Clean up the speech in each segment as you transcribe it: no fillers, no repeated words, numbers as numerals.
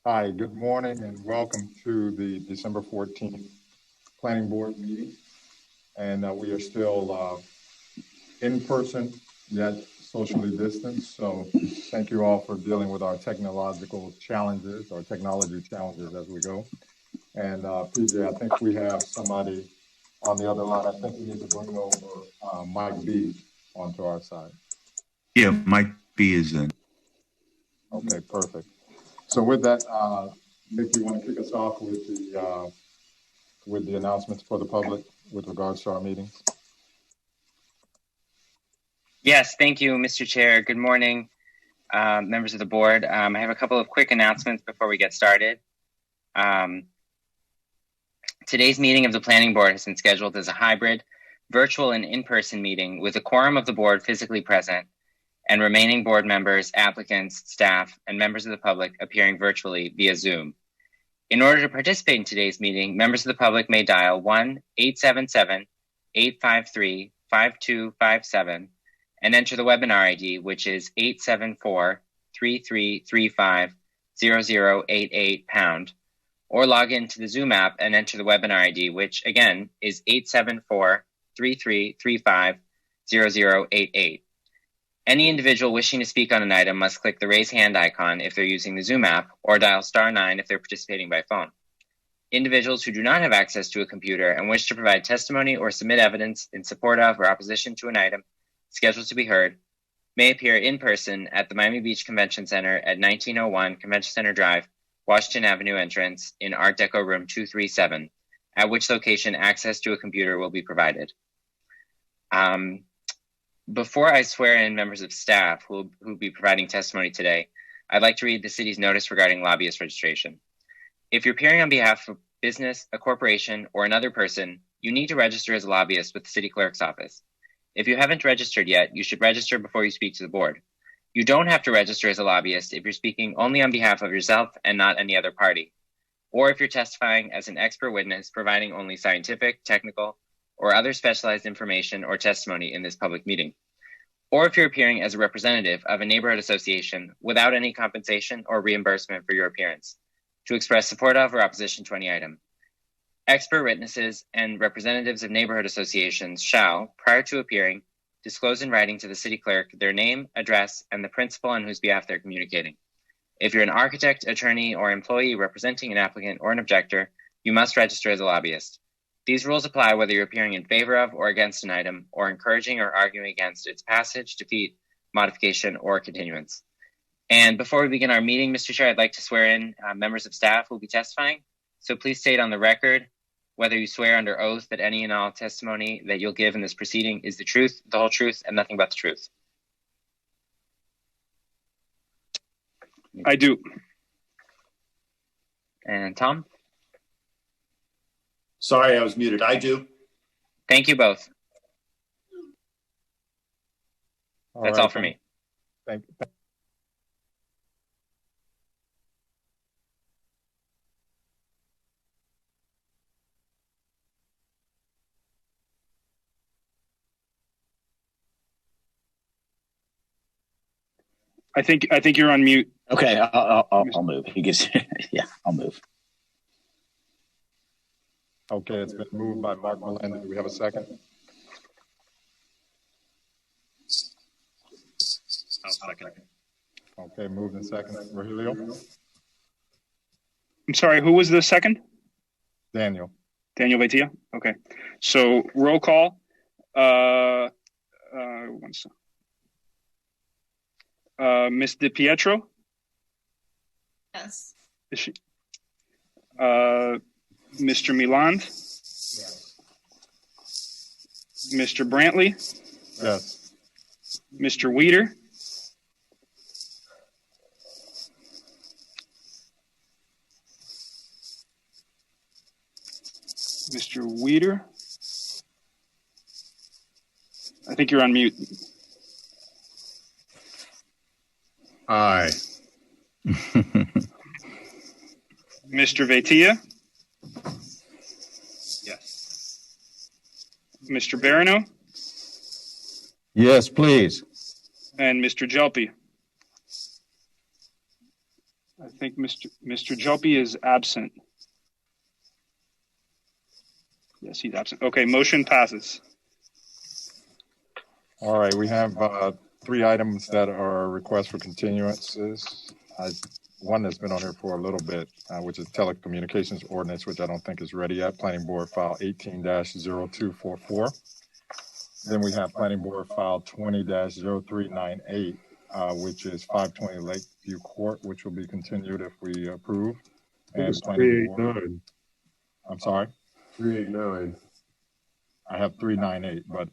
Hi, good morning and welcome to the December 14th Planning Board meeting. And we are still in person, yet socially distanced. So thank you all for dealing with our technological challenges or technology challenges as we go. And PJ, I think we have somebody on the other line. I think we need to bring over Mike B onto our side. Yeah, Mike B is in. Okay, perfect. So with that, Nick, you want to kick us off with the announcements for the public with regards to our meetings? Yes, thank you, Mr. Chair. Good morning, members of the board. I have a couple of quick announcements before we get started. Today's meeting of the Planning Board has been scheduled as a hybrid, virtual and in-person meeting with a quorum of the board physically present and remaining board members, applicants, staff, and members of the public appearing virtually via Zoom. In order to participate in today's meeting, members of the public may dial 1-877-853-5257 and enter the webinar ID, which is 874-3335-0088#, or log into the Zoom app and enter the webinar ID, which again is 874-3335-0088. Any individual wishing to speak on an item must click the raise hand icon if they're using the Zoom app, or dial *9 if they're participating by phone. Individuals who do not have access to a computer and wish to provide testimony or submit evidence in support of or opposition to an item scheduled to be heard may appear in person at the Miami Beach Convention Center at 1901 Convention Center Drive, Washington Avenue entrance in Art Deco room 237, at which location access to a computer will be provided. Before I swear in members of staff who will be providing testimony today, I'd like to read the city's notice regarding lobbyist registration. If you're appearing on behalf of a business, a corporation, or another person, you need to register as a lobbyist with the city clerk's office. If you haven't registered yet, you should register before you speak to the board. You don't have to register as a lobbyist if you're speaking only on behalf of yourself and not any other party, or if you're testifying as an expert witness providing only scientific, technical, or other specialized information or testimony in this public meeting, or if you're appearing as a representative of a neighborhood association without any compensation or reimbursement for your appearance, to express support of or opposition to any item. Expert witnesses and representatives of neighborhood associations shall, prior to appearing, disclose in writing to the city clerk their name, address, and the principal on whose behalf they're communicating. If you're an architect, attorney, or employee representing an applicant or an objector, you must register as a lobbyist. These rules apply whether you're appearing in favor of or against an item, or encouraging or arguing against its passage, defeat, modification, or continuance. And before we begin our meeting, Mr. Chair, I'd like to swear in members of staff who will be testifying. So please state on the record whether you swear under oath that any and all testimony that you'll give in this proceeding is the truth, the whole truth, and nothing but the truth. I do. And Tom? Sorry, I was muted. I do. Thank you both. That's all for me. Thank you. I think you're on mute. Okay, I'll move. He gets, yeah, I'll move. Okay, it's been moved by Mark Melinda. Do we have a second? I'll second. Okay, moved and second. Rogelio? I'm sorry, who was the second? Daniel. Daniel Vaitia? Okay. So roll call. One second. Ms. DiPietro? Yes. Is she? Mr. Miland? Yes. Mr. Brantley? Yes. Mr. Weeder? Mr. Weeder? I think you're on mute. Aye. Mr. Vaitia? Yes. Mr. Barano? Yes, please. And Mr. Jelpy? I think Mr. Jopi is absent. Yes, he's absent. Okay, motion passes. All right, we have three items that are requests for continuances. One that's been on here for a little bit, which is telecommunications ordinance, which I don't think is ready yet. Planning Board File 18-0244. Then we have Planning Board File 20-0398, which is 520 Lakeview Court, which will be continued if we approve. And Planning Board. I'm sorry? 389. I have 398, but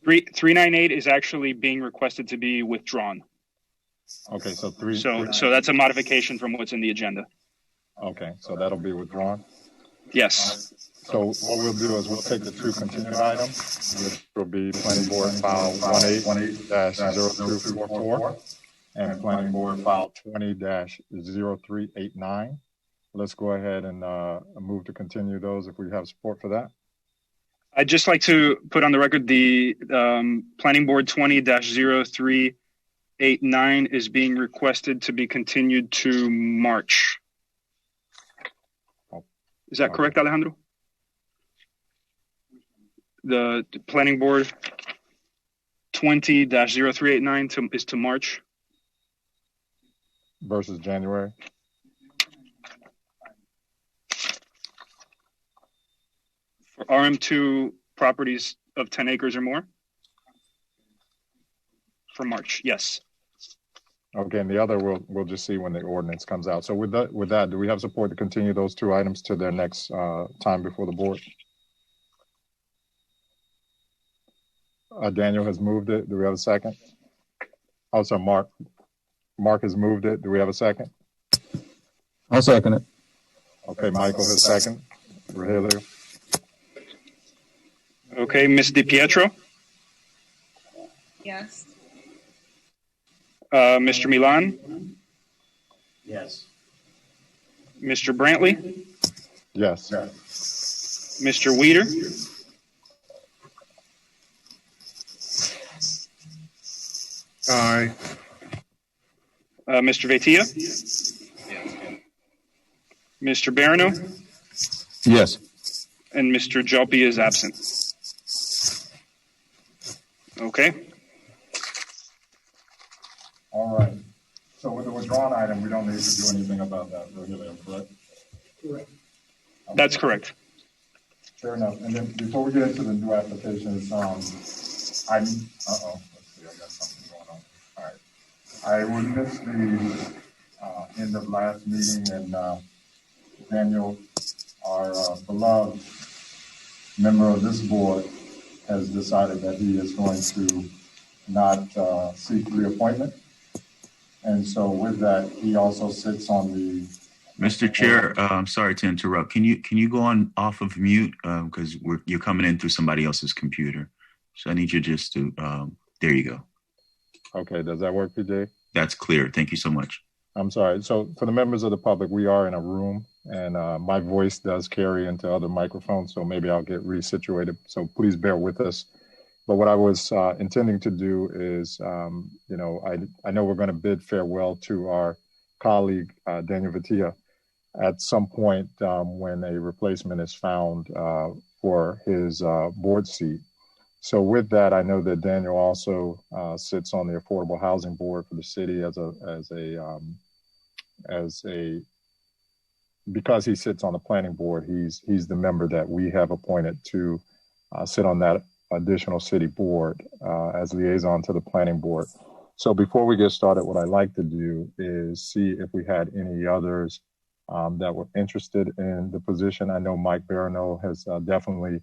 398 is actually being requested to be withdrawn. okay, so So that's a modification from what's in the agenda. okay, so that'll be withdrawn. Yes. So what we'll do is we'll take the two continued items, which will be Planning Board File 18-0244 and Planning Board File 20-0389. Let's go ahead and move to continue those if we have support for that. I'd just like to put on the record the Planning Board 20-0389 is being requested to be continued to March. Is that correct, Alejandro? The Planning Board 20-0389 is to March. Versus January. For RM2 properties of 10 acres or more? For March, yes. Okay, and the other we'll just see when the ordinance comes out. So with that, do we have support to continue those two items to their next time before the board? Daniel has moved it. Do we have a second? Oh, sorry, Mark. Mark has moved it. Do we have a second? I'll second it. Okay, Michael has second. Rogelio. Okay, Ms. DiPietro, Yes. Mr. Milan, Yes. Mr. Brantley, Yes. Mr. Weeder, Aye. Mr. Veitia, Mr. Barano, Yes. and Mr. Jopi is absent. Okay. All right. So with the withdrawn item, we don't need to do anything about that, Rogelio, correct? Correct. That's correct. Fair enough. And then before we get into the new applications, let's see, I got something going on. All right. I witnessed the end of last meeting, and Daniel, our beloved member of this board, has decided that he is going to not seek reappointment. And so with that, he also sits on the... Mr. Chair, I'm sorry to interrupt. Can you go on off of mute because you're coming in through somebody else's computer. So I need you just to there you go. Okay, does that work, PJ? That's clear. Thank you so much. I'm sorry. So for the members of the public, we are in a room, and my voice does carry into other microphones, so maybe I'll get resituated. So please bear with us. But what I was intending to do is, I know we're going to bid farewell to our colleague, Daniel Veitia, at some point when a replacement is found for his board seat. So with that, I know that Daniel also sits on the Affordable Housing Board for the city because he sits on the planning board, he's the member that we have appointed to sit on that additional city board as liaison to the planning board. So before we get started, what I'd like to do is see if we had any others that were interested in the position. I know Mike Barano has definitely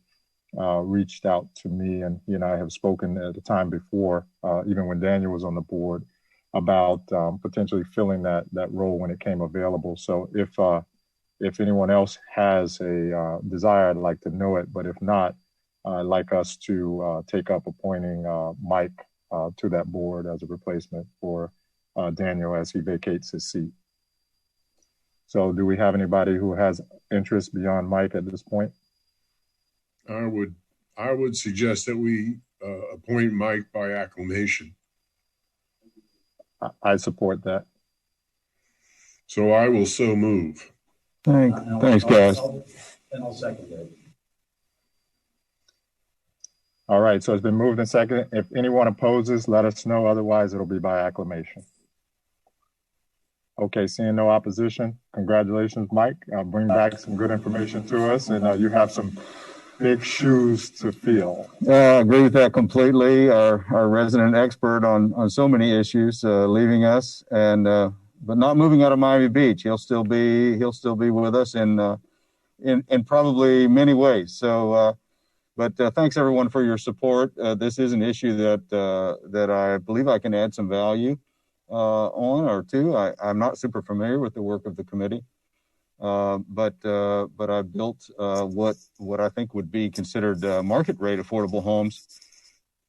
reached out to me, and he and I have spoken at the time before, even when Daniel was on the board, about potentially filling that role when it came available. So if anyone else has a desire, I'd like to know it. But if not, I'd like us to take up appointing Mike to that board as a replacement for Daniel as he vacates his seat. So do we have anybody who has interest beyond Mike at this point? I would suggest that we appoint Mike by acclamation. I support that. So I will so move. Thanks, guys. And I'll second it. All right, so it's been moved and seconded. If anyone opposes, let us know. Otherwise, it'll be by acclamation. Okay, seeing no opposition, congratulations, Mike. Bring back some good information to us, and you have some big shoes to fill. I agree with that completely. Our resident expert on so many issues leaving us, and but not moving out of Miami Beach. He'll still be with us in probably many ways. So. But thanks everyone for your support. This is an issue that I believe I can add some value on or to. I'm not super familiar with the work of the committee, but I built what I think would be considered market rate affordable homes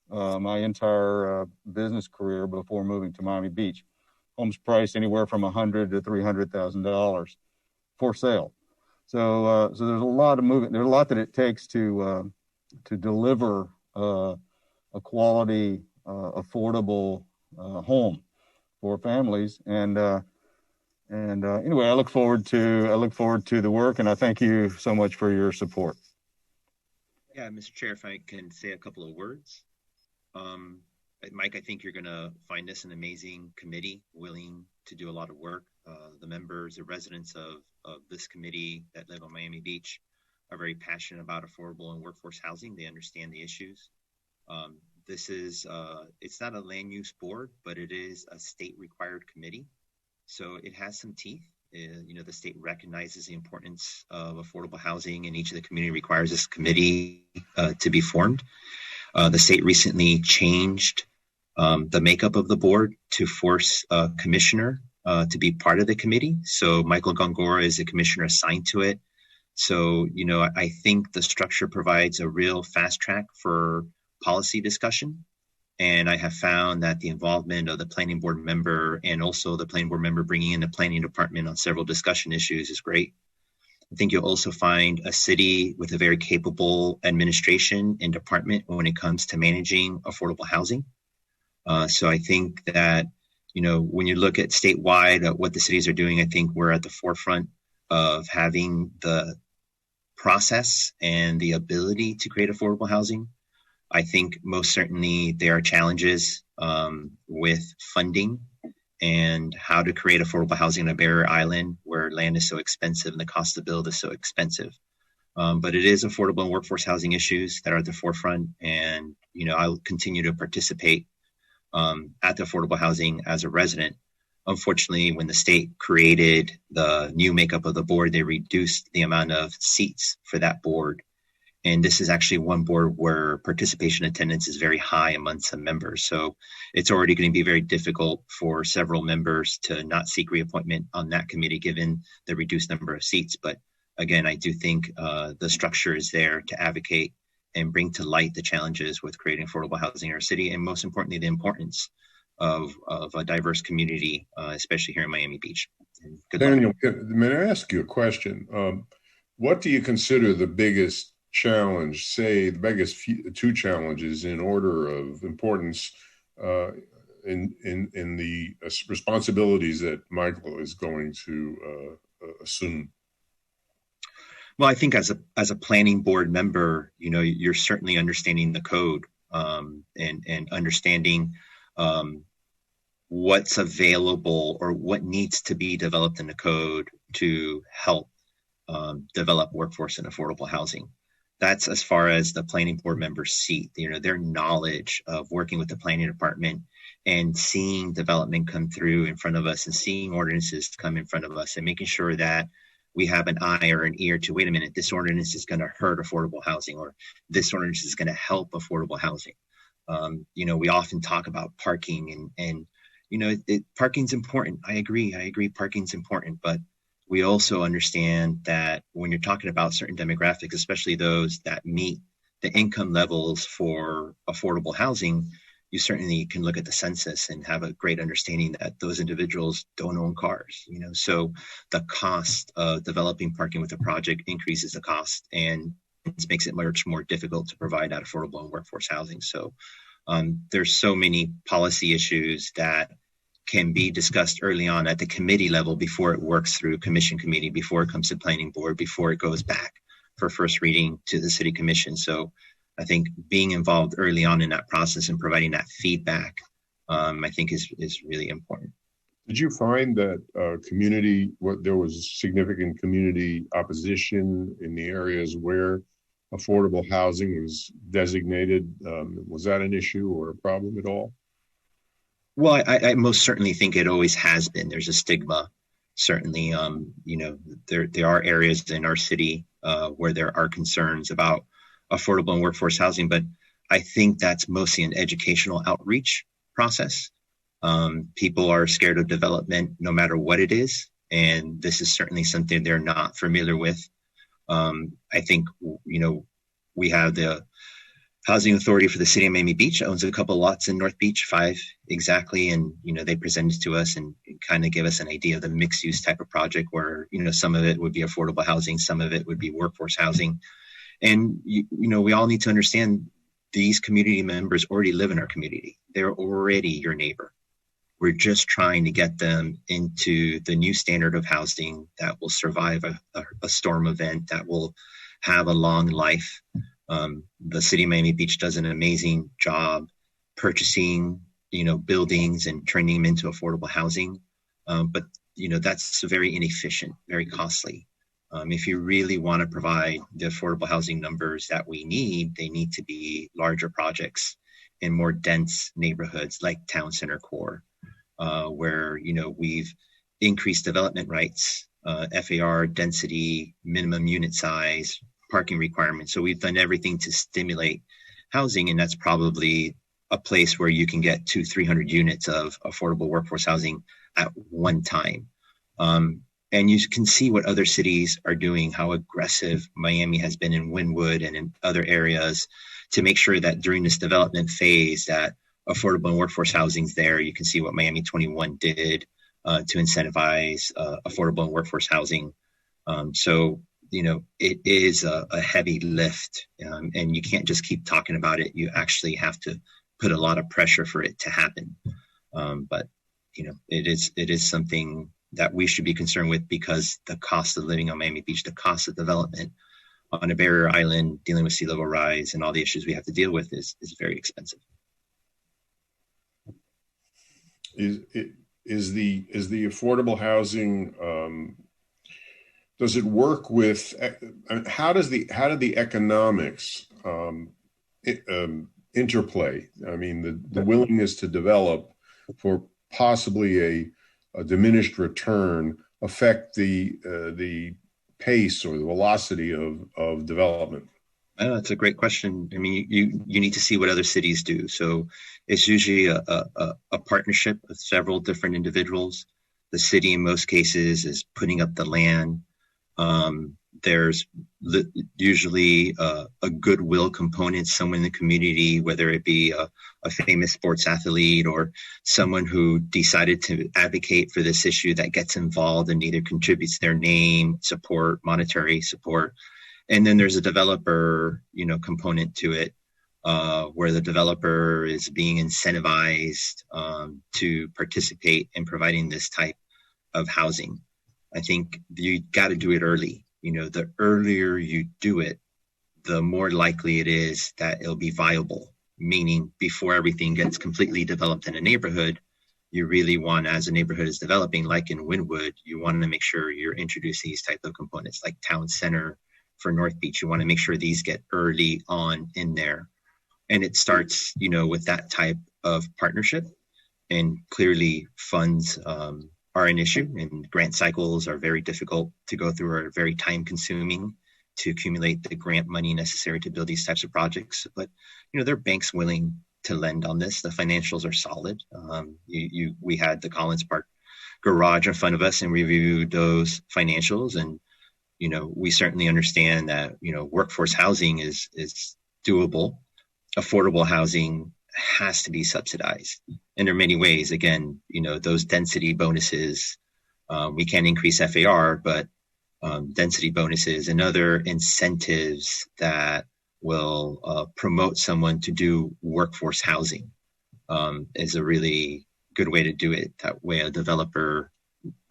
my entire business career before moving to Miami Beach. Homes priced anywhere from $100,000 to $300,000 for sale. So there's a lot of movement. There's a lot that it takes to deliver a quality, affordable home for families, and anyway, I look forward to the work, and I thank you so much for your support. Yeah, Mr. Chair, if I can say a couple of words. Mike, I think you're going to find this an amazing committee, willing to do a lot of work. The members, the residents of this committee that live on Miami Beach are very passionate about affordable and workforce housing. They understand the issues. This is, it's not a land use board, but it is a state required committee. So it has some teeth. The state recognizes the importance of affordable housing, and each of the community requires this committee to be formed. The state recently changed the makeup of the board to force a commissioner to be part of the committee. So Michael Gongora is the commissioner assigned to it. So, I think the structure provides a real fast track for policy discussion. And I have found that the involvement of the planning board member and also the planning board member bringing in the planning department on several discussion issues is great. I think you'll also find a city with a very capable administration and department when it comes to managing affordable housing. So I think that, when you look at statewide what the cities are doing, I think we're at the forefront of having the process and the ability to create affordable housing. I think most certainly there are challenges with funding and how to create affordable housing on a barrier island where land is so expensive and the cost to build is so expensive. But it is affordable and workforce housing issues that are at the forefront. And, I'll continue to participate at the affordable housing as a resident. Unfortunately, when the state created the new makeup of the board, they reduced the amount of seats for that board. And this is actually one board where participation attendance is very high among some members. So it's already going to be very difficult for several members to not seek reappointment on that committee, given the reduced number of seats. But again, I do think the structure is there to advocate and bring to light the challenges with creating affordable housing in our city. And most importantly, the importance of a diverse community, especially here in Miami Beach. Daniel, may I ask you a question? What do you consider the biggest challenge, say the biggest two challenges in order of importance in the responsibilities that Michael is going to assume? Well, I think as a planning board member, you're certainly understanding the code and understanding what's available or what needs to be developed in the code to help develop workforce and affordable housing. That's as far as the planning board members see, their knowledge of working with the planning department and seeing development come through in front of us and seeing ordinances come in front of us and making sure that we have an eye or an ear to, wait a minute, this ordinance is going to hurt affordable housing, or this ordinance is going to help affordable housing. We often talk about parking and parking's important. I agree parking's important, but we also understand that when you're talking about certain demographics, especially those that meet the income levels for affordable housing, you certainly can look at the census and have a great understanding that those individuals don't own cars. So the cost of developing parking with a project increases the cost, and it makes it much more difficult to provide that affordable and workforce housing. So there's so many policy issues that can be discussed early on at the committee level before it works through commission committee, before it comes to planning board, before it goes back for first reading to the city commission. So I think being involved early on in that process and providing that feedback, I think is really important. Did you find that there was significant community opposition in the areas where affordable housing was designated? Was that an issue or a problem at all? Well, I most certainly think it always has been. There's a stigma, certainly. There are areas in our city where there are concerns about affordable and workforce housing, but I think that's mostly an educational outreach process. People are scared of development no matter what it is, and this is certainly something they're not familiar with. I think, we have the Housing Authority for the City of Miami Beach owns a couple lots in North Beach, 5 exactly, and they presented to us and kind of give us an idea of the mixed use type of project where some of it would be affordable housing, some of it would be workforce housing, and we all need to understand these community members already live in our community. They're already your neighbor. We're just trying to get them into the new standard of housing that will survive a storm event, that will have a long life. The city of Miami Beach does an amazing job purchasing, buildings and turning them into affordable housing. But that's very inefficient, very costly. If you really want to provide the affordable housing numbers that we need, they need to be larger projects in more dense neighborhoods like Town Center Core, where, we've increased development rights, FAR, density, minimum unit size, parking requirements. So we've done everything to stimulate housing, and that's probably a place where you can get 200-300 units of affordable workforce housing at one time. And you can see what other cities are doing, how aggressive Miami has been in Wynwood and in other areas to make sure that during this development phase that affordable and workforce housing's there. You can see what Miami 21 did to incentivize affordable and workforce housing. So, it is a heavy lift, and you can't just keep talking about it. You actually have to put a lot of pressure for it to happen. But, it is something that we should be concerned with, because the cost of living on Miami Beach, the cost of development on a barrier island, dealing with sea level rise and all the issues we have to deal with is very expensive. Is the affordable housing, does it work with, how did the economics interplay? I mean, the willingness to develop for possibly a diminished return affect the pace or the velocity of development? That's a great question. I mean, you need to see what other cities do. So it's usually a partnership of several different individuals. The city, in most cases, is putting up the land. There's usually a goodwill component, someone in the community, whether it be a famous sports athlete or someone who decided to advocate for this issue, that gets involved and either contributes their name, support, monetary support. And then there's a developer, component to it, where the developer is being incentivized to participate in providing this type of housing. I think you got to do it early. The earlier you do it, the more likely it is that it'll be viable, meaning before everything gets completely developed in a neighborhood, you really want, as a neighborhood is developing, like in Wynwood, you want to make sure you're introducing these type of components like Town Center for North Beach. You want to make sure these get early on in there. And it starts, with that type of partnership. And clearly funds are an issue, and grant cycles are very difficult to go through, are very time consuming to accumulate the grant money necessary to build these types of projects. But, there are banks willing to lend on this. The financials are solid. We had the Collins Park garage in front of us and reviewed those financials, and we certainly understand that, workforce housing is doable. Affordable housing has to be subsidized. And there are many ways. Again, those density bonuses, we can't increase FAR, but density bonuses and other incentives that will promote someone to do workforce housing is a really good way to do it. That way a developer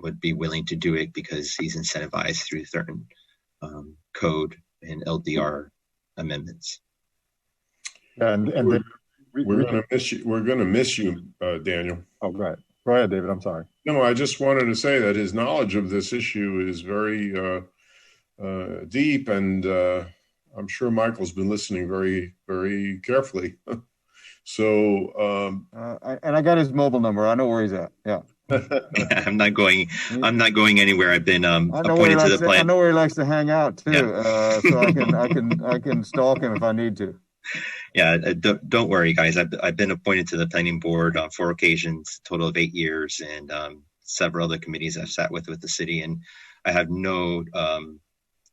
would be willing to do it because he's incentivized through certain code and LDR amendments. And we're going to miss you. We're going to miss you, Daniel. Oh, go ahead. Go ahead, David. I'm sorry. No, I just wanted to say that his knowledge of this issue is very deep, and I'm sure Michael's been listening very, very carefully. So, and I got his mobile number. I know where he's at. Yeah. I'm not going anywhere. I've been appointed to the plan. I know where he likes to hang out too. Yeah. So I can stalk him if I need to. Yeah, don't worry, guys. I've been appointed to the planning board on 4 occasions, total of 8 years, and several other committees I've sat with the city, and I have no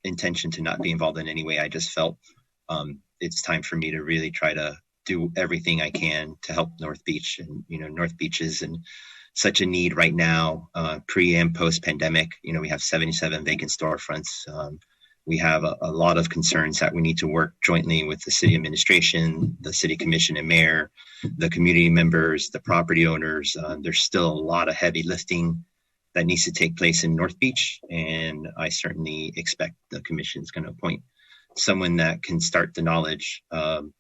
intention to not be involved in any way. I just felt it's time for me to really try to do everything I can to help North Beach, and North Beach is in such a need right now, pre and post pandemic. We have 77 vacant storefronts. We have a lot of concerns that we need to work jointly with the city administration, the city commission and mayor, the community members, the property owners. There's still a lot of heavy lifting that needs to take place in North Beach. And I certainly expect the commission is going to appoint someone that can start the knowledge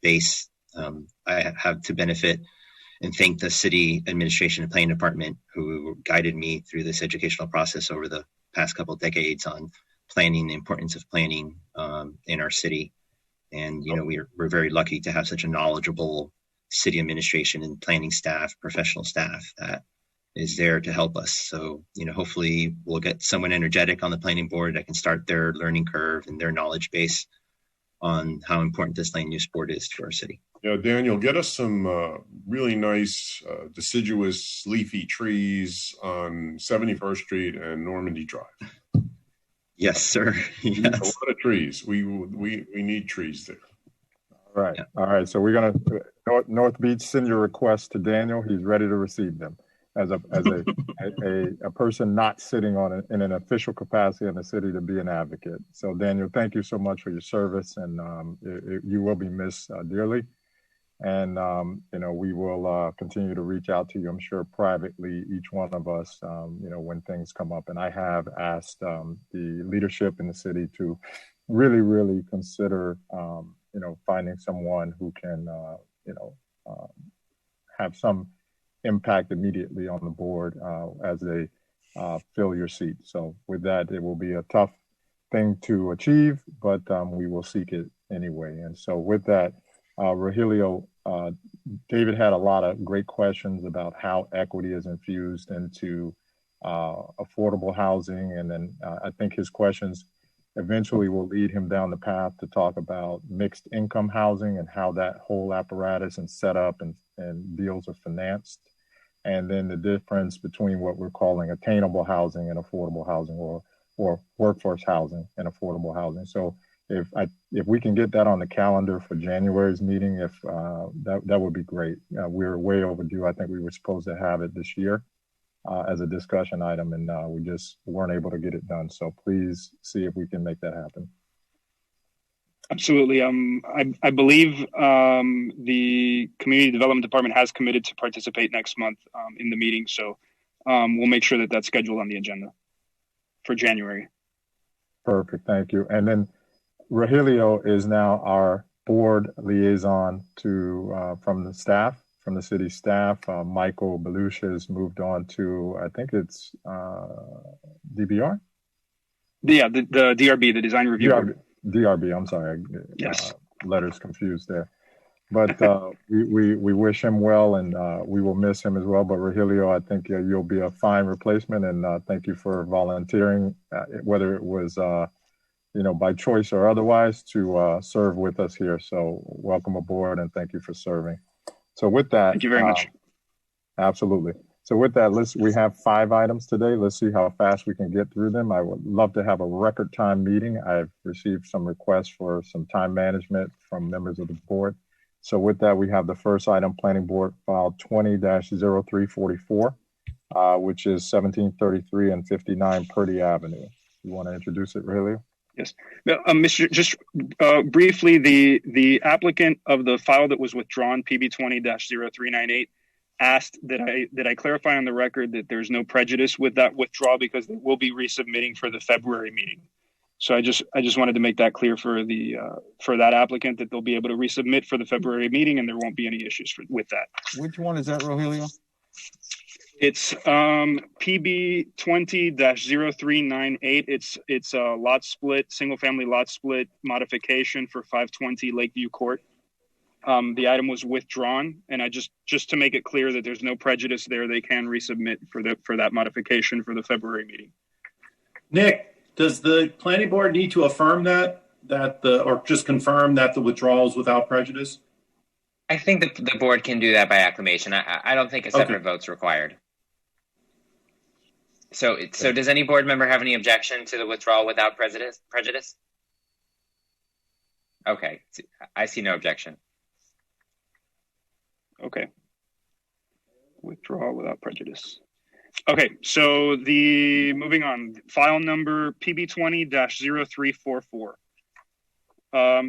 base. I have to benefit and thank the city administration and planning department who guided me through this educational process over the past couple of decades on planning, the importance of planning in our city. And, we're very lucky to have such a knowledgeable city administration and planning staff, professional staff that is there to help us. So, hopefully we'll get someone energetic on the planning board that can start their learning curve and their knowledge base on how important this land use board is to our city. Yeah, Daniel, get us some really nice deciduous leafy trees on 71st Street and Normandy Drive. Yes, sir. Yes. A lot of trees. We need trees there. All right. Yeah. All right. So we're going to North Beach, send your requests to Daniel. He's ready to receive them as a person not sitting in an official capacity in the city to be an advocate. So Daniel, thank you so much for your service, and you will be missed dearly. And we will continue to reach out to you, I'm sure, privately, each one of us, when things come up. And I have asked the leadership in the city to really, really consider, finding someone who can, have some impact immediately on the board as they fill your seat. So with that, it will be a tough thing to achieve, but we will seek it anyway. And so with that, Rogelio, David had a lot of great questions about how equity is infused into affordable housing. And then I think his questions eventually will lead him down the path to talk about mixed income housing and how that whole apparatus and setup and deals are financed. And then the difference between what we're calling attainable housing and affordable housing, or workforce housing and affordable housing. So if we can get that on the calendar for January's meeting, that would be great. We're way overdue. I think we were supposed to have it this year as a discussion item, and we just weren't able to get it done. So please see if we can make that happen. Absolutely. I believe the Community Development Department has committed to participate next month in the meeting. So we'll make sure that that's scheduled on the agenda for January. Perfect. Thank you. And then Rogelio is now our board liaison from the city staff. Michael Belushi has moved on to, I think it's DBR? Yeah, the DRB, the Design Review Board. DRB, I'm sorry. Yes. Letters confused there. But we wish him well, and we will miss him as well. But Rogelio, I think you'll be a fine replacement, and thank you for volunteering, whether it was by choice or otherwise, to serve with us here. So welcome aboard, and thank you for serving. So with that, thank you very much. Absolutely. So with that, we have 5 items today. Let's see how fast we can get through them. I would love to have a record time meeting. I've received some requests for some time management from members of the board. So with that, we have the first item, Planning Board File 20-0344, which is 1733 and 59 Purdy Avenue. You want to introduce it, Rogelio? Yes. Mr. Just briefly, the applicant of the file that was withdrawn, PB 20-0398, asked that I clarify on the record that there's no prejudice with that withdrawal because they will be resubmitting for the February meeting. So I just wanted to make that clear for that applicant that they'll be able to resubmit for the February meeting and there won't be any issues with that. Which one is that, Rogelio? It's PB 20-0398. It's a lot split, single family lot split modification for 520 Lakeview Court. The item was withdrawn, and I just to make it clear that there's no prejudice there, they can resubmit for that modification for the February meeting. Nick, does the planning board need to affirm or just confirm that the withdrawal is without prejudice? I think that the board can do that by acclamation. I don't think a separate vote's required. So does any board member have any objection to the withdrawal without prejudice? Okay, I see no objection. Okay. Withdrawal without prejudice. Okay, so moving on, file number PB20-0344.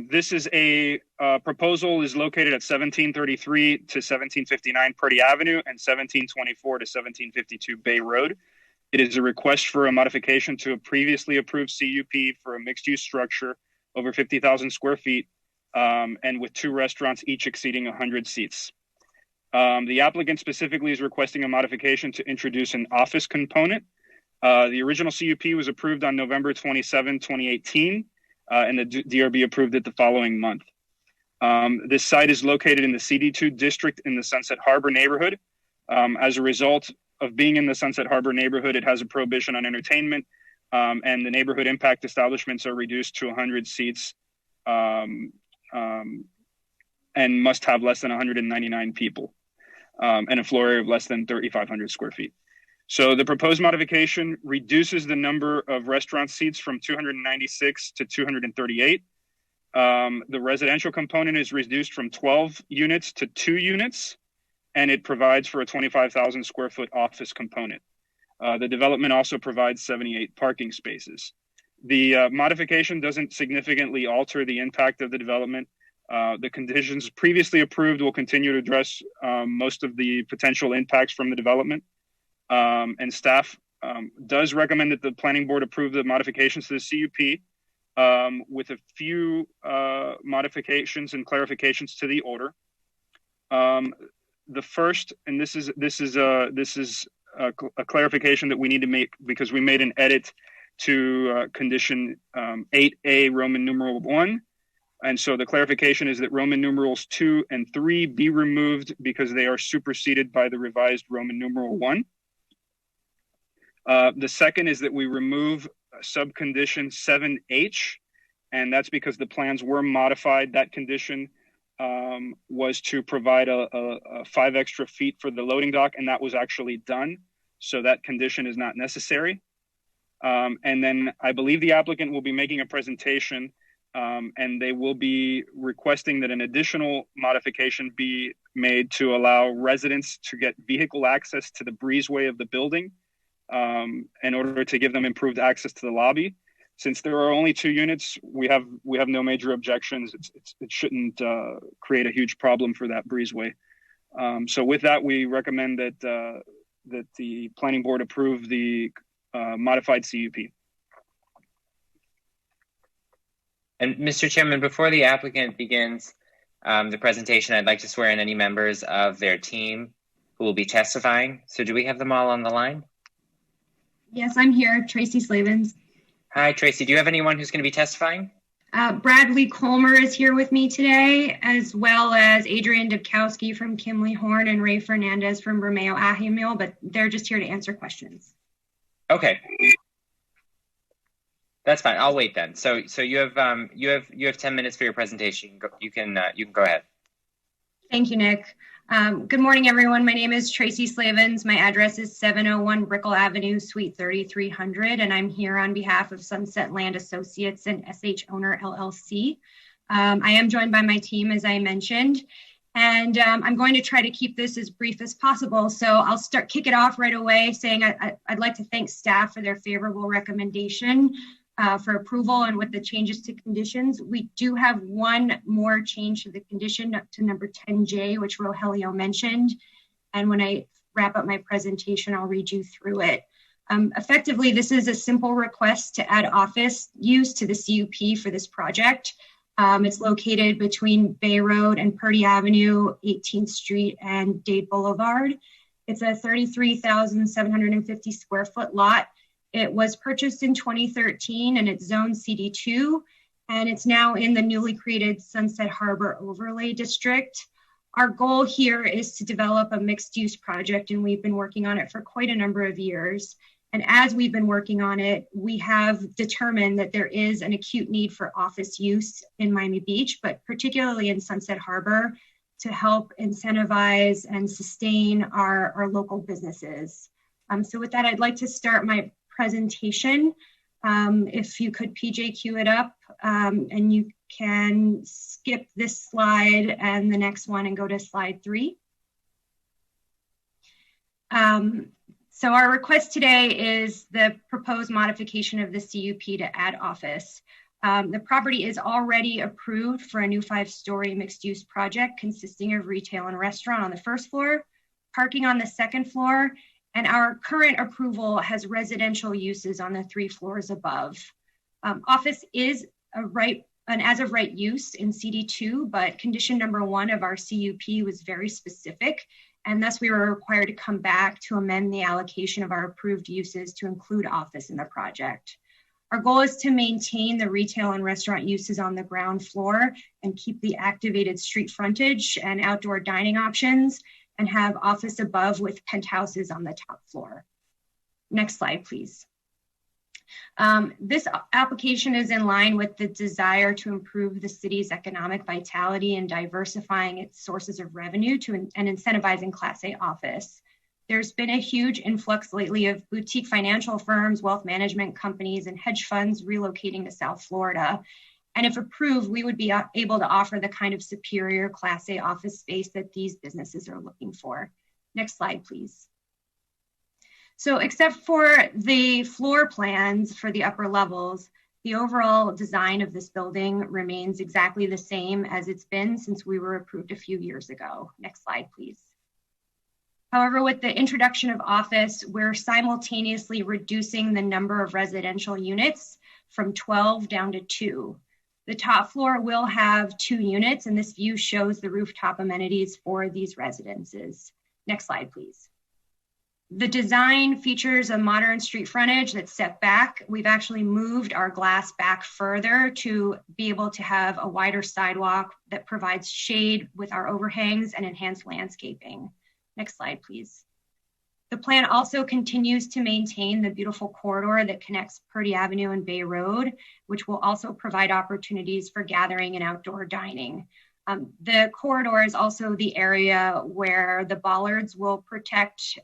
This is a proposal is located at 1733 to 1759 Purdy Avenue and 1724 to 1752 Bay Road. It is a request for a modification to a previously approved CUP for a mixed-use structure over 50,000 square feet and with 2 restaurants, each exceeding 100 seats. The applicant specifically is requesting a modification to introduce an office component. The original CUP was approved on November 27, 2018, and the DRB approved it the following month. This site is located in the CD2 district in the Sunset Harbor neighborhood. As a result of being in the Sunset Harbor neighborhood, it has a prohibition on entertainment, and the neighborhood impact establishments are reduced to 100 seats and must have less than 199 people. And a floor area of less than 3,500 square feet. So the proposed modification reduces the number of restaurant seats from 296 to 238. The residential component is reduced from 12 units to 2 units, and it provides for a 25,000 square foot office component. The development also provides 78 parking spaces. The modification doesn't significantly alter the impact of the development. The conditions previously approved will continue to address most of the potential impacts from the development. And staff does recommend that the planning board approve the modifications to the CUP with a few modifications and clarifications to the order. The first, and this is a clarification that we need to make because we made an edit to condition 8A Roman numeral 1. And so the clarification is that Roman numerals 2 and 3 be removed because they are superseded by the revised Roman numeral 1. The second is that we remove subcondition 7H, and that's because the plans were modified. That condition was to provide a 5 extra feet for the loading dock, and that was actually done. So that condition is not necessary. And then I believe the applicant will be making a presentation and they will be requesting that an additional modification be made to allow residents to get vehicle access to the breezeway of the building in order to give them improved access to the lobby. Since there are only 2 units, we have no major objections. It shouldn't create a huge problem for that breezeway. So with that, we recommend that the planning board approve the modified CUP. And Mr. Chairman, before the applicant begins the presentation, I'd like to swear in any members of their team who will be testifying. So do we have them all on the line? Yes, I'm here, Tracy Slavens. Hi, Tracy. Do you have anyone who's going to be testifying? Bradley Colmer is here with me today, as well as Adrian Dubkowski from Kimley Horn and Ray Fernandez from Romeo Ahumil, but they're just here to answer questions. Okay. That's fine. I'll wait then. So you have 10 minutes for your presentation. You can go ahead. Thank you, Nick. Good morning, everyone. My name is Tracy Slavens. My address is 701 Brickell Avenue, Suite 3300, and I'm here on behalf of Sunset Land Associates and SH Owner LLC. I am joined by my team, as I mentioned, and I'm going to try to keep this as brief as possible. So I'll kick it off right away saying I'd like to thank staff for their favorable recommendation for approval, and with the changes to conditions. We do have one more change to the condition to number 10J, which Rogelio mentioned. And when I wrap up my presentation, I'll read you through it. Effectively, this is a simple request to add office use to the CUP for this project. It's located between Bay Road and Purdy Avenue, 18th Street and Dade Boulevard. It's a 33,750 square foot lot. It was purchased in 2013 and it's zoned CD2, and it's now in the newly created Sunset Harbor Overlay District. Our goal here is to develop a mixed use project, and we've been working on it for quite a number of years. And as we've been working on it, we have determined that there is an acute need for office use in Miami Beach, but particularly in Sunset Harbor, to help incentivize and sustain our local businesses. So with that, I'd like to start my presentation. If you could PJ cue it up, and you can skip this slide and the next one and go to slide 3. So our request today is the proposed modification of the CUP to add office. The property is already approved for a new 5-story mixed-use project consisting of retail and restaurant on the first floor, parking on the second floor, and our current approval has residential uses on the 3 floors above. Office is an as-of-right use in CD2, but condition number 1 of our CUP was very specific, and thus we were required to come back to amend the allocation of our approved uses to include office in the project. Our goal is to maintain the retail and restaurant uses on the ground floor and keep the activated street frontage and outdoor dining options, and have office above with penthouses on the top floor. Next slide, please. This application is in line with the desire to improve the city's economic vitality and diversifying its sources of revenue and incentivizing Class A office. There's been a huge influx lately of boutique financial firms, wealth management companies, and hedge funds relocating to South Florida. And if approved, we would be able to offer the kind of superior Class A office space that these businesses are looking for. Next slide, please. So except for the floor plans for the upper levels, the overall design of this building remains exactly the same as it's been since we were approved a few years ago. Next slide, please. However, with the introduction of office, we're simultaneously reducing the number of residential units from 12 down to 2. The top floor will have 2 units, and this view shows the rooftop amenities for these residences. Next slide, please. The design features a modern street frontage that's set back. We've actually moved our glass back further to be able to have a wider sidewalk that provides shade with our overhangs and enhanced landscaping. Next slide, please. The plan also continues to maintain the beautiful corridor that connects Purdy Avenue and Bay Road, which will also provide opportunities for gathering and outdoor dining. The corridor is also the area where the bollards will protect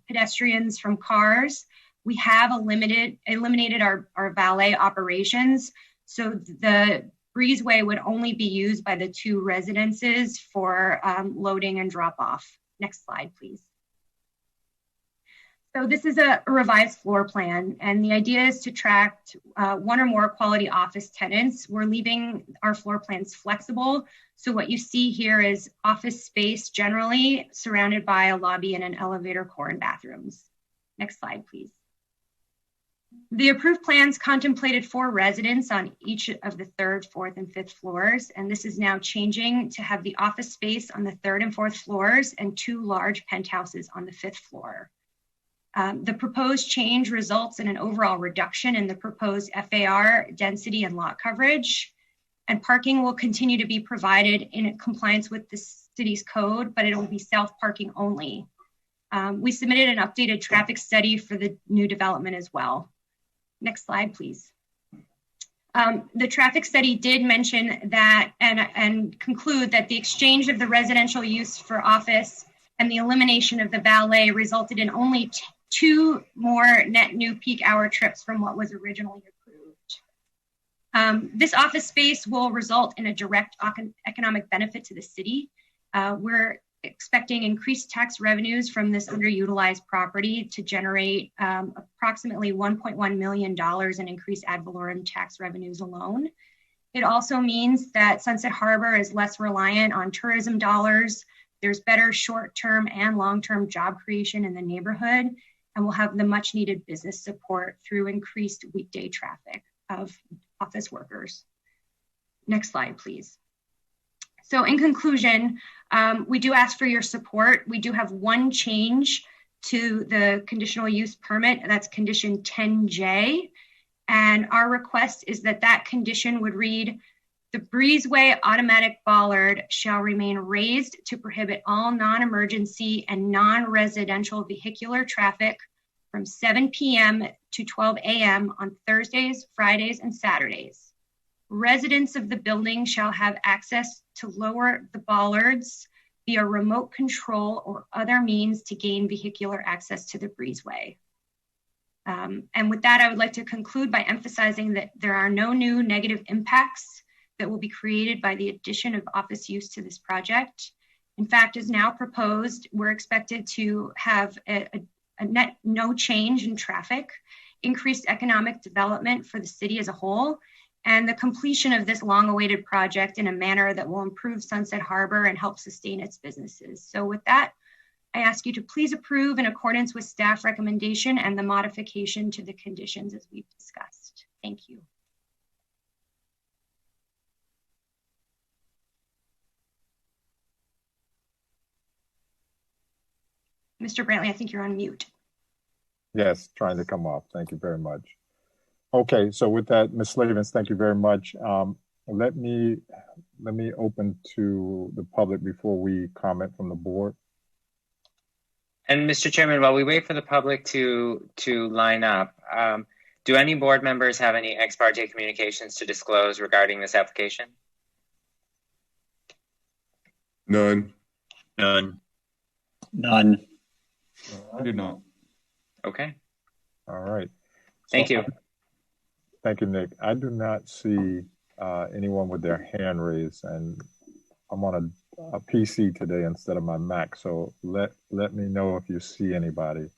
pedestrians from cars. We have eliminated our valet operations, so the breezeway would only be used by the 2 residences for loading and drop off. Next slide, please. So this is a revised floor plan, and the idea is to attract 1 or more quality office tenants. We're leaving our floor plans flexible. So what you see here is office space generally surrounded by a lobby and an elevator core and bathrooms. Next slide, please. The approved plans contemplated 4 residents on each of the 3rd, 4th, and 5th floors, and this is now changing to have the office space on the 3rd and 4th floors and 2 large penthouses on the 5th floor. The proposed change results in an overall reduction in the proposed FAR density and lot coverage, and parking will continue to be provided in compliance with the city's code, but it will be self-parking only. We submitted an updated traffic study for the new development as well. Next slide, please. The traffic study did mention that and conclude that the exchange of the residential use for office and the elimination of the valet resulted in only 2 more net new peak hour trips from what was originally approved. This office space will result in a direct economic benefit to the city. We're expecting increased tax revenues from this underutilized property to generate approximately $1.1 million in increased ad valorem tax revenues alone. It also means that Sunset Harbor is less reliant on tourism dollars. There's better short-term and long-term job creation in the neighborhood, and we'll have the much needed business support through increased weekday traffic of office workers. Next slide, please. So in conclusion, we do ask for your support. We do have one change to the conditional use permit, and that's condition 10J. And our request is that that condition would read, the breezeway automatic bollard shall remain raised to prohibit all non-emergency and non-residential vehicular traffic from 7 p.m. to 12 a.m. on Thursdays, Fridays, and Saturdays. Residents of the building shall have access to lower the bollards via remote control or other means to gain vehicular access to the breezeway. And with that, I would like to conclude by emphasizing that there are no new negative impacts that will be created by the addition of office use to this project. In fact, as now proposed, we're expected to have a net no change in traffic, increased economic development for the city as a whole, and the completion of this long-awaited project in a manner that will improve Sunset Harbor and help sustain its businesses. So with that, I ask you to please approve in accordance with staff recommendation and the modification to the conditions as we've discussed. Thank you. Mr. Brantley, I think you're on mute. Yes, trying to come off. Thank you very much. Okay, so with that, Ms. Slavens, thank you very much. Let me open to the public before we comment from the board. And Mr. Chairman, while we wait for the public to line up, do any board members have any ex parte communications to disclose regarding this application? None. None. I do not. Okay. All right. Thank you. Thank you, Nick. I do not see anyone with their hand raised, and I'm on a PC today instead of my Mac, so let me know if you see anybody.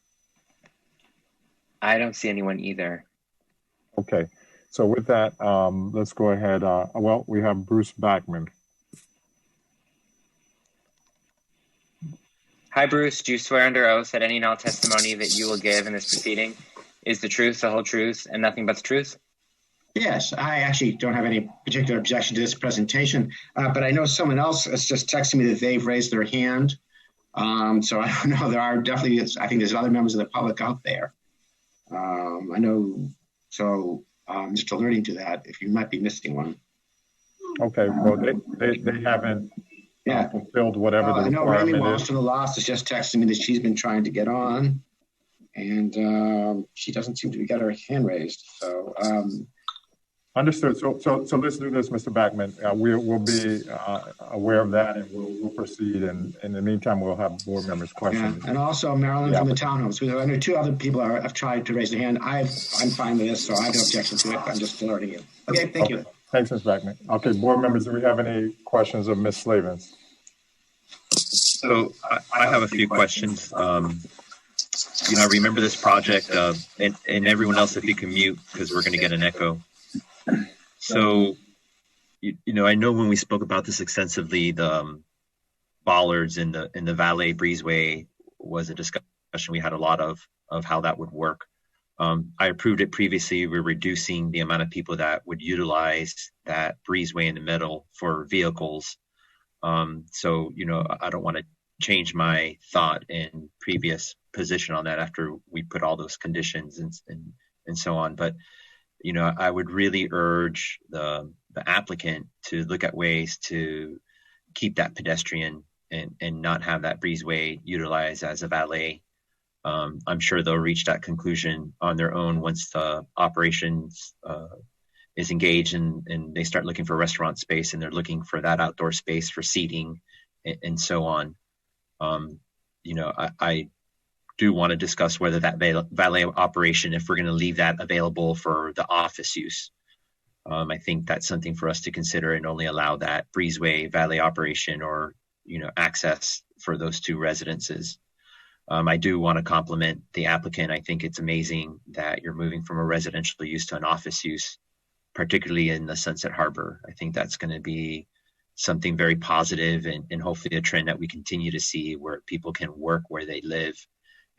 I don't see anyone either. Okay, so with that, let's go ahead. Well, we have Bruce Backman. Hi, Bruce. Do you swear under oath that any and all testimony that you will give in this proceeding is the truth, the whole truth, and nothing but the truth? Yes, I actually don't have any particular objection to this presentation, but I know someone else has just texted me that they've raised their hand. So I don't know, there are definitely, I think there's other members of the public out there. I know, so just alerting to that if you might be missing one. Okay, well, they haven't fulfilled whatever the I know requirement Randy is. Walsh from the Lost has just texted me that she's been trying to get on, and she doesn't seem to get her hand raised. So Understood. So let's do this, Mr. Backman. We'll be aware of that, and we'll proceed. And in the meantime, we'll have board members' questions. And also Marilyn from the townhomes. I know two other people have tried to raise their hand. I'm fine with this, so I have no objection to it. I'm just alerting you. Okay, thank you. Thanks, Ms. Backman. Okay, board members, do we have any questions of Ms. Slavens? So I have a few questions. I remember this project, and everyone else, if you can mute, because we're going to get an echo. So, I know when we spoke about this extensively, the bollards in the Valet Breezeway was a discussion we had a lot of how that would work. I approved it previously. We're reducing the amount of people that would utilize that breezeway in the middle for vehicles. So, I don't want to change my thought and previous position on that after we put all those conditions and so on. But I would really urge the applicant to look at ways to keep that pedestrian and not have that breezeway utilized as a valet. I'm sure they'll reach that conclusion on their own once the operations is engaged and they start looking for restaurant space and they're looking for that outdoor space for seating and so on. I do want to discuss whether that valet operation, if we're going to leave that available for the office use. I think that's something for us to consider and only allow that breezeway valet operation or, access for those two residences. I do want to compliment the applicant. I think it's amazing that you're moving from a residential use to an office use, particularly in the Sunset Harbor. I think that's going to be something very positive and hopefully a trend that we continue to see where people can work where they live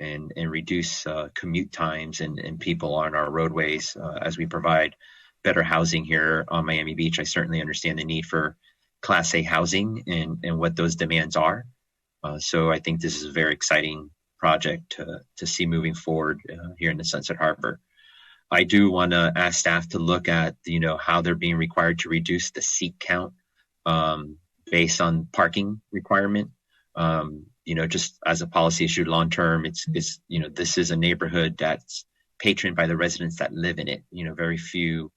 and reduce commute times and people on our roadways as we provide better housing here on Miami Beach. I certainly understand the need for Class A housing and what those demands are. So I think this is a very exciting project to see moving forward here in the Sunset Harbor. I do want to ask staff to look at, how they're being required to reduce the seat count based on parking requirement. Just as a policy issue long term, it's this is a neighborhood that's patroned by the residents that live in it. Very few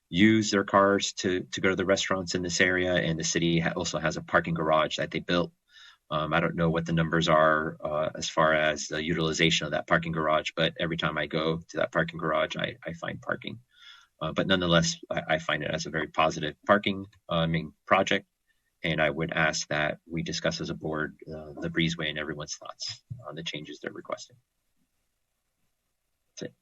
use their cars to go to the restaurants in this area, and the city also has a parking garage that they built. I don't know what the numbers are as far as the utilization of that parking garage, but every time I go to that parking garage, I find parking. But nonetheless, I find it as a very positive parking project. And I would ask that we discuss as a board the breezeway and everyone's thoughts on the changes they're requesting. That's it.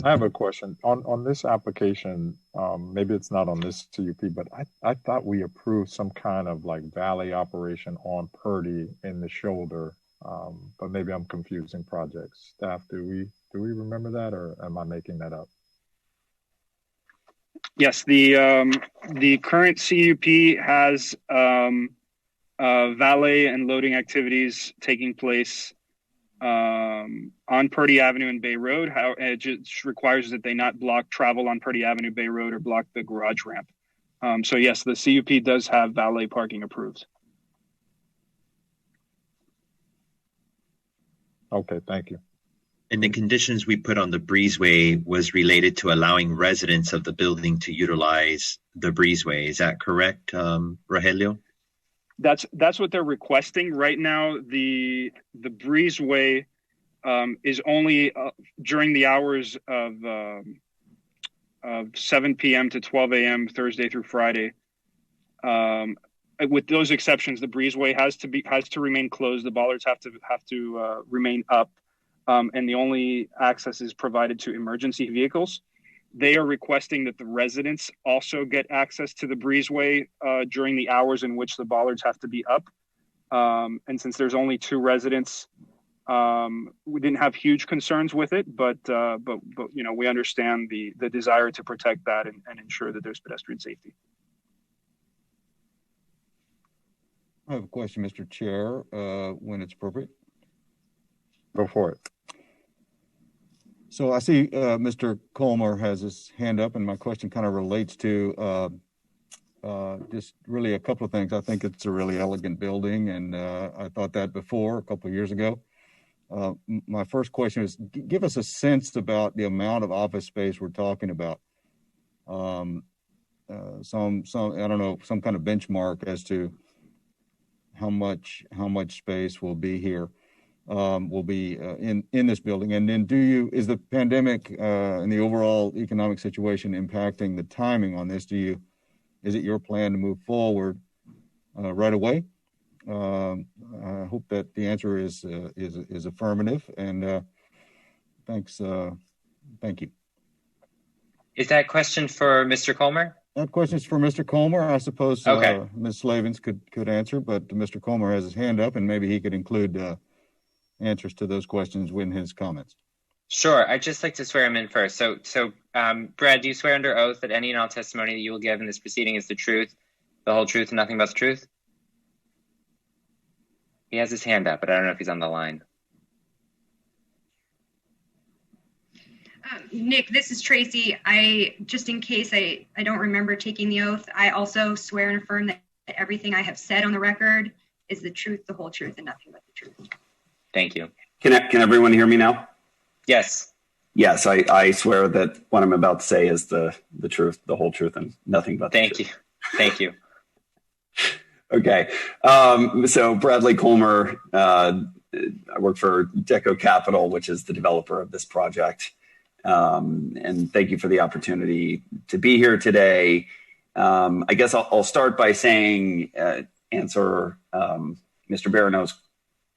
I have a question on this application. Maybe it's not on this CUP, but I thought we approved some kind of like valet operation on Purdy in the shoulder. But maybe I'm confusing projects. Staff, do we remember that, or am I making that up? Yes, the current CUP has valet and loading activities taking place on Purdy Avenue and Bay Road. It just requires that they not block travel on Purdy Avenue, Bay Road, or block the garage ramp. So yes, the CUP does have valet parking approved. Okay, thank you. And the conditions we put on the breezeway was related to allowing residents of the building to utilize the breezeway. Is that correct, Rogelio? That's what they're requesting right now. The breezeway is only during the hours of 7 p.m. to 12 a.m. Thursday through Friday. With those exceptions, the breezeway has to remain closed. The bollards have to remain up, and the only access is provided to emergency vehicles. They are requesting that the residents also get access to the breezeway during the hours in which the bollards have to be up. And since there's only 2 residents, we didn't have huge concerns with it, but we understand the desire to protect that and ensure that there's pedestrian safety. I have a question, Mr. Chair, when it's appropriate. Go for it. So I see Mr. Colmer has his hand up, and my question kind of relates to just really a couple of things. I think it's a really elegant building, and I thought that before a couple of years ago. My first question is, give us a sense about the amount of office space we're talking about. Some I don't know, some kind of benchmark as to how much space will be here. Will be in this building, and then is the pandemic and the overall economic situation impacting the timing on this? Is it your plan to move forward right away? I hope that the answer is affirmative, and thanks. Thank you. Is that question for Mr. Colmer? That question is for Mr. Colmer. I suppose okay. Ms. Slavens could answer, but Mr. Colmer has his hand up, and maybe he could include answers to those questions in his comments. Sure. I'd just like to swear him in first. So, Brad, do you swear under oath that any and all testimony that you will give in this proceeding is the truth, the whole truth, and nothing but the truth? He has his hand up, but I don't know if he's on the line. Nick, this is Tracy. Just in case I don't remember taking the oath, I also swear and affirm that everything I have said on the record is the truth, the whole truth, and nothing but the truth. Thank you. Can everyone hear me now? Yes. Yes, I swear that what I'm about to say is the truth, the whole truth, and nothing but the truth. Thank you. Okay. So Bradley Colmer, I work for Deco Capital, which is the developer of this project. And thank you for the opportunity to be here today. I guess I'll start by saying, answer Mr. Barano's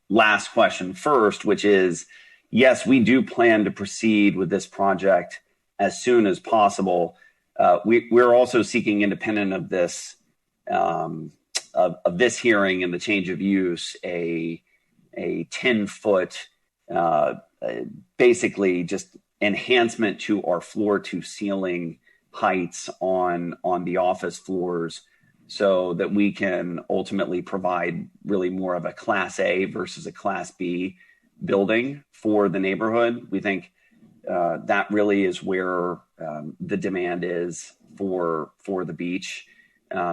last question first, which is, yes, we do plan to proceed with this project as soon as possible. We're also seeking, independent of this of this hearing and the change of use a 10-foot basically just enhancement to our floor to ceiling heights on the office floors, so that we can ultimately provide really more of a Class A versus a Class B building for the neighborhood. We think that really is where the demand is for the beach,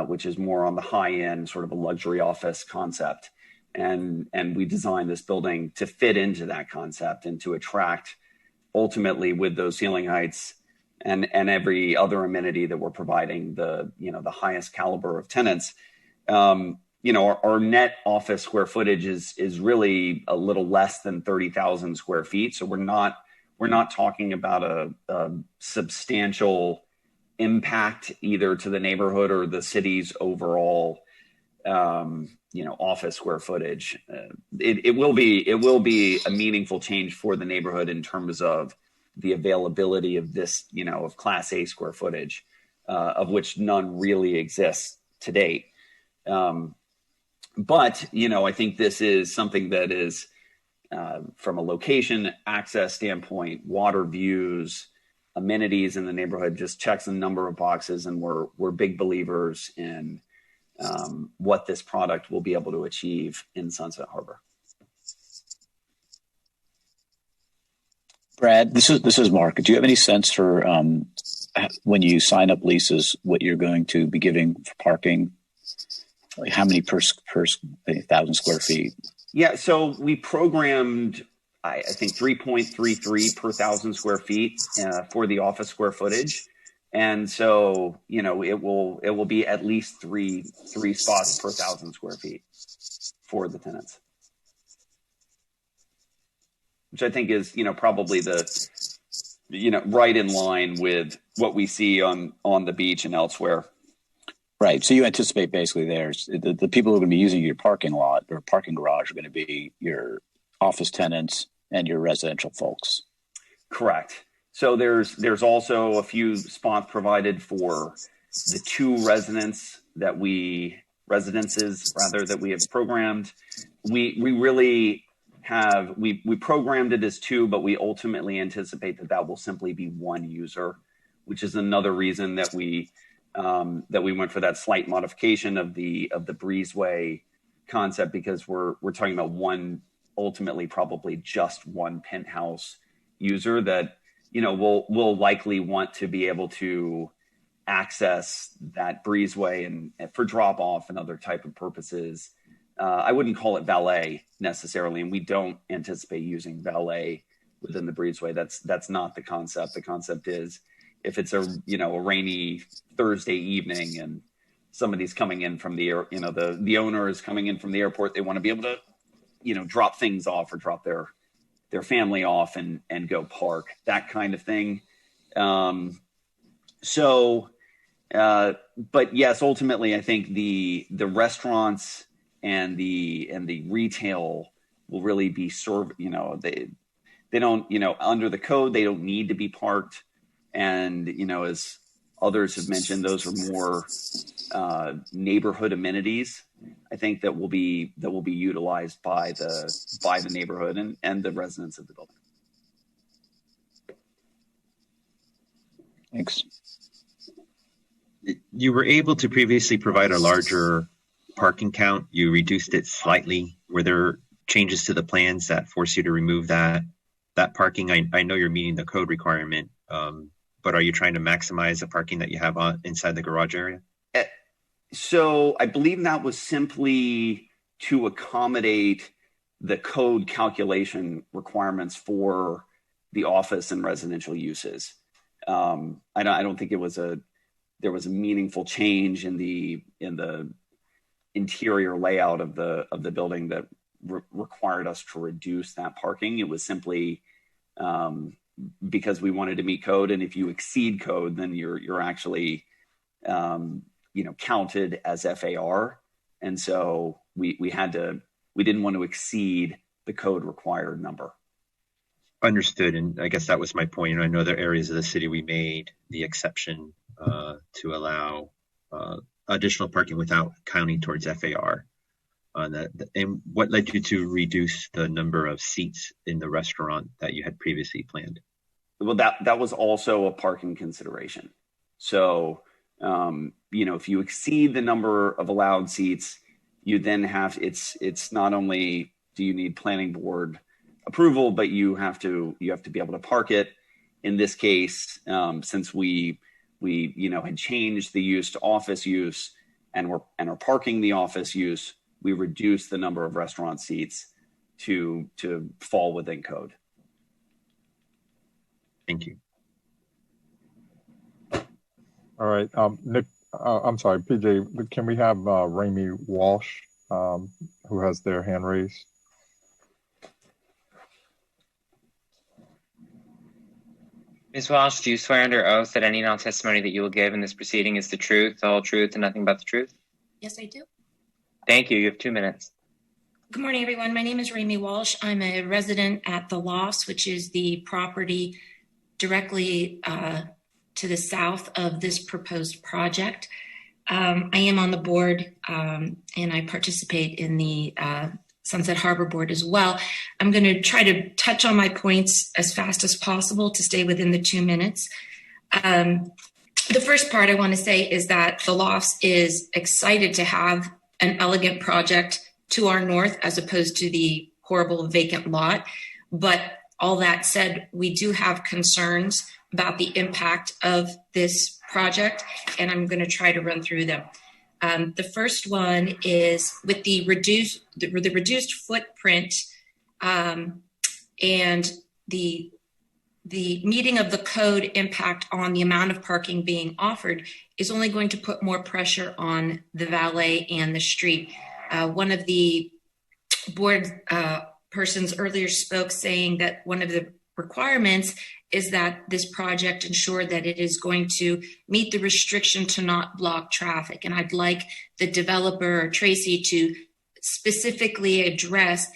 which is more on the high end, sort of a luxury office concept. And we designed this building to fit into that concept and to attract, ultimately, with those ceiling heights and every other amenity that we're providing, the highest caliber of tenants. Our net office square footage is really a little less than 30,000 square feet. So we're not talking about a substantial impact either to the neighborhood or the city's overall office square footage. It will be a meaningful change for the neighborhood in terms of the availability of this, of Class A square footage, of which none really exists to date. But I think this is something that is, from a location access standpoint, water views, amenities in the neighborhood, just checks a number of boxes, and we're big believers in what this product will be able to achieve in Sunset Harbor. Brad, this is Mark. Do you have any sense for when you sign up leases, what you're going to be giving for parking? Like how many per 1,000 square feet? Yeah, so we programmed, I think, 3.33 per 1,000 square feet for the office square footage, and so it will be at least three spots per 1,000 square feet for the tenants, which I think is probably right in line with what we see on the beach and elsewhere. Right. So you anticipate basically the people who are going to be using your parking lot or parking garage are going to be your office tenants and your residential folks. Correct. So there's also a few spots provided for the two residences that we have programmed. We really have, we programmed it as two, but we ultimately anticipate that will simply be one user, which is another reason that we went for that slight modification of the breezeway concept, because we're talking about ultimately probably just one penthouse user that will likely want to be able to access that breezeway and for drop off and other type of purposes. I wouldn't call it valet necessarily, and we don't anticipate using valet within the breezeway. That's not the concept. The concept is, if it's a rainy Thursday evening and somebody's coming in from the owner is coming in from the airport, they want to be able to drop things off or drop their family off and go park, that kind of thing. But yes, ultimately I think the restaurants and the retail will really be served. They don't, under the code, they don't need to be parked. And, as others have mentioned, those are more neighborhood amenities, I think, that will be utilized by the neighborhood and the residents of the building. Thanks. You were able to previously provide a larger parking count. You reduced it slightly. Were there changes to the plans that force you to remove that parking? I know you're meeting the code requirement, but are you trying to maximize the parking that you have inside the garage area? So I believe that was simply to accommodate the code calculation requirements for the office and residential uses. I don't think there was a meaningful change in the interior layout of the building that required us to reduce that parking. It was simply because we wanted to meet code, and if you exceed code, then you're actually counted as FAR, and so we didn't want to exceed the code required number. Understood, and I guess that was my point. I know there are areas of the city we made the exception to allow additional parking without counting towards FAR. And what led you to reduce the number of seats in the restaurant that you had previously planned? Well, that was also a parking consideration. So, if you exceed the number of allowed seats, you then have, it's not only do you need planning board approval, but you have to be able to park it. In this case, since we had changed the use to office use and are parking the office use, we reduced the number of restaurant seats to fall within code. Thank you. All right, Nick, I'm sorry, PJ, can we have Ramey Walsh, who has their hand raised? Ms. Walsh, do you swear under oath that any and all testimony that you will give in this proceeding is the truth, the whole truth, and nothing but the truth? Yes, I do. Thank you. You have 2 minutes. Good morning, everyone. My name is Ramey Walsh. I'm a resident at The Lofts, which is the property directly to the south of this proposed project. I am on the board and I participate in the Sunset Harbor Board as well. I'm going to try to touch on my points as fast as possible to stay within the 2 minutes. The first part I want to say is that The Lofts is excited to have an elegant project to our north as opposed to the horrible vacant lot. But all that said, we do have concerns about the impact of this project, and I'm going to try to run through them. The first one is with the reduced footprint and the meeting of the code impact on the amount of parking being offered is only going to put more pressure on the valet and the street. One of the board persons earlier spoke saying that one of the requirements is that this project ensure that it is going to meet the restriction to not block traffic. And I'd like the developer, Tracy, to specifically address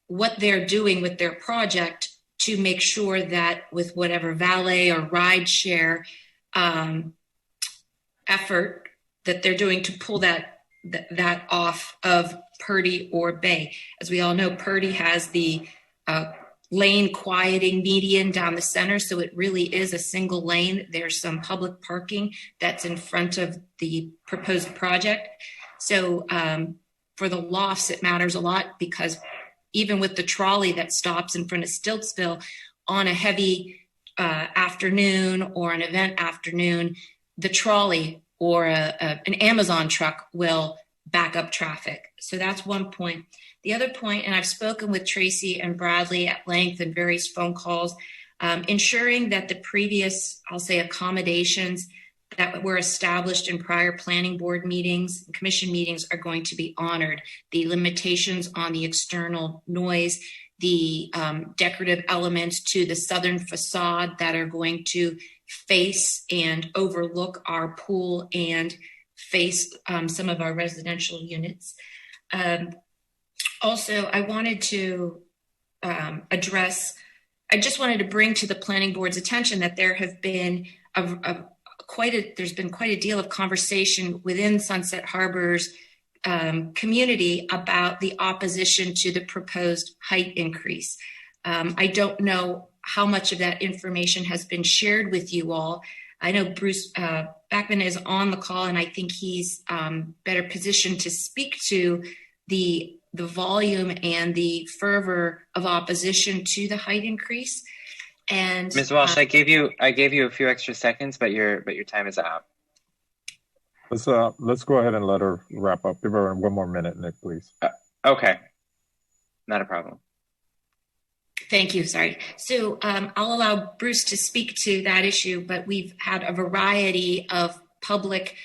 what they're doing with their project to make sure that with whatever valet or ride share effort that they're doing to pull that off of Purdy or Bay. As we all know, Purdy has the lane quieting median down the center, so it really is a single lane. There's some public parking that's in front of the proposed project. So for the Lofts, it matters a lot because even with the trolley that stops in front of Stiltsville on a heavy afternoon or an event afternoon, the trolley or an Amazon truck will back up traffic. So that's one point. The other point, and I've spoken with Tracy and Bradley at length in various phone calls, ensuring that the previous, I'll say, accommodations that were established in prior planning board meetings, and commission meetings are going to be honored. The limitations on the external noise, the decorative elements to the southern facade that are going to face and overlook our pool and face some of our residential units. Also, I wanted to I just wanted to bring to the planning board's attention that there have been there's been quite a deal of conversation within Sunset Harbor's community about the opposition to the proposed height increase. I don't know how much of that information has been shared with you all. I know Bruce Backman is on the call, and I think he's better positioned to speak to the volume and the fervor of opposition to the height increase. And Ms. Walsh, I gave you a few extra seconds, but your time is out. Let's go ahead and let her wrap up. Give her 1 more minute, Nick, please. Okay, not a problem. Thank you. Sorry. So I'll allow Bruce to speak to that issue, but we've had a variety of public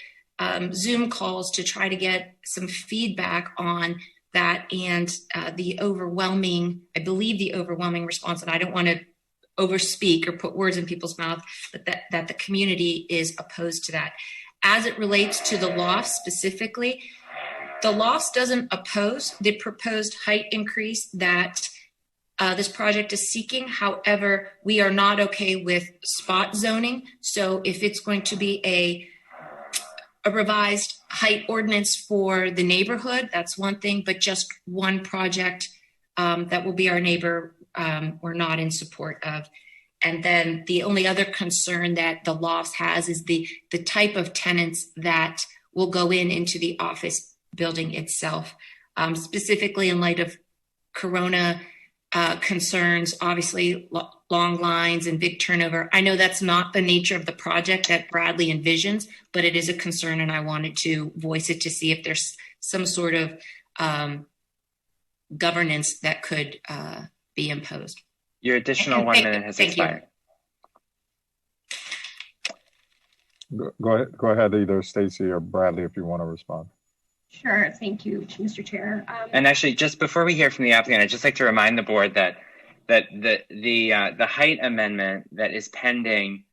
Zoom calls to try to get some feedback on that, and I believe the overwhelming response, and I don't want to overspeak or put words in people's mouth, but that the community is opposed to that. As it relates to the Lofts specifically, the Lofts doesn't oppose the proposed height increase that this project is seeking. However, we are not okay with spot zoning. So if it's going to be a revised height ordinance for the neighborhood. That's one thing, but just one project that will be our neighbor we're not in support of. And then the only other concern that the LOFT has is the type of tenants that will go into the office building itself, specifically in light of Corona concerns, obviously long lines and big turnover. I know that's not the nature of the project that Bradley envisions, but it is a concern, and I wanted to voice it to see if there's some sort of governance that could be imposed. Your additional 1 minute has expired. Go ahead, either Stacy or Bradley, if you want to respond. Sure. Thank you, Mr. Chair. And actually, just before we hear from the applicant, I'd just like to remind the board that the height amendment that is pending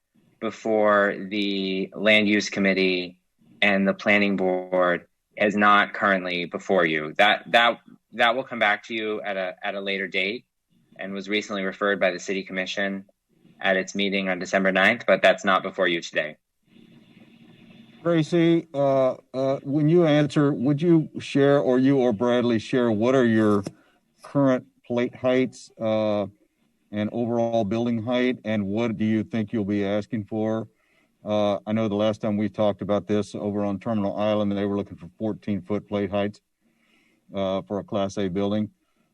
before the Land Use Committee and the Planning Board is not currently before you. That will come back to you at a later date, and was recently referred by the City Commission at its meeting on December 9th, but that's not before you today. Tracy, when you answer, would you share, or you or Bradley share, what are your current plate heights and overall building height, and what do you think you'll be asking for? I know the last time we talked about this over on Terminal Island, they were looking for 14-foot plate heights for a Class A building.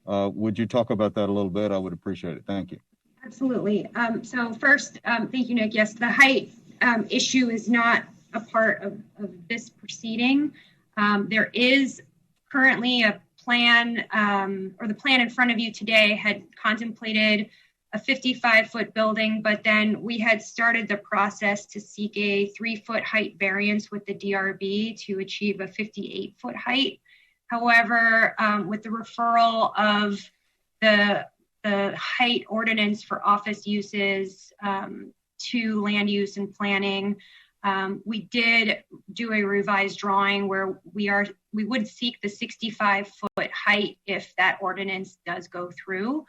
Would you talk about that a little bit? I would appreciate it. Thank you. Absolutely. So first, thank you, Nick. Yes, the height issue is not a part of this proceeding. There is currently a plan, or the plan in front of you today had contemplated a 55-foot building, but then we had started the process to seek a 3-foot height variance with the DRB to achieve a 58-foot height. However, with the referral of the height ordinance for office uses to land use and planning, we did do a revised drawing where we would seek the 65-foot height if that ordinance does go through.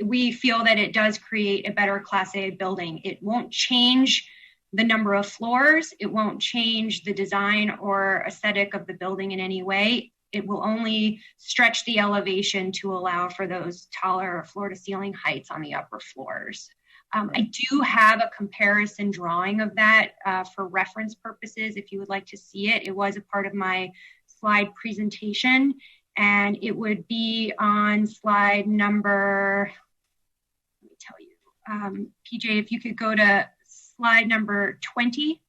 We feel that it does create a better Class A building. It won't change the number of floors. It won't change the design or aesthetic of the building in any way. It will only stretch the elevation to allow for those taller floor to ceiling heights on the upper floors. I do have a comparison drawing of that for reference purposes. If you would like to see it, it was a part of my slide presentation, and it would be on slide number, let me tell you, PJ, if you could go to slide number 20.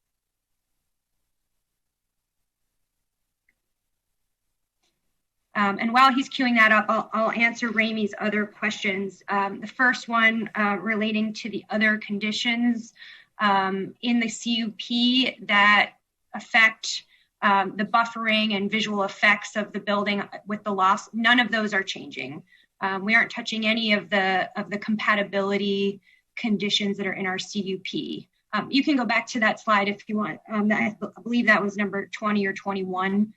And while he's queuing that up, I'll answer Ramey's other questions. The first one relating to the other conditions in the CUP that affect the buffering and visual effects of the building with the loss. None of those are changing. We aren't touching any of the compatibility conditions that are in our CUP. You can go back to that slide if you want. I believe that was number 20 or 21.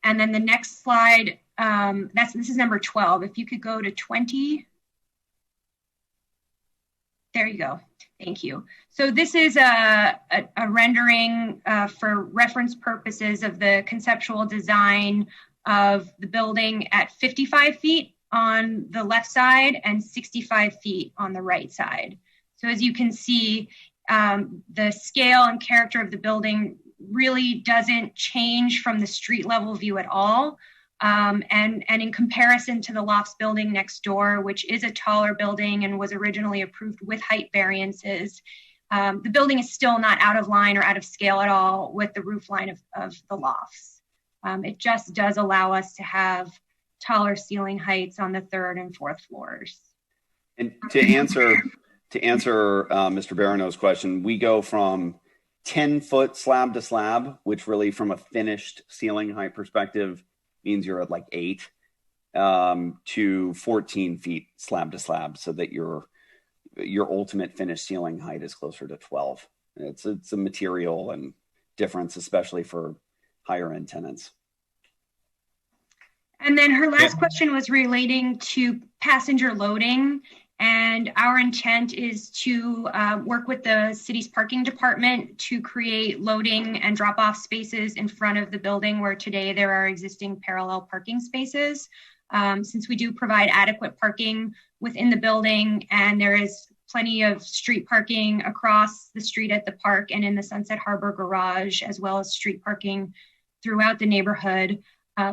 And then the next slide, this is number 12. If you could go to 20. There you go. Thank you. So this is a rendering for reference purposes of the conceptual design of the building at 55 feet on the left side and 65 feet on the right side. So as you can see, the scale and character of the building really doesn't change from the street level view at all. And in comparison to the Lofts building next door, which is a taller building and was originally approved with height variances, the building is still not out of line or out of scale at all with the roof line of the Lofts. It just does allow us to have taller ceiling heights on the 3rd and 4th floors. And to answer Mr. Barano's question, we go from 10-foot slab to slab, which really from a finished ceiling height perspective means you're at like 8, to 14 feet slab to slab, so that your ultimate finished ceiling height is closer to 12. It's a material and difference, especially for higher end tenants. And then her last question was relating to passenger loading. And our intent is to work with the city's parking department to create loading and drop-off spaces in front of the building where today there are existing parallel parking spaces. Since we do provide adequate parking within the building and there is plenty of street parking across the street at the park and in the Sunset Harbor garage, as well as street parking throughout the neighborhood,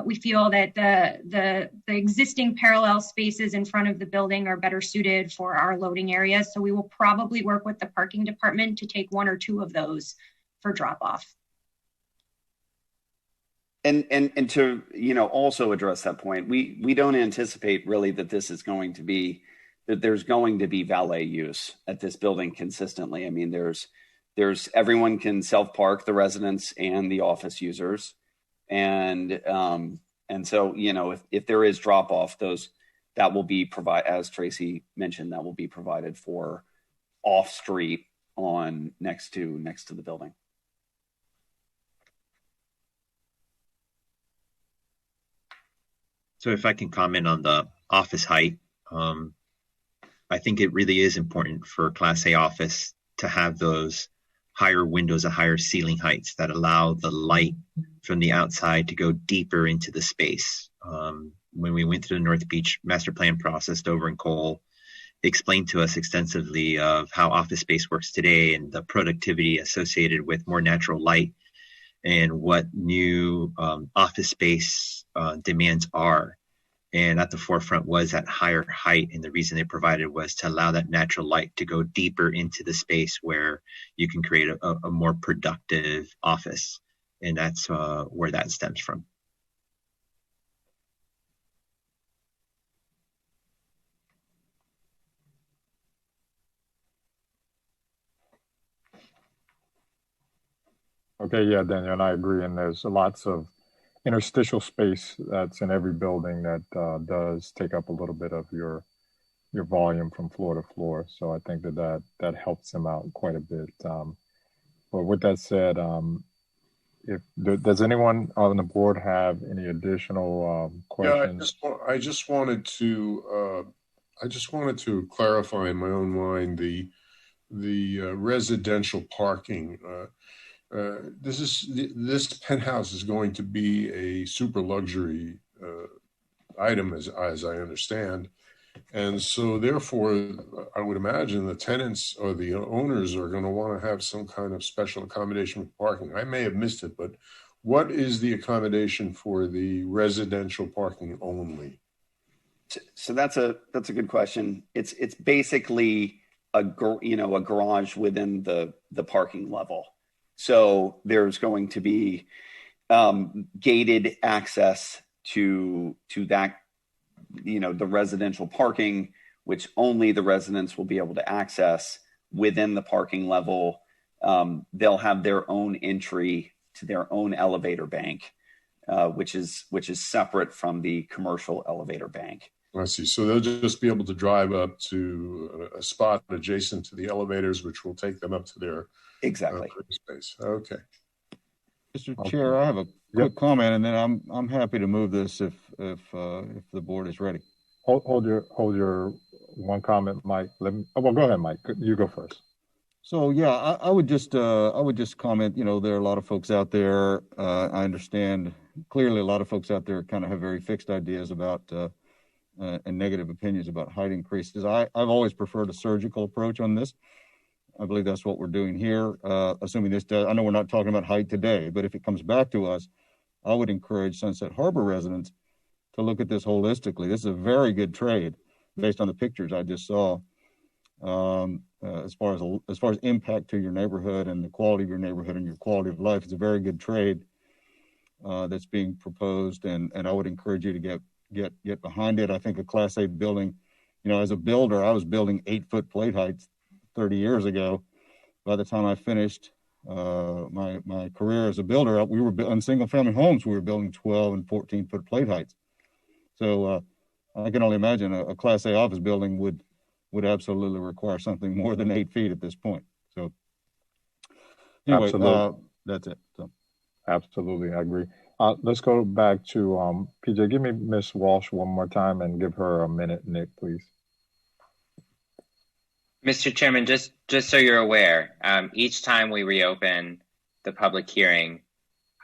we feel that the existing parallel spaces in front of the building are better suited for our loading areas. So we will probably work with the parking department to take 1 or 2 of those for drop off. And to, you know, also address that point, we don't anticipate really that this is going to be, that there's going to be valet use at this building consistently. I mean, there's everyone can self-park, the residents and the office users. And so, you know, if there is drop off, that will be provided, as Tracy mentioned, that will be provided for off street on next to the building. So if I can comment on the office height, I think it really is important for Class A office to have those higher windows, a higher ceiling heights that allow the light from the outside to go deeper into the space. When we went through the North Beach master plan process, Dover and Cole explained to us extensively of how office space works today and the productivity associated with more natural light and what new office space demands are. And at the forefront was that higher height. And the reason they provided was to allow that natural light to go deeper into the space where you can create a more productive office. And that's where that stems from. Okay, yeah, Daniel, and I agree. And there's lots of interstitial space that's in every building that does take up a little bit of your volume from floor to floor. So I think that helps them out quite a bit. But with that said, does anyone on the board have any additional questions? Yeah, I just wanted to clarify in my own mind the residential parking. This penthouse is going to be a super luxury item, as I understand, and so therefore, I would imagine the tenants or the owners are going to want to have some kind of special accommodation for parking. I may have missed it, but what is the accommodation for the residential parking only? So that's a good question. It's basically a garage within the parking level. So there's going to be gated access to that, the residential parking, which only the residents will be able to access within the parking level. They'll have their own entry to their own elevator bank, which is separate from the commercial elevator bank. I see. So they'll just be able to drive up to a spot adjacent to the elevators, which will take them up to their exactly space. Okay. Mr. Chair, I have a quick comment, and then I'm happy to move this if the board is ready. Hold your one comment, Mike. Go ahead, Mike. You go first. So yeah, I would just comment. There are a lot of folks out there. I understand clearly a lot of folks out there kind of have very fixed ideas about and negative opinions about height increases. I've always preferred a surgical approach on this. I believe that's what we're doing here. Assuming this does, I know we're not talking about height today, but if it comes back to us, I would encourage Sunset Harbor residents to look at this holistically. This is a very good trade based on the pictures I just saw. As far as impact to your neighborhood and the quality of your neighborhood and your quality of life, it's a very good trade that's being proposed, and I would encourage you to get behind it. I think a Class A building, as a builder, I was building 8-foot plate heights 30 years ago. By the time I finished my career as a builder, we were on single family homes. We were building 12 and 14-foot plate heights. So I can only imagine a Class A office building would absolutely require something more than 8 feet at this point. So anyway, that's it. So. Absolutely, I agree. Let's go back to PJ. Give me Miss Walsh one more time and give her a minute, Nick, please. Mr. Chairman, just so you're aware, each time we reopen the public hearing,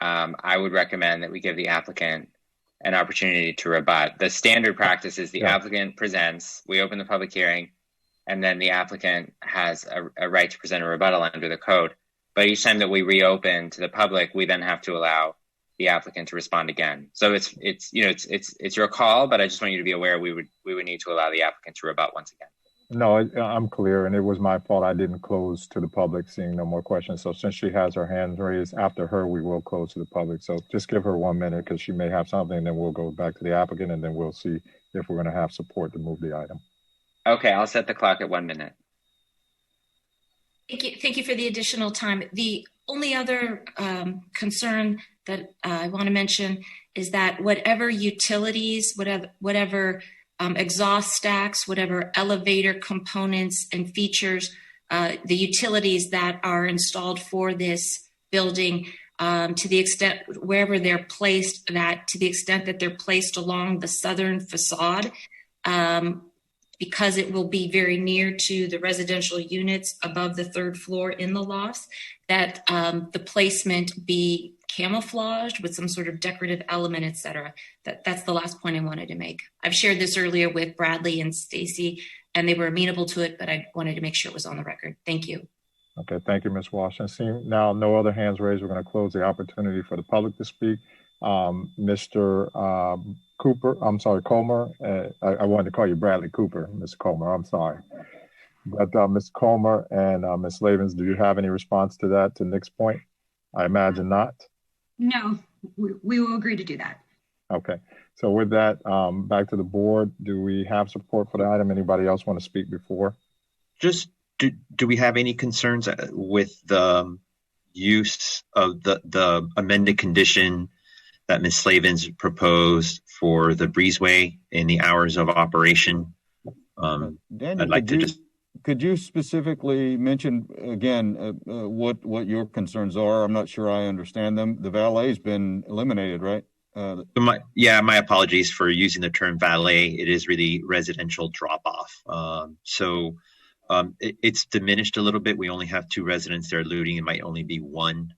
I would recommend that we give the applicant an opportunity to rebut. The standard practice is the applicant presents, we open the public hearing, and then the applicant has a right to present a rebuttal under the code. But each time that we reopen to the public, we then have to allow the applicant to respond again. So it's your call, but I just want you to be aware we would need to allow the applicant to rebut once again. No, I'm clear, and it was my fault. I didn't close to the public, seeing no more questions. So since she has her hands raised, after her, we will close to the public. So just give her 1 minute because she may have something, and then we'll go back to the applicant, and then we'll see if we're going to have support to move the item. Okay, I'll set the clock at 1 minute. Thank you for the additional time. The only other concern that I want to mention is that whatever utilities, whatever exhaust stacks, whatever elevator components and features, the utilities that are installed for this building, to the extent wherever they're placed, that to the extent that they're placed along the southern facade, because it will be very near to the residential units above the third floor in the lofts, that the placement be camouflaged with some sort of decorative element, et cetera. That's the last point I wanted to make. I've shared this earlier with Bradley and Stacy, and they were amenable to it, but I wanted to make sure it was on the record. Thank you. Okay, thank you, Ms. Walsh. And seeing now no other hands raised, we're going to close the opportunity for the public to speak. Mr. Comer. I wanted to call you Bradley Cooper, Mr. Comer. I'm sorry. But Ms. Comer and Ms. Slavens, do you have any response to that, to Nick's point? I imagine not. No, we will agree to do that. Okay. So with that, back to the board. Do we have support for the item? Anybody else want to speak before? Just do we have any concerns with the use of the amended condition that Ms. Slavens proposed for the breezeway in the hours of operation? Daniel, I'd like to just. Could you specifically mention again what your concerns are? I'm not sure I understand them. The valet's been eliminated, right? My apologies for using the term valet. It is really residential drop-off. It's diminished a little bit. We only have 2 residents there looting. It might only be 1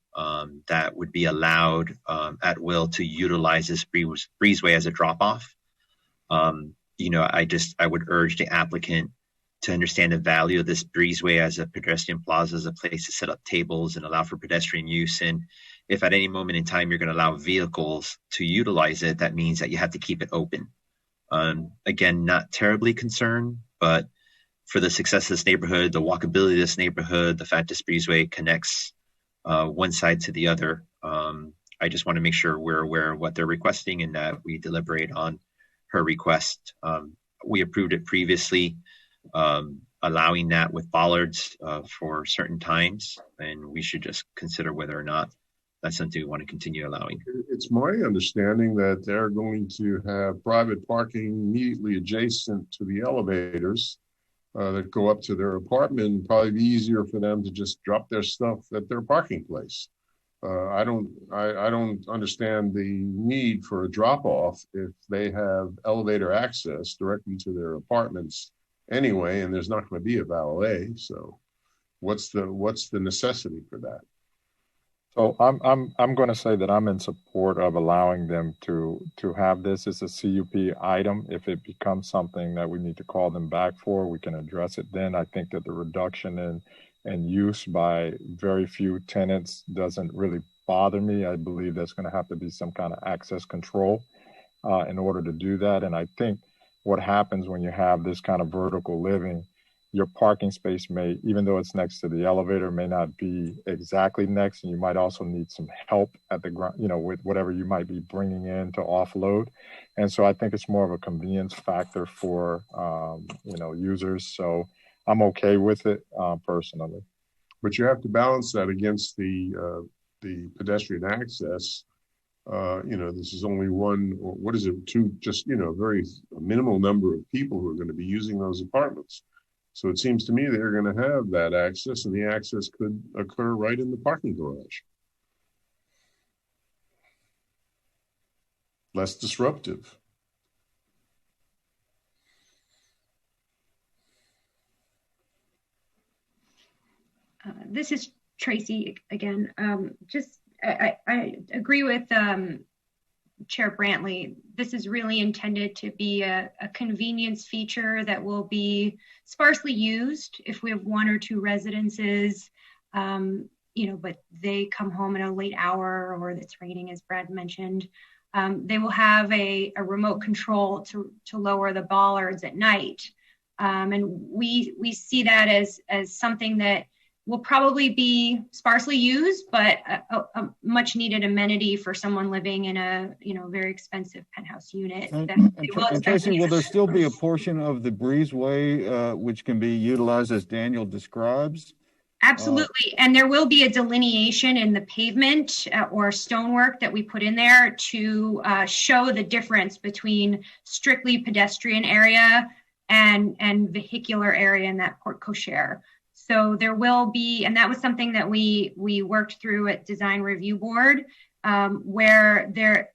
that would be allowed at will to utilize this breezeway as a drop-off. I would urge the applicant to understand the value of this breezeway as a pedestrian plaza, as a place to set up tables and allow for pedestrian use. And if at any moment in time you're going to allow vehicles to utilize it, that means that you have to keep it open. Again, not terribly concerned, but for the success of this neighborhood, the walkability of this neighborhood, the fact this breezeway connects one side to the other, I just want to make sure we're aware of what they're requesting and that we deliberate on her request. We approved it previously, allowing that with bollards for certain times, and we should just consider whether or not that's something we want to continue allowing. It's my understanding that they're going to have private parking immediately adjacent to the elevators that go up to their apartment. Probably be easier for them to just drop their stuff at their parking place. I don't understand the need for a drop off if they have elevator access directly to their apartments anyway, and there's not going to be a valet. So what's the necessity for that? So I'm going to say that I'm in support of allowing them to have this as a CUP item. If it becomes something that we need to call them back for, we can address it then. I think that the reduction in use by very few tenants doesn't really bother me. I believe there's going to have to be some kind of access control in order to do that. And I think what happens when you have this kind of vertical living, your parking space may, even though it's next to the elevator, may not be exactly next, and you might also need some help at the ground, with whatever you might be bringing in to offload. And so I think it's more of a convenience factor for, users. So I'm okay with it personally. But you have to balance that against the pedestrian access. This is only two, just, very minimal number of people who are going to be using those apartments. So it seems to me they're going to have that access, and the access could occur right in the parking garage. Less disruptive. This is Tracy again. I agree with Chair Brantley. This is really intended to be a convenience feature that will be sparsely used if we have one or two residences, but they come home in a late hour or it's raining, as Brad mentioned. They will have a remote control to lower the bollards at night. And we see that as something that will probably be sparsely used, but a much needed amenity for someone living in a very expensive penthouse unit. And Tracy, will there still be a portion of the breezeway which can be utilized as Daniel describes? Absolutely, and there will be a delineation in the pavement or stonework that we put in there to show the difference between strictly pedestrian area and vehicular area in that porte cochere. So there will be, and that was something that we worked through at Design Review Board, where the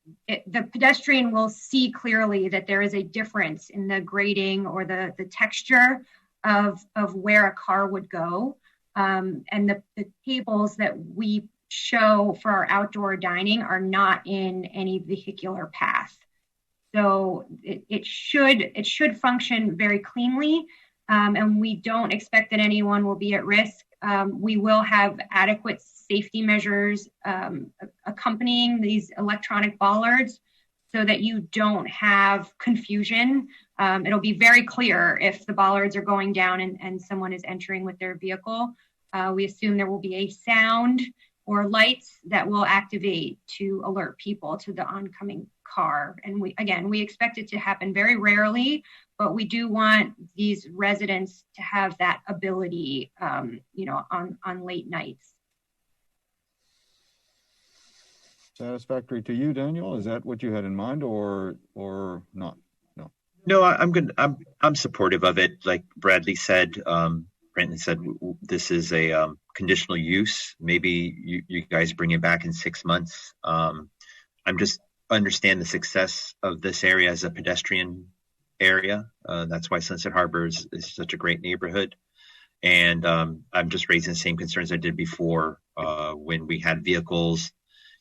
pedestrian will see clearly that there is a difference in the grading or the texture of where a car would go. And the tables that we show for our outdoor dining are not in any vehicular path. So it should function very cleanly. And we don't expect that anyone will be at risk. We will have adequate safety measures accompanying these electronic bollards so that you don't have confusion. It'll be very clear if the bollards are going down and someone is entering with their vehicle. We assume there will be a sound or lights that will activate to alert people to the oncoming car. And we expect it to happen very rarely, but we do want these residents to have that ability, on late nights. Satisfactory to you, Daniel? Is that what you had in mind, or not? No. No, I'm good. I'm supportive of it. Like Brantley said, this is a conditional use. Maybe you guys bring it back in 6 months. I'm just understand the success of this area as a pedestrian area. That's why Sunset Harbor is such a great neighborhood. And I'm just raising the same concerns I did before when we had vehicles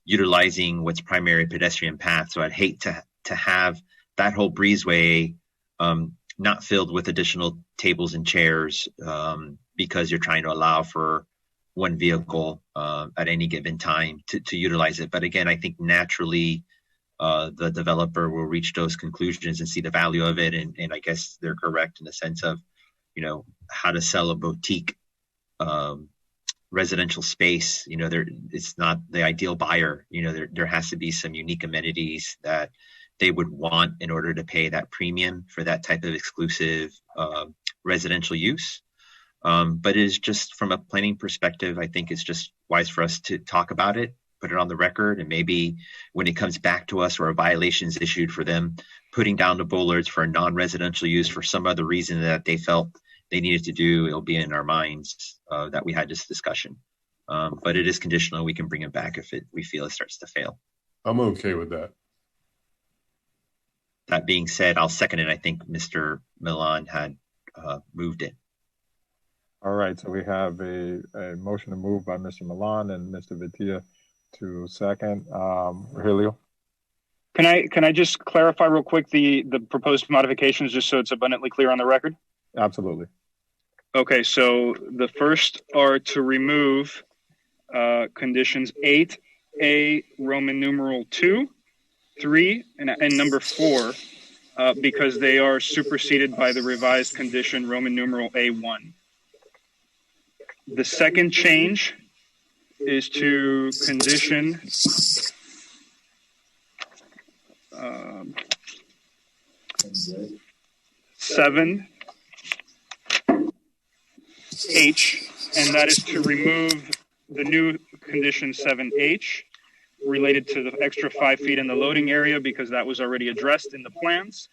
utilizing what's primary pedestrian path. So I'd hate to have that whole breezeway not filled with additional tables and chairs because you're trying to allow for one vehicle at any given time to utilize it. But again, I think naturally the developer will reach those conclusions and see the value of it. And I guess they're correct in the sense of, how to sell a boutique residential space. It's not the ideal buyer. There has to be some unique amenities that they would want in order to pay that premium for that type of exclusive residential use. But it is just from a planning perspective, I think it's just wise for us to talk about it, put it on the record, and maybe when it comes back to us or a violation is issued for them putting down the bollards for a non-residential use for some other reason that they felt they needed to do, it'll be in our minds that we had this discussion. But it is conditional. We can bring it back if we feel it starts to fail. I'm okay with that. That being said, I'll second it. I think Mr. Milan had moved it. All right, so we have a motion to move by Mr. Milan and Mr. Vitia to second. Rogelio? Can I just clarify real quick the proposed modifications just so it's abundantly clear on the record? Absolutely. Okay, so the first are to remove conditions 8A, Roman numeral 2, 3, and number 4, because they are superseded by the revised condition Roman numeral A1. The second change is to condition 7H, and that is to remove the new condition 7H related to the extra 5 feet in the loading area because that was already addressed in the plans.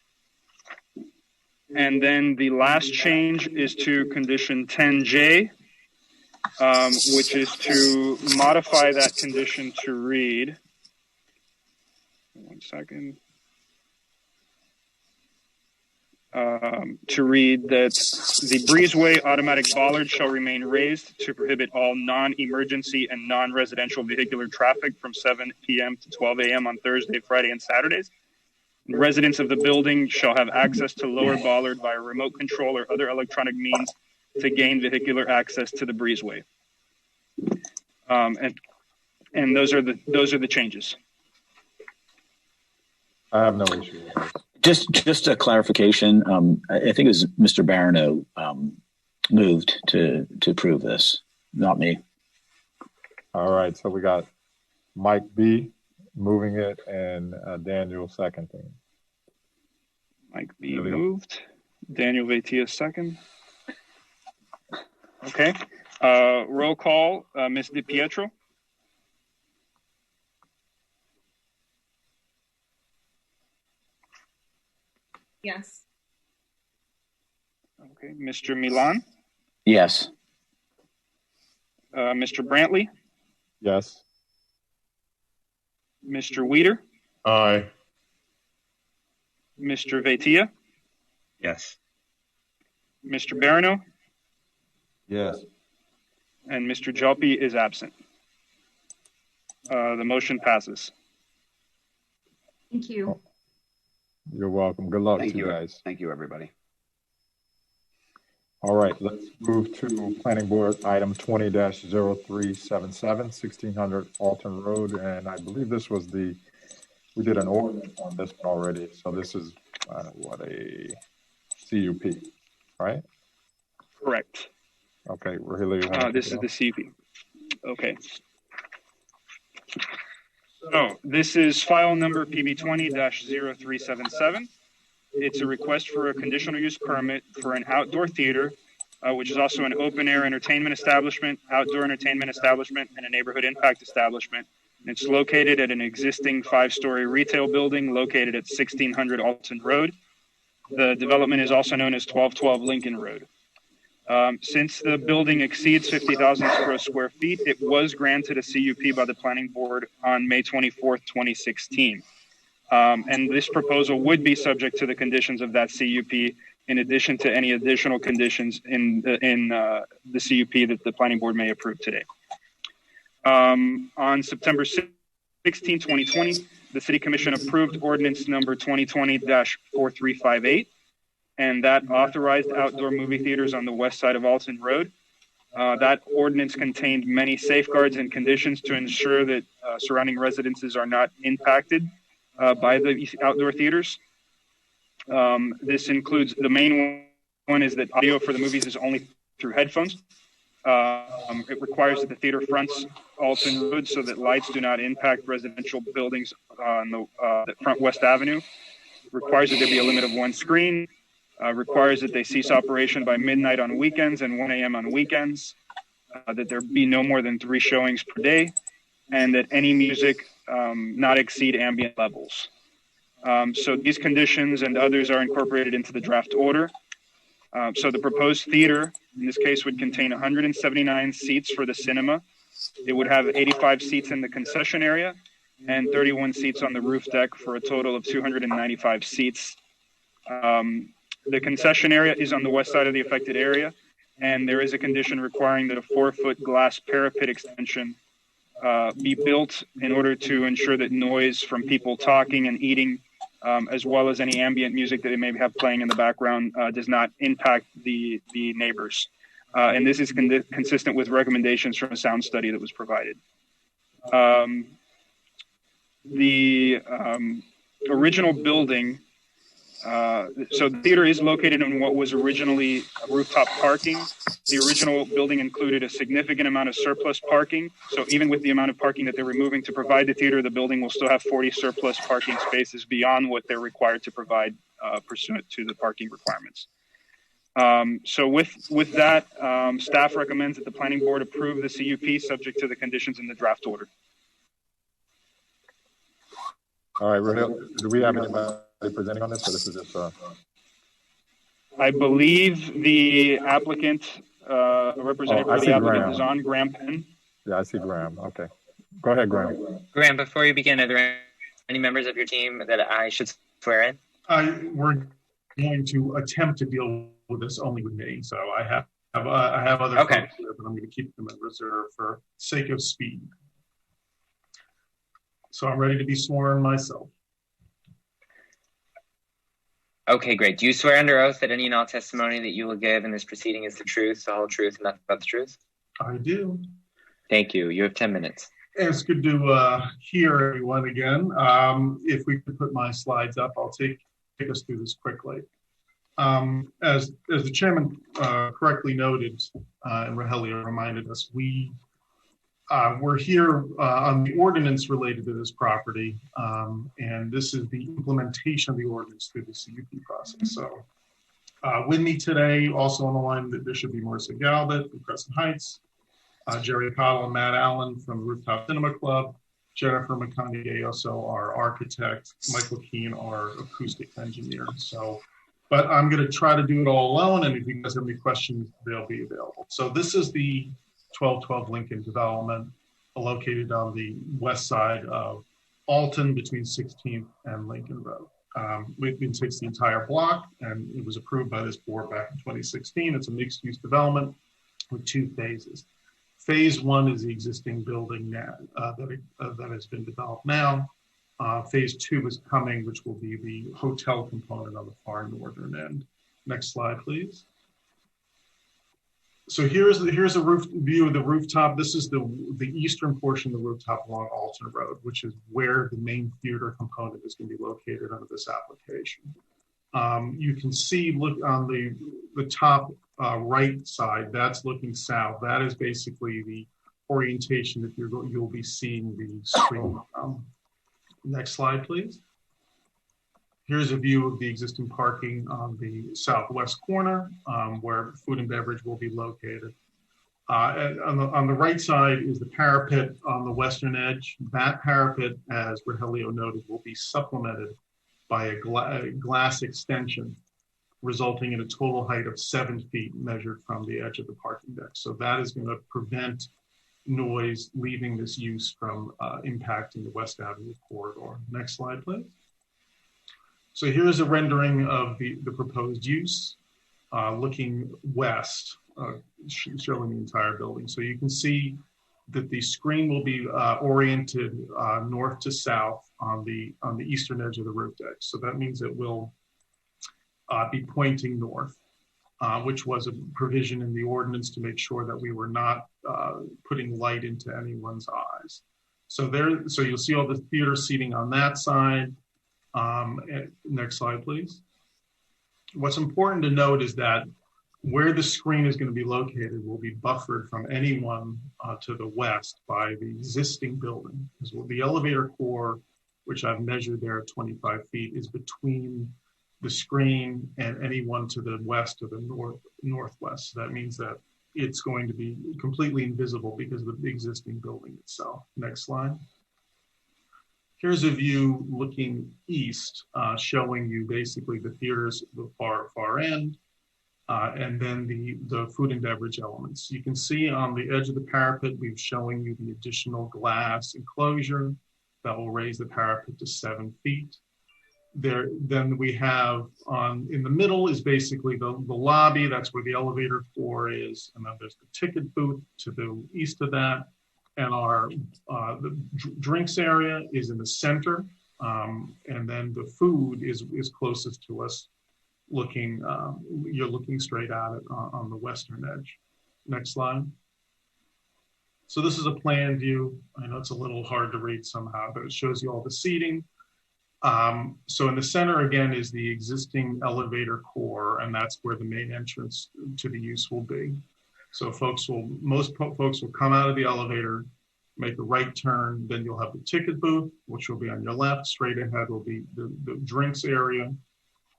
And then the last change is to condition 10J, which is to modify that condition to read. 1 second. to read that the breezeway automatic bollard shall remain raised to prohibit all non-emergency and non-residential vehicular traffic from 7 p.m. to 12 a.m. on Thursday, Friday, and Saturdays. Residents of the building shall have access to lower bollard via remote control or other electronic means to gain vehicular access to the breezeway. And those are the changes. I have no issue with that. Just a clarification. I think it was Mr. Barano moved to approve this, not me. All right, so we got Mike B moving it and Daniel seconding. Mike B moved. Daniel Vaitia second. Okay. Roll call. Ms. DiPietro. Yes. Okay. Mr. Milan. Yes. Mr. Brantley. Yes. Mr. Weeder. Aye. Mr. Vaitia. Yes. Mr. Barano. Yes. And Mr. Jalpi is absent. The motion passes. Thank you. You're welcome. Good luck to you guys. Thank you, everybody. All right, let's move to Planning Board item 20-0377, 1600 Alton Road. And I believe this was we did an ordinance on this one already. So this is what, a CUP, right? Correct. Okay, really. This is the CUP. Okay. So this is file number PB 20-0377. It's a request for a conditional use permit for an outdoor theater, which is also an open air entertainment establishment, outdoor entertainment establishment, and a neighborhood impact establishment. And it's located at an existing 5-story retail building located at 1600 Alton Road. The development is also known as 1212 Lincoln Road. Since the building exceeds 50,000 square feet, it was granted a CUP by the Planning Board on May 24th, 2016. And this proposal would be subject to the conditions of that CUP, in addition to any additional conditions in the CUP that the Planning Board may approve today. On September 16, 2020, the City Commission approved ordinance number 2020-4358, and that authorized outdoor movie theaters on the west side of Alton Road. That ordinance contained many safeguards and conditions to ensure that surrounding residences are not impacted by the outdoor theaters. This includes, the main one is that audio for the movies is only through headphones. It requires that the theater fronts Alton Road so that lights do not impact residential buildings on the front West Avenue. It requires that there be a limit of one screen. Requires that they cease operation by midnight on weekends and 1 a.m. on weekends, that there be no more than 3 showings per day, and that any music not exceed ambient levels. So these conditions and others are incorporated into the draft order. So the proposed theater, in this case, would contain 179 seats for the cinema. It would have 85 seats in the concession area and 31 seats on the roof deck for a total of 295 seats. The concession area is on the west side of the affected area, and there is a condition requiring that a 4-foot glass parapet extension be built in order to ensure that noise from people talking and eating, as well as any ambient music that they may have playing in the background, does not impact the neighbors. And this is consistent with recommendations from a sound study that was provided. The original building, so the theater is located in what was originally rooftop parking. The original building included a significant amount of surplus parking. So even with the amount of parking that they're removing to provide the theater, the building will still have 40 surplus parking spaces beyond what they're required to provide pursuant to the parking requirements. So with that, staff recommends that the Planning Board approve the CUP subject to the conditions in the draft order. All right, Raheel, do we have anybody presenting on this, or this is just I believe the applicant, representative for the applicant is on, Graham Penn. Yeah, I see Graham. Okay. Go ahead, Graham. Graham, before you begin, are there any members of your team that I should swear in? We're going to attempt to deal with this only with me. So I have other Okay. folks here, but I'm going to keep them in reserve for sake of speed. So I'm ready to be sworn myself. Okay, great. Do you swear under oath that any and all testimony that you will give in this proceeding is the truth, the whole truth, and nothing but the truth? I do. Thank you. You have 10 minutes. It's good to hear everyone again. If we could put my slides up, I'll take us through this quickly. As the chairman correctly noted, and Rogelio reminded us, we're here on the ordinance related to this property, and this is the implementation of the ordinance through the CUP process. So with me today, also on the line, that there should be Marissa Galbert from Crescent Heights, Jerry Cottle and Matt Allen from Rooftop Cinema Club, Jennifer McConaughey, our architect, Michael Keene, our acoustic engineer. So, but I'm going to try to do it all alone, and if you guys have any questions, they'll be available. So this is the 1212 Lincoln development, located on the west side of Alton between 16th and Lincoln Road. Lincoln takes the entire block, and it was approved by this board back in 2016. It's a mixed-use development with 2 phases. Phase 1 is the existing building now that has been developed now. Phase 2 is coming, which will be the hotel component on the far northern end. Next slide, please. So here's a roof view of the rooftop. This is the eastern portion of the rooftop along Alton Road, which is where the main theater component is going to be located under this application. You can see, look on the top right side, that's looking south. That is basically the orientation that you'll be seeing the screen. Next slide, please. Here's a view of the existing parking on the southwest corner, where food and beverage will be located. On the right side is the parapet on the western edge. That parapet, as Rogelio noted, will be supplemented by a glass extension, resulting in a total height of 7 feet measured from the edge of the parking deck. So that is going to prevent noise leaving this use from impacting the West Avenue corridor. Next slide, please. So here's a rendering of the proposed use, looking west, showing the entire building. So you can see that the screen will be oriented north to south on the eastern edge of the roof deck. So that means it will be pointing north, which was a provision in the ordinance to make sure that we were not putting light into anyone's eyes. So you'll see all the theater seating on that side. Next slide, please. What's important to note is that where the screen is going to be located will be buffered from anyone to the west by the existing building. So the elevator core, which I've measured there at 25 feet, is between the screen and anyone to the west or the northwest. So that means that it's going to be completely invisible because of the existing building itself. Next slide. Here's a view looking east, showing you basically the theaters, the far end, and then the food and beverage elements. You can see on the edge of the parapet, we've shown you the additional glass enclosure that will raise the parapet to 7 feet. Then we have in the middle is basically the lobby. That's where the elevator core is, and then there's the ticket booth to the east of that. And our the drinks area is in the center, and then the food is closest to us. You're looking straight at it on the western edge. Next slide. So this is a plan view. I know it's a little hard to read somehow, but it shows you all the seating. So in the center again is the existing elevator core, and that's where the main entrance to the use will be. So most folks will come out of the elevator, make a right turn, then you'll have the ticket booth, which will be on your left. Straight ahead will be the drinks area.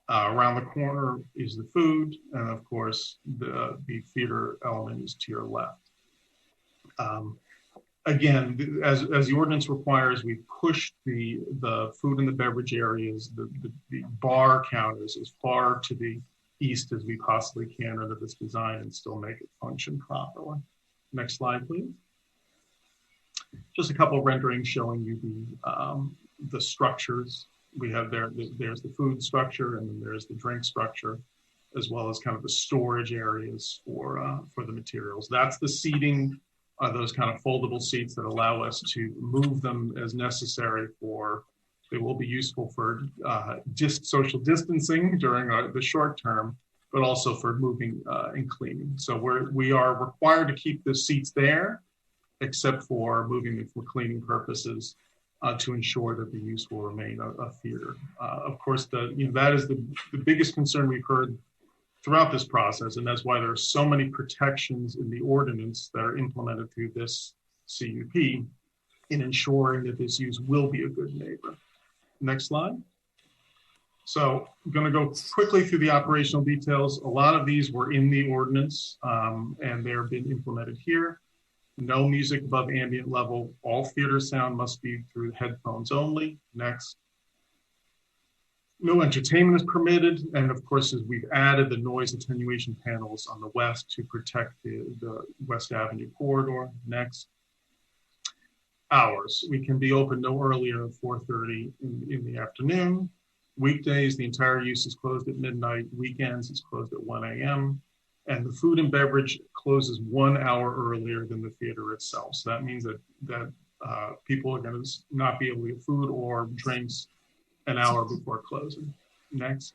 Around the corner is the food, and of course, the theater element is to your left. Again, as the ordinance requires, we push the food and the beverage areas, the bar counters as far to the east as we possibly can under this design and still make it function properly. Next slide, please. Just a couple of renderings showing you the structures we have there's the food structure, and then there's the drink structure, as well as kind of the storage areas for the materials. That's the seating, those kind of foldable seats that allow us to move them as necessary they will be useful for social distancing during the short term, but also for moving and cleaning. So we are required to keep the seats there, except for moving them for cleaning purposes, to ensure that the use will remain a theater. Of course, that is the biggest concern we've heard throughout this process, and that's why there are so many protections in the ordinance that are implemented through this CUP in ensuring that this use will be a good neighbor. Next slide. So I'm going to go quickly through the operational details. A lot of these were in the ordinance, and they're been implemented here. No music above ambient level. All theater sound must be through headphones only. Next. No entertainment is permitted. And of course, as we've added the noise attenuation panels on the west to protect the West Avenue corridor. Next. Hours. We can be open no earlier than 4:30 in the afternoon. Weekdays, the entire use is closed at midnight. Weekends, it's closed at 1 a.m. And the food and beverage closes 1 hour earlier than the theater itself. So that means that people are going to not be able to get food or drinks an hour before closing. Next.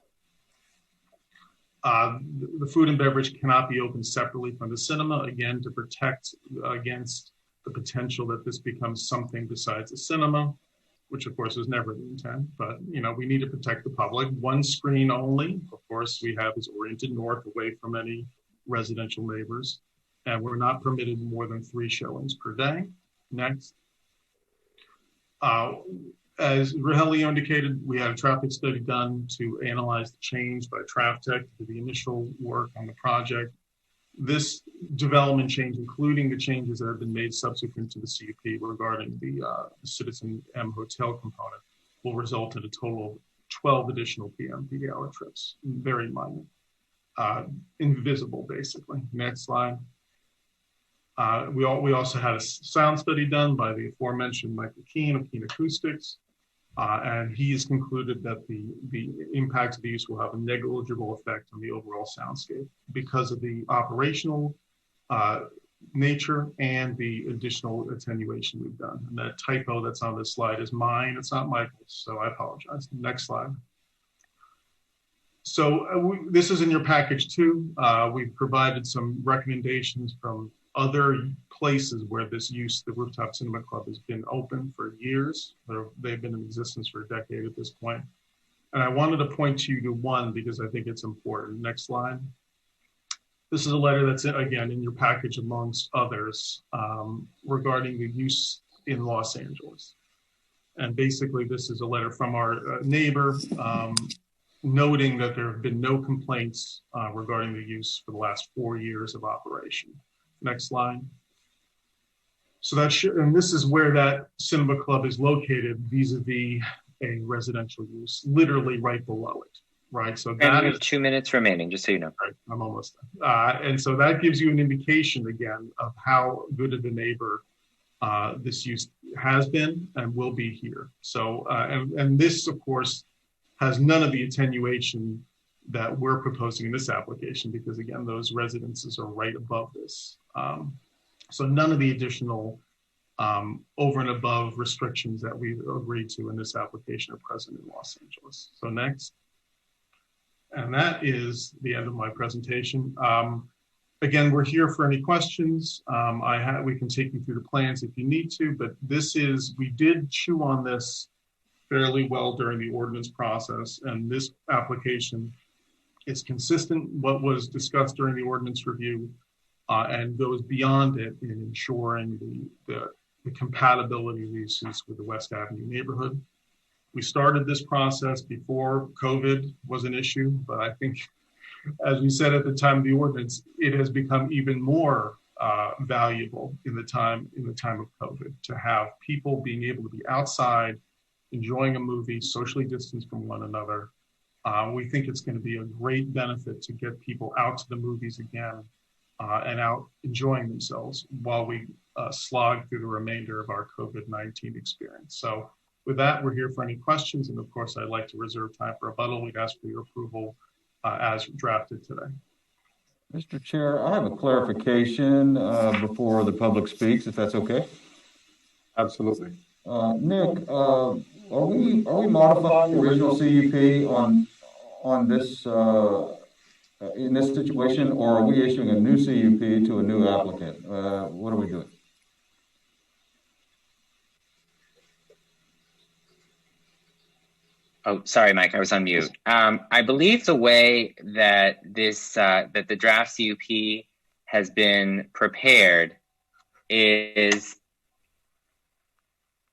The food and beverage cannot be opened separately from the cinema, again, to protect against the potential that this becomes something besides a cinema, which of course was never the intent, but we need to protect the public. One screen only, of course, we have is oriented north, away from any residential neighbors, and we're not permitted more than 3 showings per day. Next. As Rogelio indicated, we had a traffic study done to analyze the change by TrafTech to the initial work on the project. This development change, including the changes that have been made subsequent to the CUP regarding the Citizen M hotel component, will result in a total of 12 additional PM peak hour trips. Very minor, invisible basically. Next slide. We also had a sound study done by the aforementioned Michael Keene of Keene Acoustics, and he has concluded that the impact of the use will have a negligible effect on the overall soundscape because of the operational nature and the additional attenuation we've done. And that typo that's on this slide is mine, it's not Michael's, so I apologize. Next slide. So this is in your package too. We've provided some recommendations from other places where this use, the Rooftop Cinema Club, has been open for years. They've been in existence for a decade at this point. And I wanted to point you to one because I think it's important. Next slide. This is a letter that's, again, in your package amongst others regarding the use in Los Angeles. And basically, this is a letter from our neighbor noting that there have been no complaints regarding the use for the last 4 years of operation. Next slide. So and this is where that cinema club is located vis-a-vis a residential use, literally right below it, right? So that is 2 minutes remaining, just so you know. Right, I'm almost done. And so that gives you an indication again of how good of a neighbor this use has been and will be here. So, and this of course has none of the attenuation that we're proposing in this application, because again, those residences are right above this. So none of the additional over and above restrictions that we've agreed to in this application are present in Los Angeles. So next. And that is the end of my presentation. Again, we're here for any questions. We can take you through the plans if you need to, but we did chew on this fairly well during the ordinance process, and this application is consistent what was discussed during the ordinance review and goes beyond it in ensuring the compatibility of these uses with the West Avenue neighborhood. We started this process before COVID was an issue, but I think, as we said at the time of the ordinance, it has become even more valuable in the time of COVID to have people being able to be outside, enjoying a movie, socially distanced from one another. We think it's going to be a great benefit to get people out to the movies again and out enjoying themselves while we slog through the remainder of our COVID-19 experience. So With that, we're here for any questions. And of course, I'd like to reserve time for rebuttal. We'd ask for your approval as drafted today. Mr. Chair, I have a clarification before the public speaks, if that's okay. Absolutely. Nick, are we modifying the original CUP on this in this situation, or are we issuing a new CUP to a new applicant? What are we doing? Oh, sorry, Mike, I was on mute. I believe the way that this that the draft CUP has been prepared is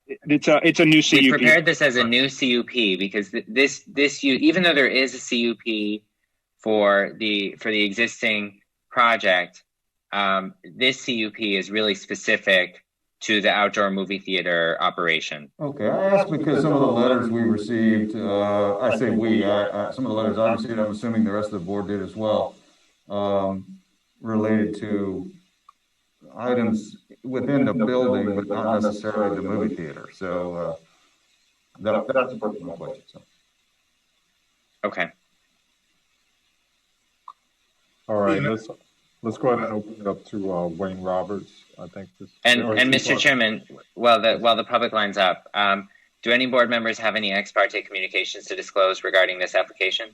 it's a new CUP. We prepared this as a new CUP because even though there is a CUP for the existing project, this CUP is really specific to the outdoor movie theater operation. Okay, I asked because some of the letters we received, I say we, some of the letters I received, I'm assuming the rest of the board did as well, related to items within the building, but not necessarily the movie theater. So that's the purpose of my question. So. Okay. All right, let's go ahead and open it up to Wayne Roberts. I think this. And Mr. Chairman, while the public line's up, do any board members have any ex parte communications to disclose regarding this application?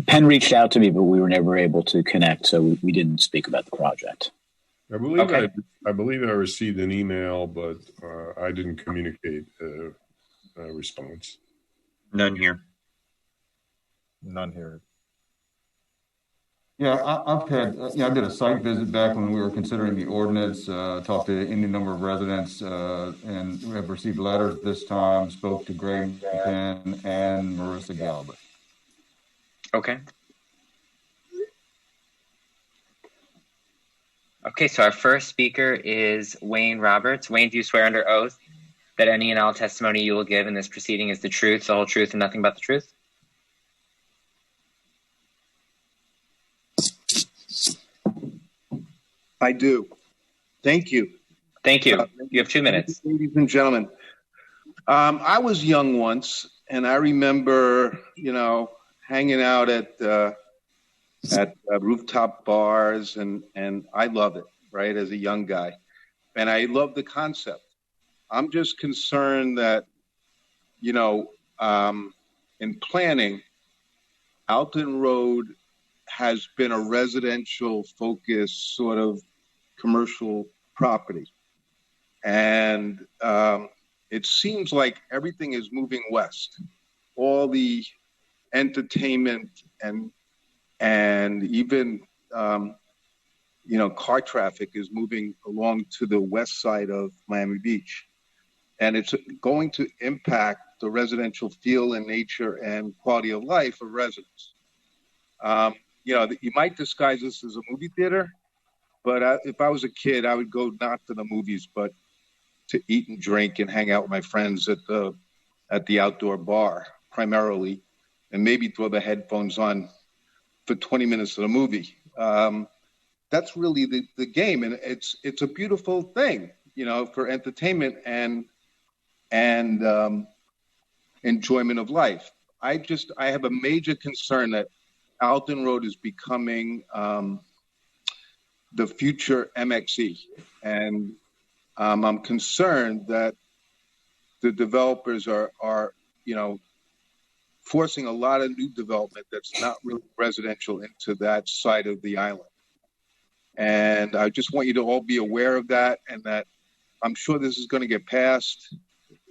Penn reached out to me, but we were never able to connect, so we didn't speak about the project. I believe Okay. I believe I received an email, but I didn't communicate a response. None here. None here. Yeah, I've had, I did a site visit back when we were considering the ordinance, talked to any number of residents, and we have received letters this time, spoke to Greg Penn and Marissa Galbert. Okay. Okay, so our first speaker is Wayne Roberts. Wayne, do you swear under oath that any and all testimony you will give in this proceeding is the truth, the whole truth, and nothing but the truth? I do. Thank you. Thank you. You have 2 minutes. Ladies and gentlemen, I was young once, and I remember, hanging out at rooftop bars, and I love it, right, as a young guy. And I love the concept. I'm just concerned that, in planning, Alton Road has been a residential focused sort of commercial property. And it seems like everything is moving west. All the entertainment and even, car traffic is moving along to the west side of Miami Beach. And it's going to impact the residential feel and nature and quality of life of residents. You might disguise this as a movie theater, but if I was a kid, I would go not to the movies, but to eat and drink and hang out with my friends at the outdoor bar primarily, and maybe throw the headphones on for 20 minutes of the movie. That's really the game, and it's a beautiful thing, for entertainment and enjoyment of life. I have a major concern that Alton Road is becoming the future MXE, and I'm concerned that the developers are forcing a lot of new development that's not really residential into that side of the island. And I just want you to all be aware of that, and that I'm sure this is going to get passed.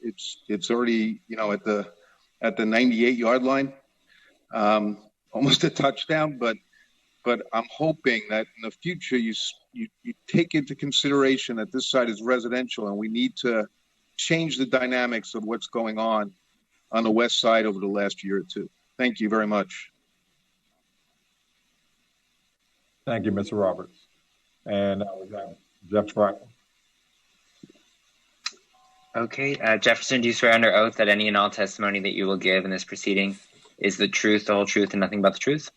It's already at the 98-yard line. Almost a touchdown, but I'm hoping that in the future you take into consideration that this side is residential, and we need to change the dynamics of what's going on the west side over the last year or two. Thank you very much. Thank you, Mr. Roberts. And we have Jeff Franklin. Okay, Jefferson, do you swear under oath that any and all testimony that you will give in this proceeding is the truth, the whole truth, and nothing but the truth?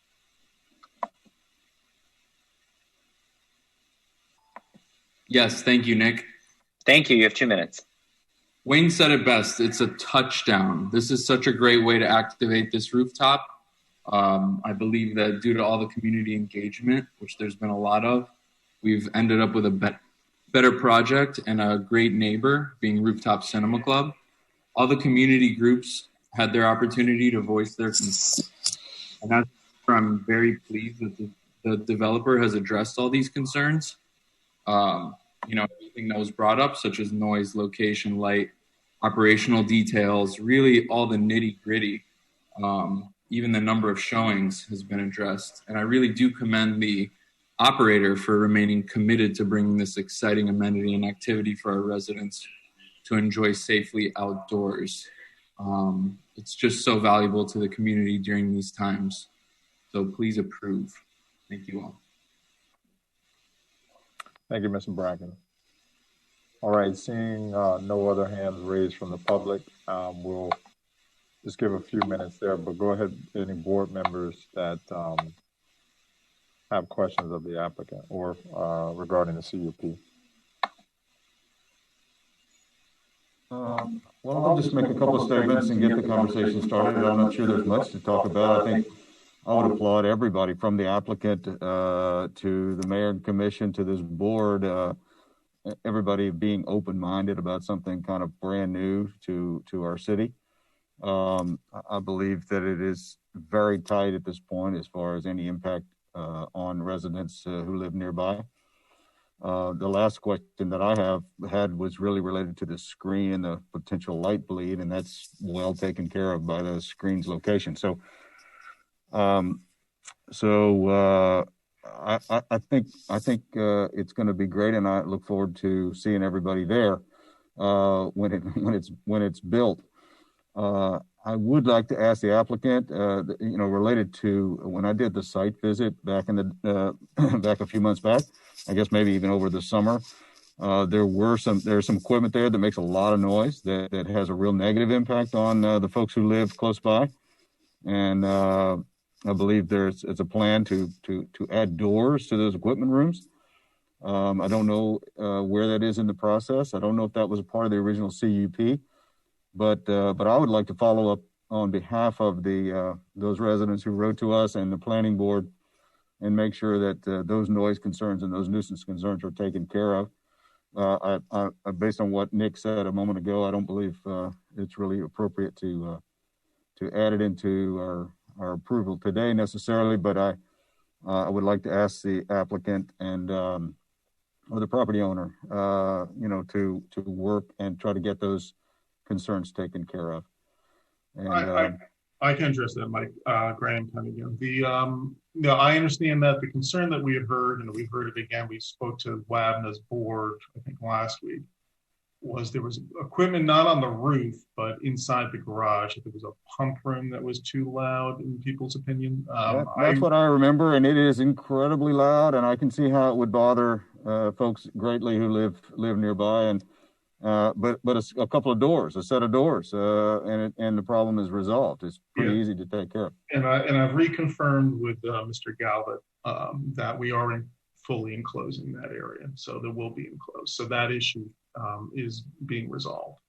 Yes, thank you, Nick. Thank you. You have 2 minutes. Wayne said it best. It's a touchdown. This is such a great way to activate this rooftop. I believe that due to all the community engagement, which there's been a lot of, we've ended up with a better project and a great neighbor, being Rooftop Cinema Club. All the community groups had their opportunity to voice their concerns. And that's where I'm very pleased that the developer has addressed all these concerns. Everything that was brought up, such as noise, location, light, operational details, really all the nitty gritty. Even the number of showings has been addressed. And I really do commend the operator for remaining committed to bringing this exciting amenity and activity for our residents to enjoy safely outdoors. It's just so valuable to the community during these times. So please approve. Thank you all. Thank you, Mr. Bracken. All right, seeing no other hands raised from the public, we'll just give a few minutes there, but go ahead, any board members that have questions of the applicant or regarding the CUP. Well, I'll just make a couple of statements and get the conversation started. I'm not sure there's much to talk about. I think I would applaud everybody from the applicant to the mayor and commission to this board, everybody being open-minded about something kind of brand new to our city. I believe that it is very tight at this point as far as any impact on residents who live nearby. The last question that I had was really related to the screen and the potential light bleed, and that's well taken care of by the screen's location. So, I think it's going to be great, and I look forward to seeing everybody there when it's built. I would like to ask the applicant, related to when I did the site visit back back a few months back, I guess maybe even over the summer, there's some equipment there that makes a lot of noise that has a real negative impact on the folks who live close by. And I believe it's a plan to add doors to those equipment rooms. I don't know where that is in the process. I don't know if that was a part of the original CUP. But I would like to follow up on behalf of those residents who wrote to us and the planning board and make sure that those noise concerns and those nuisance concerns are taken care of. Based on what Nick said a moment ago, I don't believe it's really appropriate to add it into our approval today necessarily, but I would like to ask the applicant and or the property owner, to work and try to get those concerns taken care of. And I can address that, Mike. Graham Cunningham. I understand that the concern that we had heard, and we've heard it again, we spoke to WABNA's board, I think last week, was there was equipment not on the roof, but inside the garage. There was a pump room that was too loud, in people's opinion. That's what I remember, and it is incredibly loud, and I can see how it would bother folks greatly who live nearby. And but a couple of doors, a set of doors, and the problem is resolved. It's pretty easy to take care of. And I've reconfirmed with Mr. Galvin that we are fully enclosing that area, so there will be enclosed. So that issue is being resolved.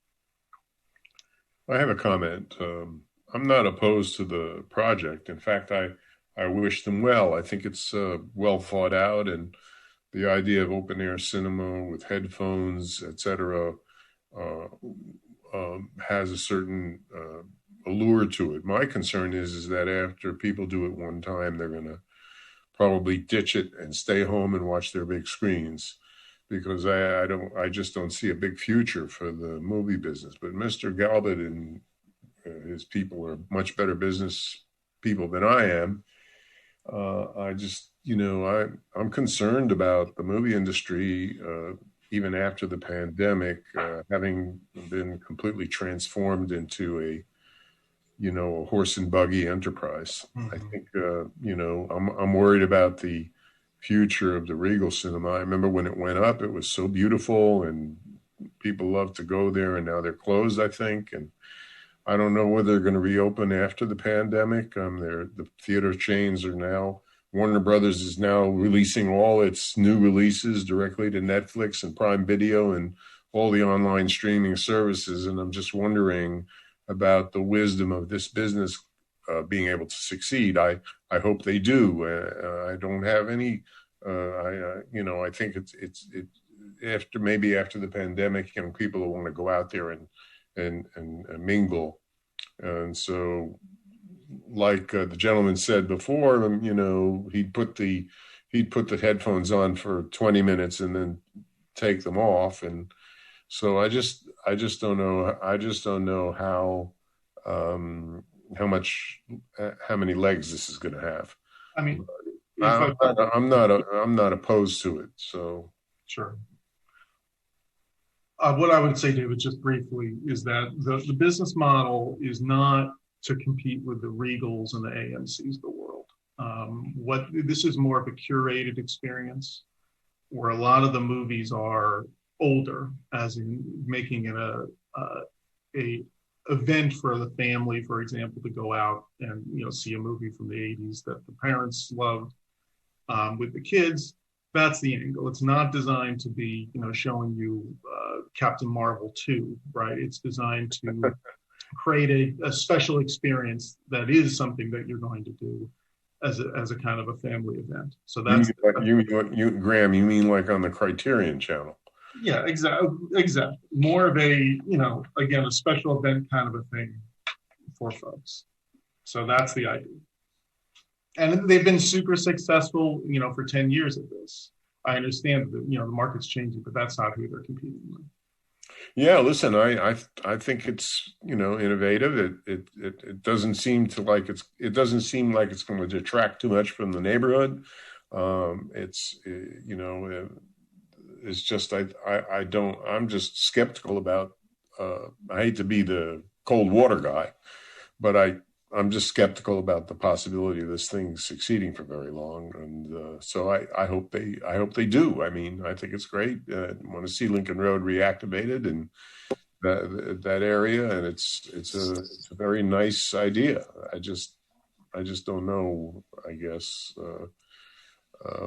I have a comment. I'm not opposed to the project. In fact, I wish them well. I think it's well thought out, and the idea of open air cinema with headphones, etc., has a certain allure to it. My concern is that after people do it one time, they're going to probably ditch it and stay home and watch their big screens, because I just don't see a big future for the movie business. But Mr. Galbert and his people are much better business people than I am. I'm concerned about the movie industry, even after the pandemic, having been completely transformed into a horse and buggy enterprise. Mm-hmm. I think, I'm worried about the future of the Regal Cinema. I remember when it went up, it was so beautiful and people loved to go there, and now they're closed, I think. And I don't know whether they're going to reopen after the pandemic. The theater chains are now, Warner Brothers is now releasing all its new releases directly to Netflix and Prime Video and all the online streaming services. And I'm just wondering about the wisdom of this business being able to succeed. I hope they do. I don't have any. I think it's after the pandemic, people will want to go out there and mingle. And so, like the gentleman said before, he'd put the headphones on for 20 minutes and then take them off. And so I just don't know. I just don't know how many legs this is going to have. I mean, I'm not opposed to it. So sure. What I would say, David, just briefly, is that the business model is not to compete with the Regals and the AMCs of the world. This is more of a curated experience where a lot of the movies are older, as in making it a event for the family, for example, to go out and see a movie from the 80s that the parents loved with the kids. That's the angle. It's not designed to be, showing you Captain Marvel 2, right? It's designed to create a special experience that is something that you're going to do as a kind of a family event. So that's Graham, you mean like on the Criterion Channel? Yeah, exactly. More of a, again, a special event kind of a thing for folks. So that's the idea. And they've been super successful, for 10 years at this. I understand that, the market's changing, but that's not who they're competing with. Yeah, listen, I think it's, innovative. It doesn't seem like it's going to detract too much from the neighborhood. It's just, I'm just skeptical about, I hate to be the cold water guy, but I'm just skeptical about the possibility of this thing succeeding for very long. And so I hope they do. I mean, I think it's great. I want to see Lincoln Road reactivated and that area. And it's a very nice idea. I just don't know, I guess,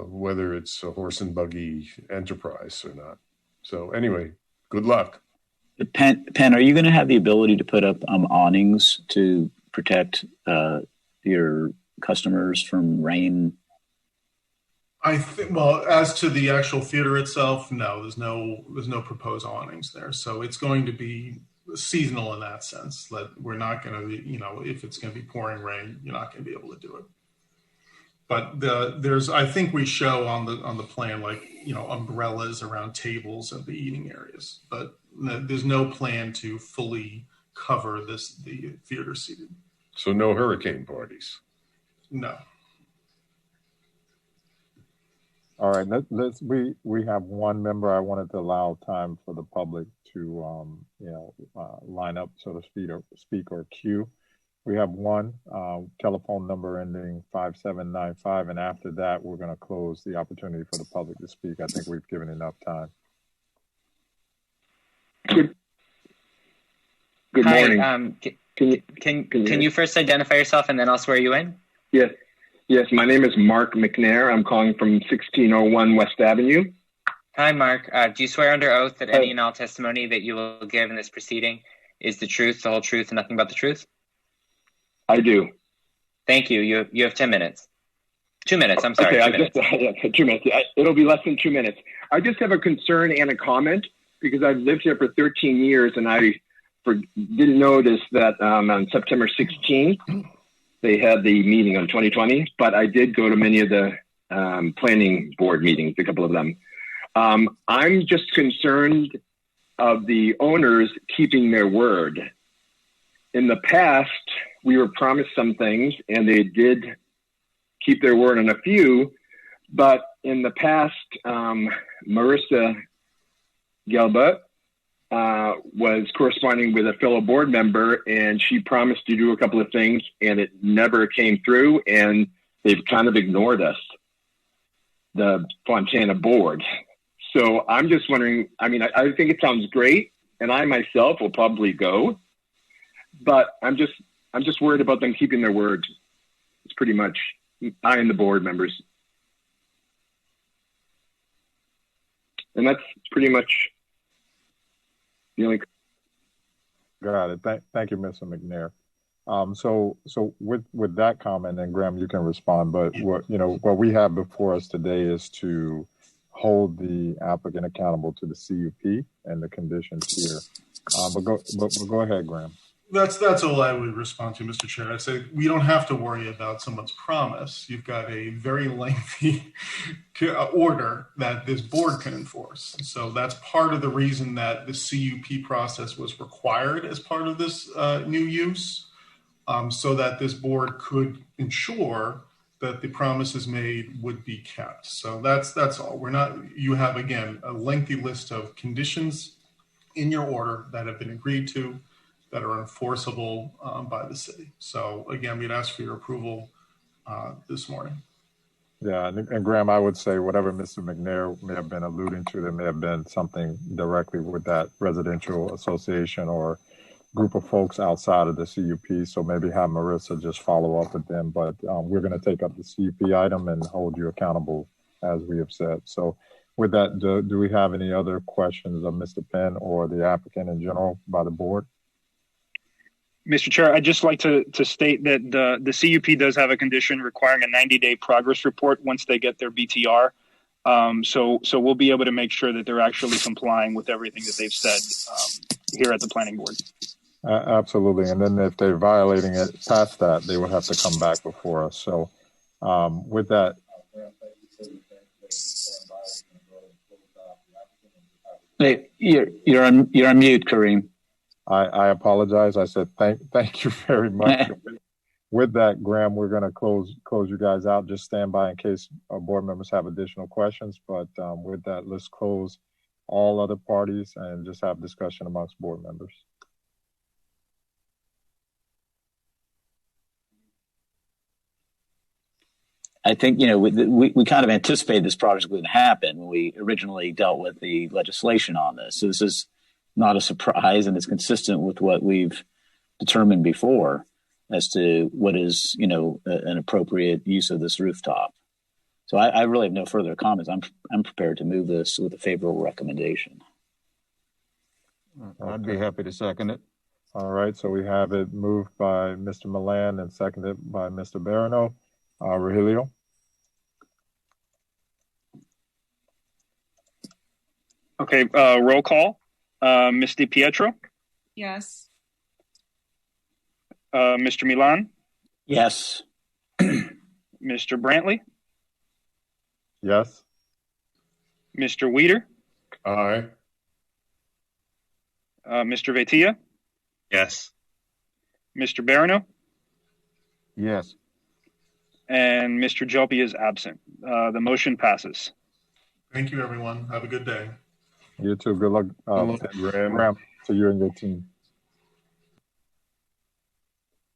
whether it's a horse and buggy enterprise or not. So anyway, good luck. Penn, are you going to have the ability to put up awnings to protect your customers from rain? I think, well, as to the actual theater itself, no, there's no proposed awnings there. So it's going to be seasonal in that sense. That we're not going to be, if it's going to be pouring rain, you're not going to be able to do it. But I think we show on the plan, umbrellas around tables of the eating areas, but there's no plan to fully cover the theater seating. So no hurricane parties? No. All right, we have one member. I wanted to allow time for the public to, line up, so to speak or queue. We have one telephone number ending 5795, and after that, we're going to close the opportunity for the public to speak. I think we've given enough time. Good morning. Can you first identify yourself and then I'll swear you in? Yes. My name is Mark McNair. I'm calling from 1601 West Avenue. Hi, Mark. Do you swear under oath that any and all testimony that you will give in this proceeding is the truth, the whole truth, and nothing but the truth? I do. Thank you. You have 10 minutes. 2 minutes. I'm sorry. Okay, 2 minutes. 2 minutes. It'll be less than 2 minutes. I just have a concern and a comment because I've lived here for 13 years and I didn't notice that on September 16th, they had the meeting on 2020, but I did go to many of the planning board meetings, a couple of them. I'm just concerned of the owners keeping their word. In the past, we were promised some things and they did keep their word on a few, but in the past, Marissa Gelbert was corresponding with a fellow board member and she promised to do a couple of things and it never came through and they've kind of ignored us, the Fontana board. So I'm just wondering, I think it sounds great and I myself will probably go, but I'm just worried about them keeping their word. It's pretty much I and the board members. And that's pretty much the only. Got it. Thank you, Mr. McNair. So with that comment, and Graham, you can respond. But what we have before us today is to hold the applicant accountable to the CUP and the conditions here. But go ahead, Graham. That's all I would respond to, Mr. Chair. I say we don't have to worry about someone's promise. You've got a very lengthy order that this board can enforce. So that's part of the reason that the CUP process was required as part of this new use, so that this board could ensure that the promises made would be kept. So that's all. You have, again, a lengthy list of conditions in your order that have been agreed to, that are enforceable by the city. So again, we'd ask for your approval this morning. Yeah, and Graham, I would say whatever Mr. McNair may have been alluding to, there may have been something directly with that residential association or group of folks outside of the CUP. So maybe have Marissa just follow up with them. But we're going to take up the CUP item and hold you accountable, as we have said. So with that, do we have any other questions of Mr. Penn or the applicant in general by the board? Mr. Chair, I'd just like to state that the CUP does have a condition requiring a 90-day progress report once they get their BTR. So we'll be able to make sure that they're actually complying with everything that they've said here at the planning board. Absolutely. And then if they're violating it past that, they would have to come back before us. So with that. Hey, you're on mute, Kareem. I apologize. I said thank you very much. With that, Graham, we're going to close you guys out. Just stand by in case our board members have additional questions. But with that, let's close all other parties and just have discussion amongst board members. I think, we kind of anticipated this project would happen when we originally dealt with the legislation on this. So this is not a surprise, and it's consistent with what we've determined before as to what is, an appropriate use of this rooftop. So I really have no further comments. I'm prepared to move this with a favorable recommendation. I'd be happy to second it. All right. So we have it moved by Mr. Milan and seconded by Mr. Barano. Rogelio? Okay. Roll call. Ms. DiPietro? Yes. Mr. Milan? Yes. Mr. Brantley? Yes. Mr. Weeder? Aye. Mr. Vetia? Yes. Mr. Barano? Yes. And Mr. Jopi is absent. The motion passes. Thank you, everyone. Have a good day. You too. Good luck, Graham, to you and your team.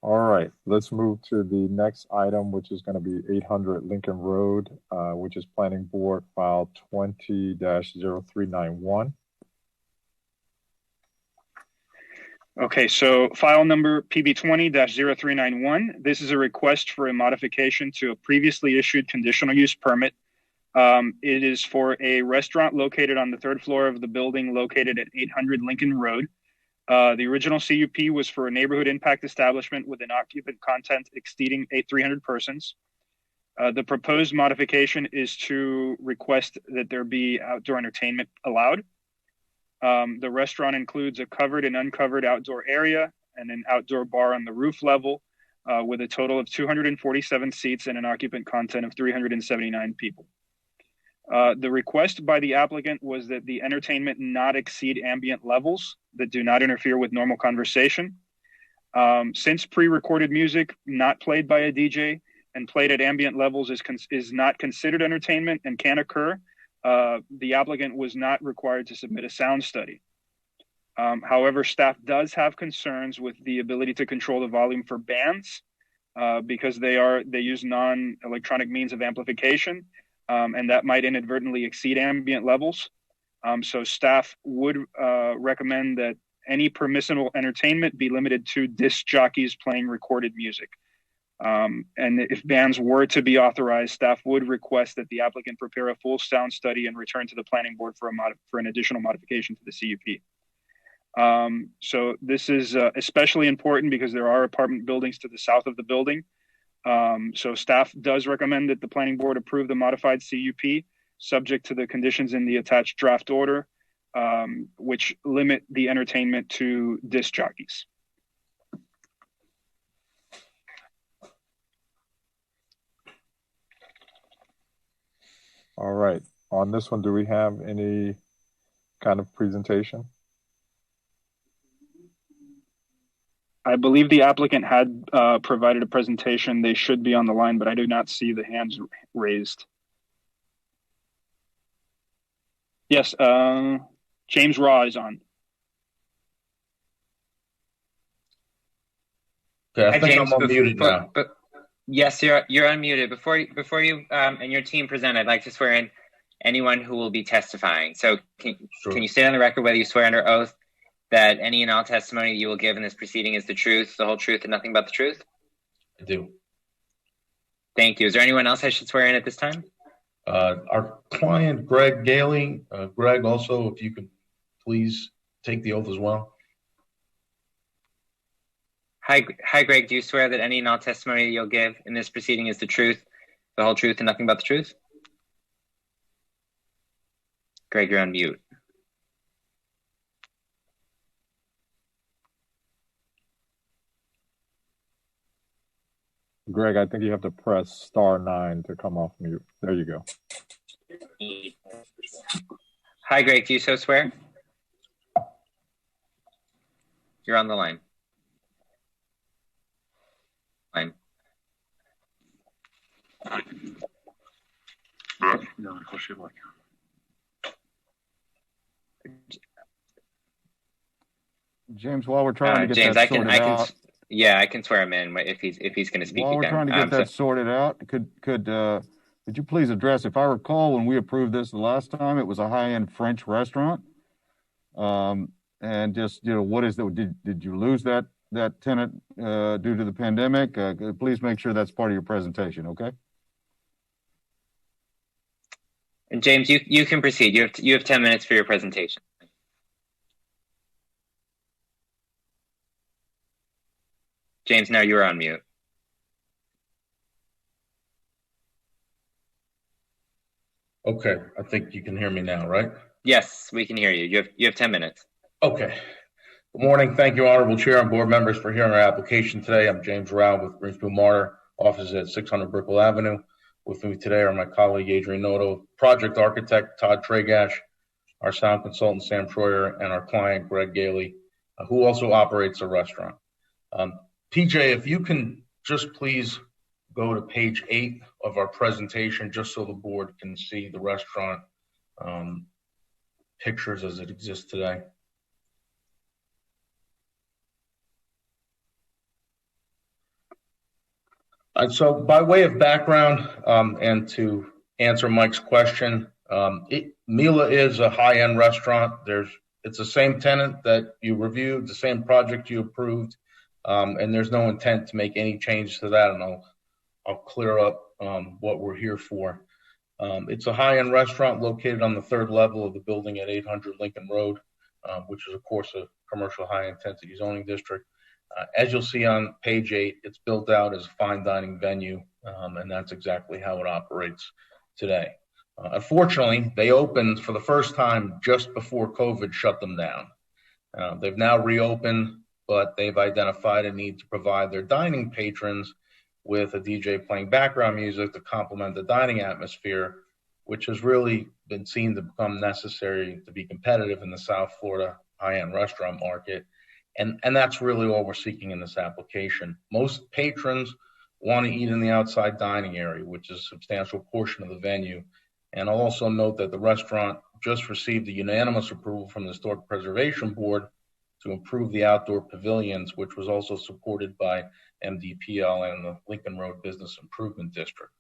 All right, let's move to the next item, which is going to be 800 Lincoln Road, which is Planning Board File 20-0391. Okay, so file number PB 20-0391. This is a request for a modification to a previously issued conditional use permit. It is for a restaurant located on the third floor of the building located at 800 Lincoln Road. The original CUP was for a neighborhood impact establishment with an occupant content exceeding 300 persons. The proposed modification is to request that there be outdoor entertainment allowed. The restaurant includes a covered and uncovered outdoor area and an outdoor bar on the roof level with a total of 247 seats and an occupant content of 379 people. The request by the applicant was that the entertainment not exceed ambient levels that do not interfere with normal conversation. Since pre-recorded music not played by a DJ and played at ambient levels is not considered entertainment and can occur, the applicant was not required to submit a sound study. However, staff does have concerns with the ability to control the volume for bands because they use non-electronic means of amplification. And that might inadvertently exceed ambient levels. So staff would recommend that any permissible entertainment be limited to disc jockeys playing recorded music. And if bands were to be authorized, staff would request that the applicant prepare a full sound study and return to the planning board for an additional modification to the CUP. So this is especially important because there are apartment buildings to the south of the building. So staff does recommend that the planning board approve the modified CUP subject to the conditions in the attached draft order, which limit the entertainment to disc jockeys. All right. On this one, do we have any kind of presentation? I believe the applicant had provided a presentation. They should be on the line, but I do not see the hands raised. Yes, James Raw is on. Okay, I Hi, think James, I'm unmuted now. Yes, you're unmuted. Before you and your team present, I'd like to swear in anyone who will be testifying. So can you state on the record whether you swear under oath that any and all testimony you will give in this proceeding is the truth, the whole truth, and nothing but the truth? I do. Thank you. Is there anyone else I should swear in at this time? Our client, Greg Gailey. Greg, also, if you could please take the oath as well. Hi, Greg. Do you swear that any and all testimony you'll give in this proceeding is the truth, the whole truth, and nothing but the truth? Greg, you're on mute. Greg, I think you have to press *9 to come off mute. There you go. Hi, Greg. Do you so swear? You're on the line. James, while we're trying to get James, that sorted out, yeah, I can swear him in if he's going to speak while we're again. trying to get that sorted out, could you please address? If I recall, when we approved this the last time, it was a high-end French restaurant, and just what is the did you lose that tenant due to the pandemic? Please make sure that's part of your presentation, okay? And James, you can proceed. You have 10 minutes for your presentation. James, now you're on mute. Okay, I think you can hear me now, right? Yes, we can hear you. You have 10 minutes. Okay. Good morning. Thank you, Honorable Chair and Board members, for hearing our application today. I'm James Rao with Greenspoon Martyr, offices at 600 Brickell Avenue. With me today are my colleague Adrian Noto, project architect Todd Tragash, our sound consultant Sam Troyer, and our client Greg Gailey, who also operates a restaurant. PJ, if you can just please go to page 8 of our presentation, just so the board can see the restaurant pictures as it exists today. So by way of background and to answer Mike's question, Mila is a high-end restaurant. It's the same tenant that you reviewed, the same project you approved, and there's no intent to make any changes to that, and I'll clear up what we're here for. It's a high-end restaurant located on the 3rd level of the building at 800 Lincoln Road, which is, of course, a commercial high-intensity zoning district. As you'll see on page 8, it's built out as a fine dining venue, and that's exactly how it operates today. Unfortunately, they opened for the first time just before COVID shut them down. They've now reopened, but they've identified a need to provide their dining patrons with a DJ playing background music to complement the dining atmosphere, which has really been seen to become necessary to be competitive in the South Florida high-end restaurant market. And that's really all we're seeking in this application. Most patrons want to eat in the outside dining area, which is a substantial portion of the venue. And I'll also note that the restaurant just received a unanimous approval from the Historic Preservation Board to improve the outdoor pavilions, which was also supported by MDPL and the Lincoln Road Business Improvement District.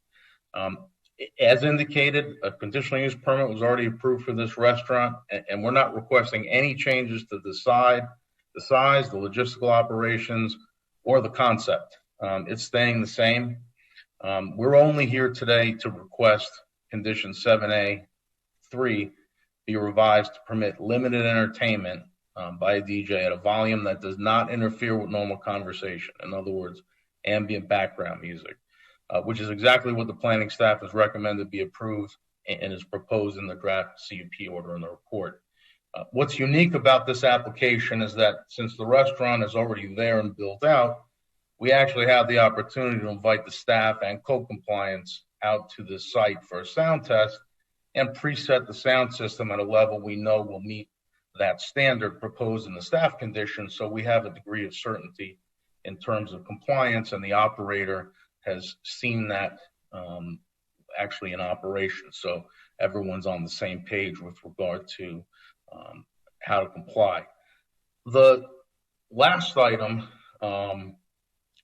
As indicated, a conditional use permit was already approved for this restaurant, and we're not requesting any changes to the size, the logistical operations, or the concept. It's staying the same. We're only here today to request condition 7A3 be revised to permit limited entertainment by a DJ at a volume that does not interfere with normal conversation. In other words, ambient background music, which is exactly what the planning staff has recommended be approved and is proposed in the draft CUP order in the report. What's unique about this application is that since the restaurant is already there and built out, we actually have the opportunity to invite the staff and code compliance out to the site for a sound test and preset the sound system at a level we know will meet that standard proposed in the staff conditions. So we have a degree of certainty in terms of compliance, and the operator has seen that actually in operation. So everyone's on the same page with regard to how to comply. The last item,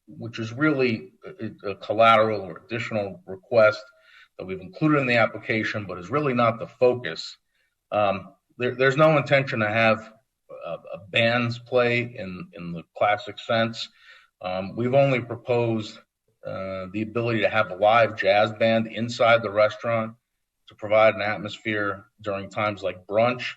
which is really a collateral or additional request that we've included in the application, but is really not the focus. There's no intention to have bands play in the classic sense. We've only proposed the ability to have a live jazz band inside the restaurant to provide an atmosphere during times like brunch.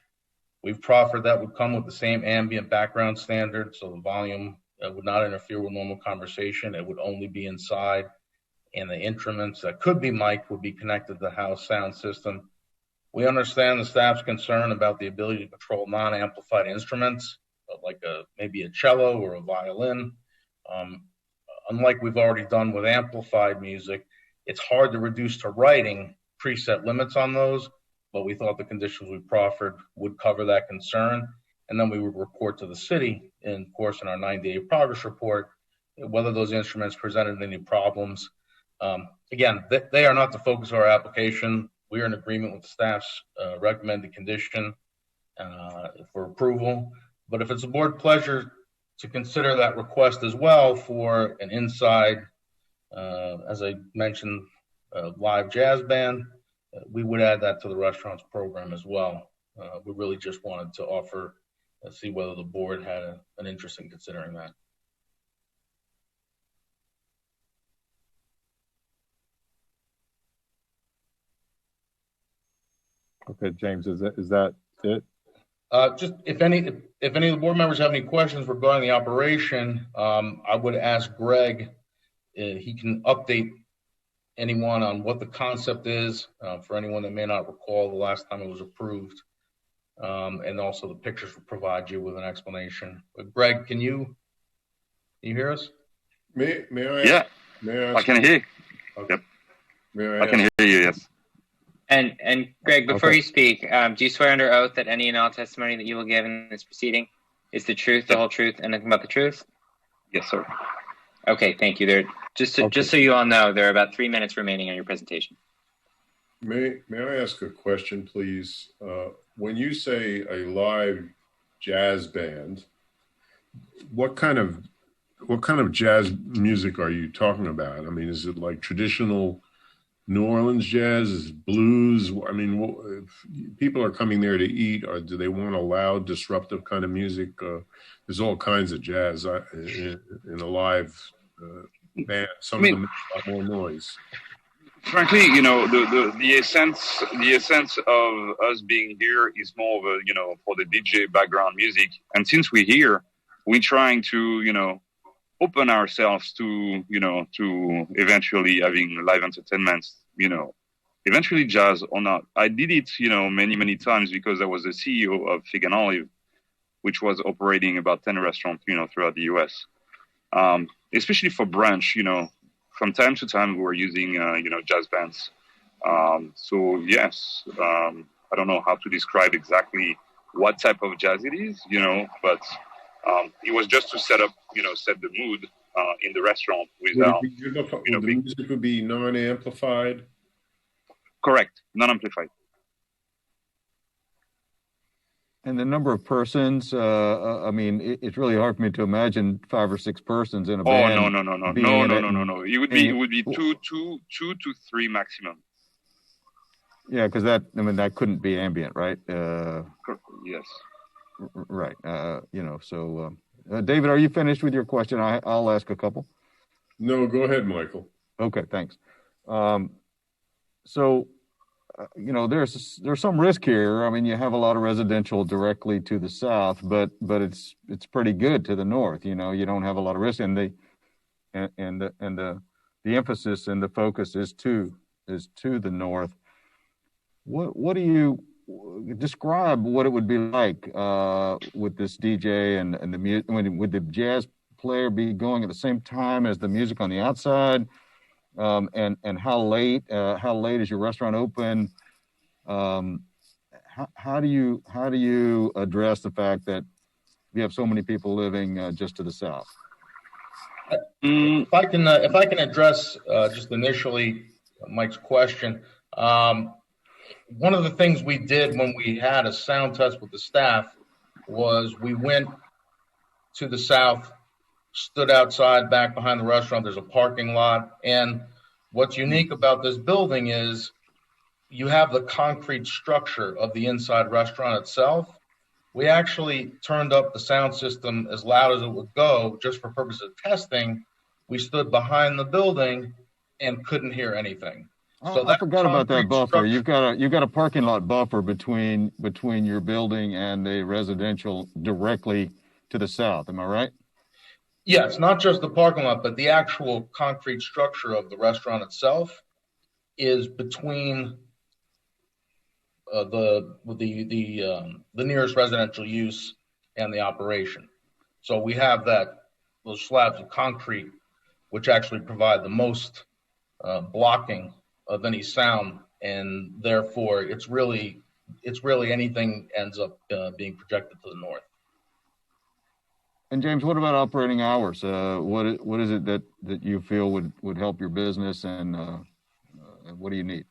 We've proffered that would come with the same ambient background standard, so the volume would not interfere with normal conversation. It would only be inside, and the instruments that could be mic'd would be connected to the house sound system. We understand the staff's concern about the ability to control non-amplified instruments, like maybe a cello or a violin. Unlike we've already done with amplified music, it's hard to reduce to writing preset limits on those, but we thought the conditions we proffered would cover that concern. And then we would report to the city, in course, in our 90-day progress report, whether those instruments presented any problems. Again, they are not the focus of our application. We are in agreement with the staff's recommended condition for approval. But if it's a board pleasure to consider that request as well for an inside, as I mentioned, live jazz band, we would add that to the restaurant's program as well. We really just wanted to offer, see whether the board had an interest in considering that. Okay, James, is that it? Just if any of the board members have any questions regarding the operation, I would ask Greg. He can update anyone on what the concept is for anyone that may not recall the last time it was approved, and also the pictures will provide you with an explanation. But Greg, can you hear us? May I? Yeah, may I can hear. Okay. Yep. I can hear you. Yes. And Greg, before you speak, do you swear under oath that any and all testimony that you will give in this proceeding is the truth, the whole truth, and nothing but the truth? Yes, sir. Okay, thank you. Just so you all know, there are about 3 minutes remaining on your presentation. May I ask a question, please? When you say a live jazz band, what kind of jazz music are you talking about? I mean, is it like traditional New Orleans jazz? Is it blues? I mean, if people are coming there to eat, or do they want a loud, disruptive kind of music? There's all kinds of jazz in a live band. Some of them make a lot more noise. Frankly, you know, the essence of us being here is more of a, you know, for the DJ background music. And since we're here, we're trying to, you know, open ourselves to, you know, to eventually having live entertainment, you know, eventually jazz or not. I did it, you know, many times because I was the CEO of Fig and Olive, which was operating about 10 restaurants, you know, throughout the US. Especially for brunch, you know, from time to time we were using, you know, jazz bands. So yes, I don't know how to describe exactly what type of jazz it is, you know, but it was just to set the mood in the restaurant without, the music would be non-amplified? Correct, non-amplified. And the number of persons, I mean, it's really hard for me to imagine 5 or 6 persons in a band. Oh, no. It would be two to three maximum. Yeah, because that couldn't be ambient, right? Yes. Right. You know, so David, are you finished with your question? I'll ask a couple. No, go ahead, Michael. Okay, thanks. So there's some risk here. I mean, you have a lot of residential directly to the south, but it's pretty good to the north. You don't have a lot of risk, and the emphasis and the focus is to the north. What do you describe what it would be like with this DJ and the music? Would the jazz player be going at the same time as the music on the outside? And how late is your restaurant open? How do you address the fact that we have so many people living just to the south? If I can address just initially Mike's question, one of the things we did when we had a sound test with the staff was we went to the south, stood outside back behind the restaurant. There's a parking lot. And what's unique about this building is you have the concrete structure of the inside restaurant itself. We actually turned up the sound system as loud as it would go just for purposes of testing. We stood behind the building and couldn't hear anything. So I forgot about that buffer. You've got a parking lot buffer between your building and the residential directly to the south. Am I right? Yeah, it's not just the parking lot, but the actual concrete structure of the restaurant itself is between the nearest residential use and the operation. So we have those slabs of concrete, which actually provide the most blocking of any sound, and therefore it's really anything ends up being projected to the north. And James, what about operating hours? What is it that you feel would help your business, and what do you need?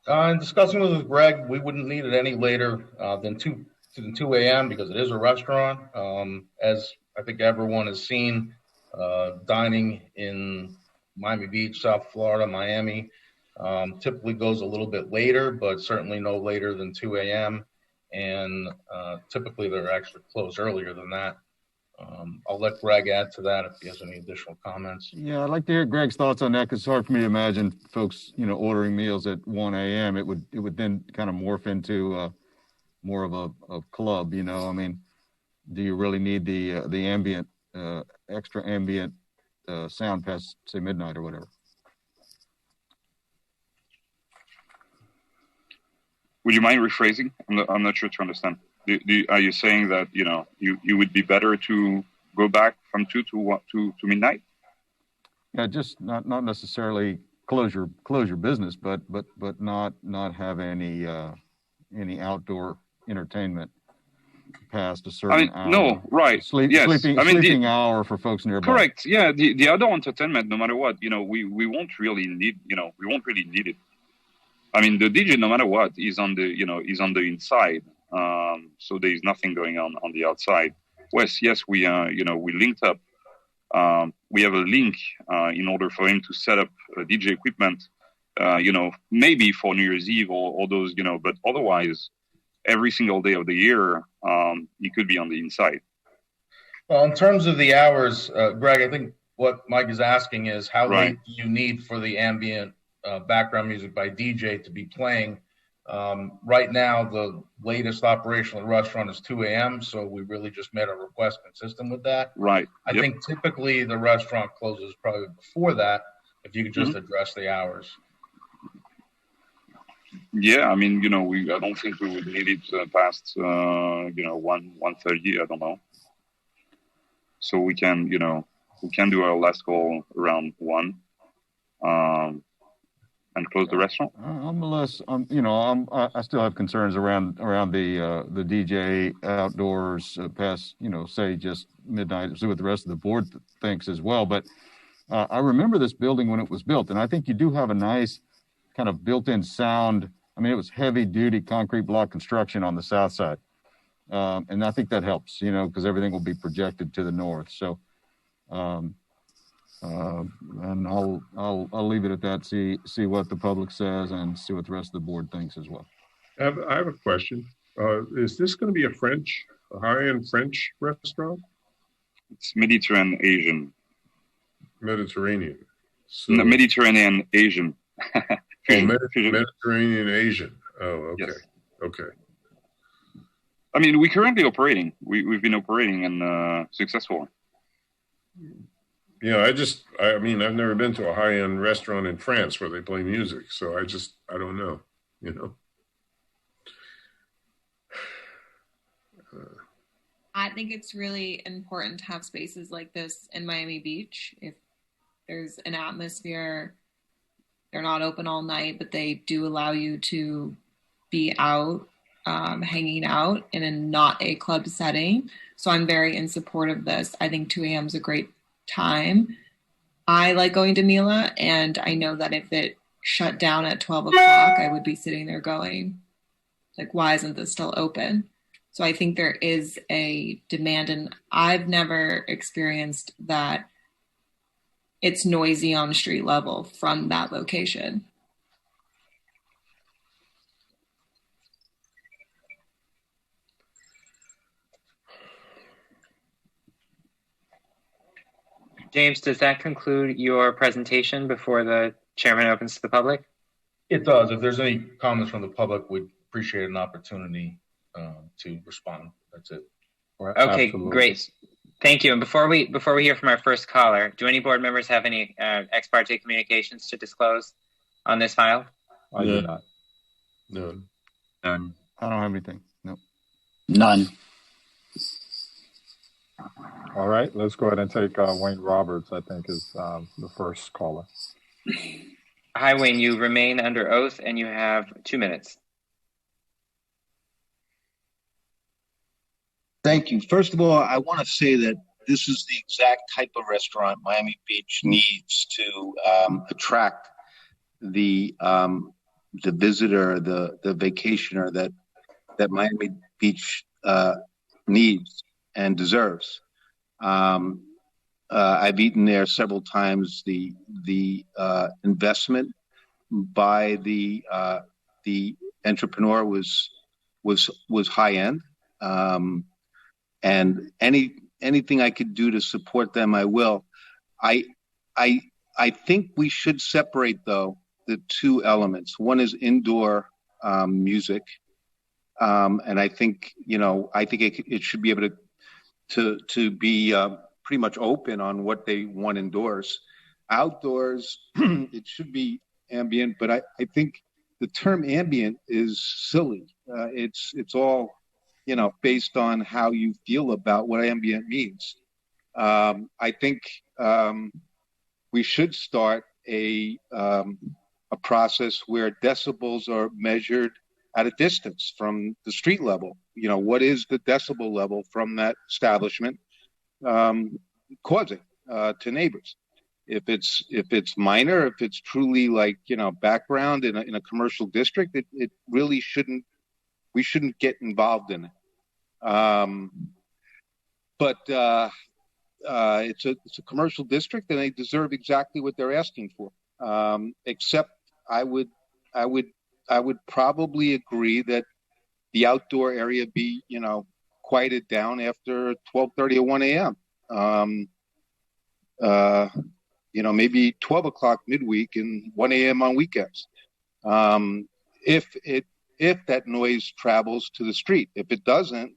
In discussing with Greg, we wouldn't need it any later than 2 a.m. because it is a restaurant. As I think everyone has seen, dining in Miami Beach, South Florida, Miami, typically goes a little bit later, but certainly no later than 2 a.m. And typically they're actually closed earlier than that. I'll let Greg add to that if he has any additional comments. Yeah, I'd like to hear Greg's thoughts on that, because it's hard for me to imagine folks, ordering meals at 1 a.m. It would then kind of morph into more of a club. I mean, do you really need the ambient, extra ambient sound past, say, midnight or whatever? Would you mind rephrasing? I'm not sure to understand. Are you saying that you would be better to go back from 2 to midnight? Yeah, just not necessarily close your business, but not have any outdoor entertainment past a certain hour. No, right. Sleeping hour for folks nearby. Correct. Yeah, the outdoor entertainment, no matter what, we won't really need it. I mean, the DJ, no matter what, is on the inside. So there is nothing going on the outside. Yes, we linked up. We have a link in order for him to set up DJ equipment. Maybe for New Year's Eve or those, but otherwise, every single day of the year, he could be on the inside. Well, in terms of the hours, Greg, I think what Mike is asking is how late do you need for the ambient background music by DJ to be playing? Right now, the latest operation of the restaurant is 2 a.m., so we really just made a request consistent with that. Right. I think typically the restaurant closes probably before that, if you could just address the hours. Yeah, I mean, I don't think we would need it past, 1:30, I don't know. So we can do our last call around 1. And close the restaurant. I still have concerns around the DJ outdoors past, say just midnight. See what the rest of the board thinks as well. But I remember this building when it was built, and I think you do have a nice kind of built-in sound. I mean, it was heavy-duty concrete block construction on the south side, and I think that helps, because everything will be projected to the north. So. And I'll leave it at that. See what the public says and see what the rest of the board thinks as well. I have a question. Is this going to be a high-end French restaurant? It's Mediterranean Asian. Mediterranean. So... No, Mediterranean Asian. Mediterranean, Asian. Oh, okay. Yes. Okay. I mean, we're currently operating. We've been operating and successful. Yeah, I mean, I've never been to a high-end restaurant in France where they play music, so I don't know, you know. I think it's really important to have spaces like this in Miami Beach. If there's an atmosphere, they're not open all night, but they do allow you to be out, hanging out in a not a club setting. So I'm very in support of this. I think 2 a.m. is a great time. I like going to Mila, and I know that if it shut down at 12 o'clock, I would be sitting there going, like, why isn't this still open? So I think there is a demand, and I've never experienced that it's noisy on street level from that location. James, does that conclude your presentation before the chairman opens to the public? It does. If there's any comments from the public, we'd appreciate an opportunity to respond. That's it. Okay, Absolutely. Great. Thank you. And before we hear from our first caller, do any board members have any ex parte communications to disclose on this file? I do not. None. I don't have anything. No. None. All right, let's go ahead and take Wayne Roberts, I think, is the first caller. Hi, Wayne. You remain under oath, and you have 2 minutes. Thank you. First of all, I want to say that this is the exact type of restaurant Miami Beach needs to attract the visitor, the vacationer that Miami Beach needs and deserves. I've eaten there several times. The investment by the entrepreneur was high end, and anything I could do to support them, I will. I think we should separate though the two elements. One is indoor music, and I think it should be able to be pretty much open on what they want indoors. Outdoors, it should be ambient, but I think the term ambient is silly. It's all, based on how you feel about what ambient means. I think we should start a process where decibels are measured at a distance from the street level. What is the decibel level from that establishment causing to neighbors? If it's minor, if it's truly background in a commercial district, it really shouldn't. We shouldn't get involved in it. But it's a commercial district, and they deserve exactly what they're asking for. Except I would probably agree that the outdoor area be, quieted down after 12:30 or 1 a.m. Maybe 12 o'clock midweek and 1 a.m. on weekends. If that noise travels to the street. If it doesn't,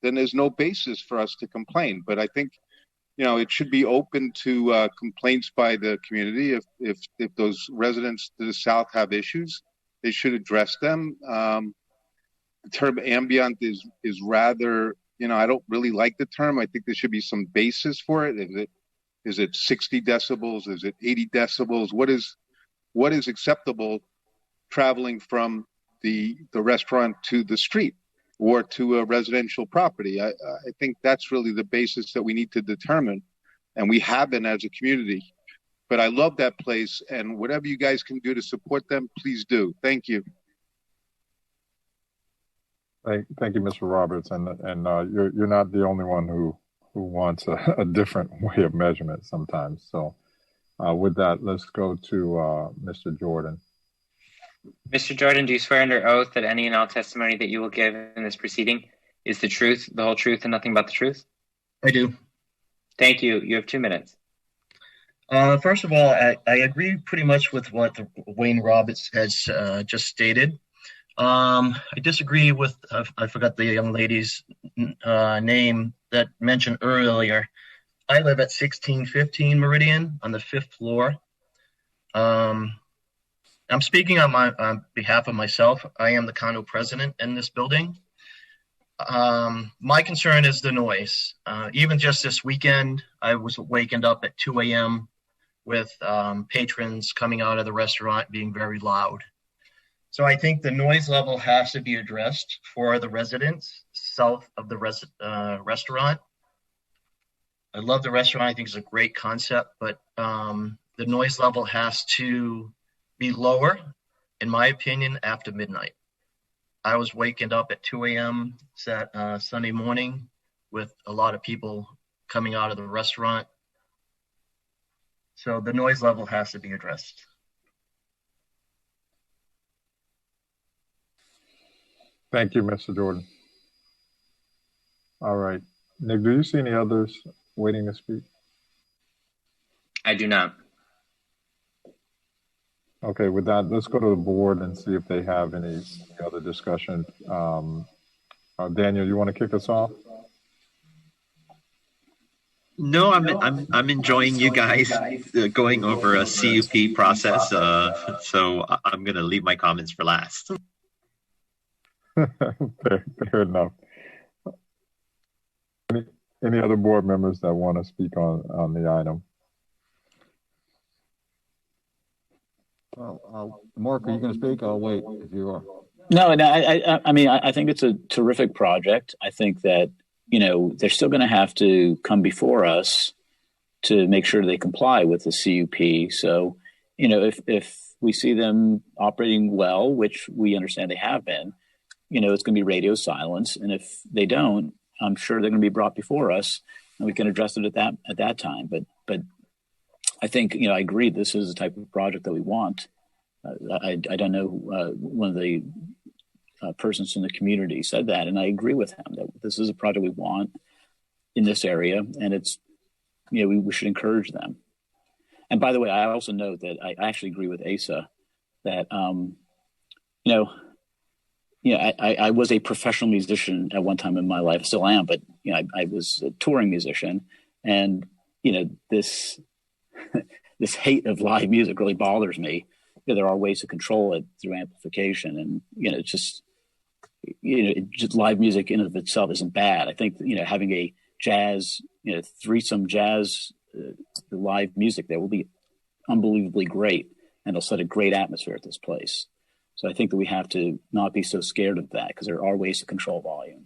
then there's no basis for us to complain. But I think, it should be open to complaints by the community. If those residents to the south have issues, they should address them. The term ambient is rather, I don't really like the term. I think there should be some basis for it. Is it 60 decibels? Is it 80 decibels? What is acceptable traveling from the restaurant to the street or to a residential property? I think that's really the basis that we need to determine, and we haven't as a community. But I love that place, and whatever you guys can do to support them, please do. Thank you. Thank you, Mr. Roberts, and you're not the only one who wants a different way of measurement sometimes. So with that, let's go to Mr. Jordan. Mr. Jordan, do you swear under oath that any and all testimony that you will give in this proceeding is the truth, the whole truth, and nothing but the truth? I do. Thank you. You have 2 minutes. First of all, I agree pretty much with what Wayne Roberts has just stated. I disagree with, I forgot the young lady's name that mentioned earlier. I live at 1615 Meridian on the 5th floor. I'm speaking on behalf of myself. I am the condo president in this building. My concern is the noise. Even just this weekend, I was wakened up at 2 a.m. with patrons coming out of the restaurant being very loud. So I think the noise level has to be addressed for the residents south of the restaurant. I love the restaurant. I think it's a great concept, but the noise level has to be lower, in my opinion, after midnight. I was wakened up at 2 a.m. Sunday morning with a lot of people coming out of the restaurant. So the noise level has to be addressed. Thank you, Mr. Jordan. All right. Nick, do you see any others waiting to speak? I do not. Okay, with that, let's go to the board and see if they have any other discussion. Daniel, you want to kick us off? No, I'm enjoying you guys going over a CUP process. So I'm going to leave my comments for last. Fair enough. Any other board members that want to speak on the item? Mark, are you going to speak? I'll wait if you are. No, I mean, I think it's a terrific project. I think that, they're still going to have to come before us to make sure they comply with the CUP. So, if we see them operating well, which we understand they have been, it's going to be radio silence. And if they don't, I'm sure they're going to be brought before us and we can address it at that time. But I think, I agree. This is the type of project that we want. I don't know. One of the persons from the community said that, and I agree with him that this is a project we want in this area, and it's, we should encourage them. And by the way, I also note that I actually agree with Asa that, I was a professional musician at one time in my life, still am, but I was a touring musician, and this this hate of live music really bothers me. There are ways to control it through amplification, and it's just live music in and of itself isn't bad. I think having a jazz, threesome jazz live music there will be unbelievably great, and it'll set a great atmosphere at this place. So I think that we have to not be so scared of that, because there are ways to control volume.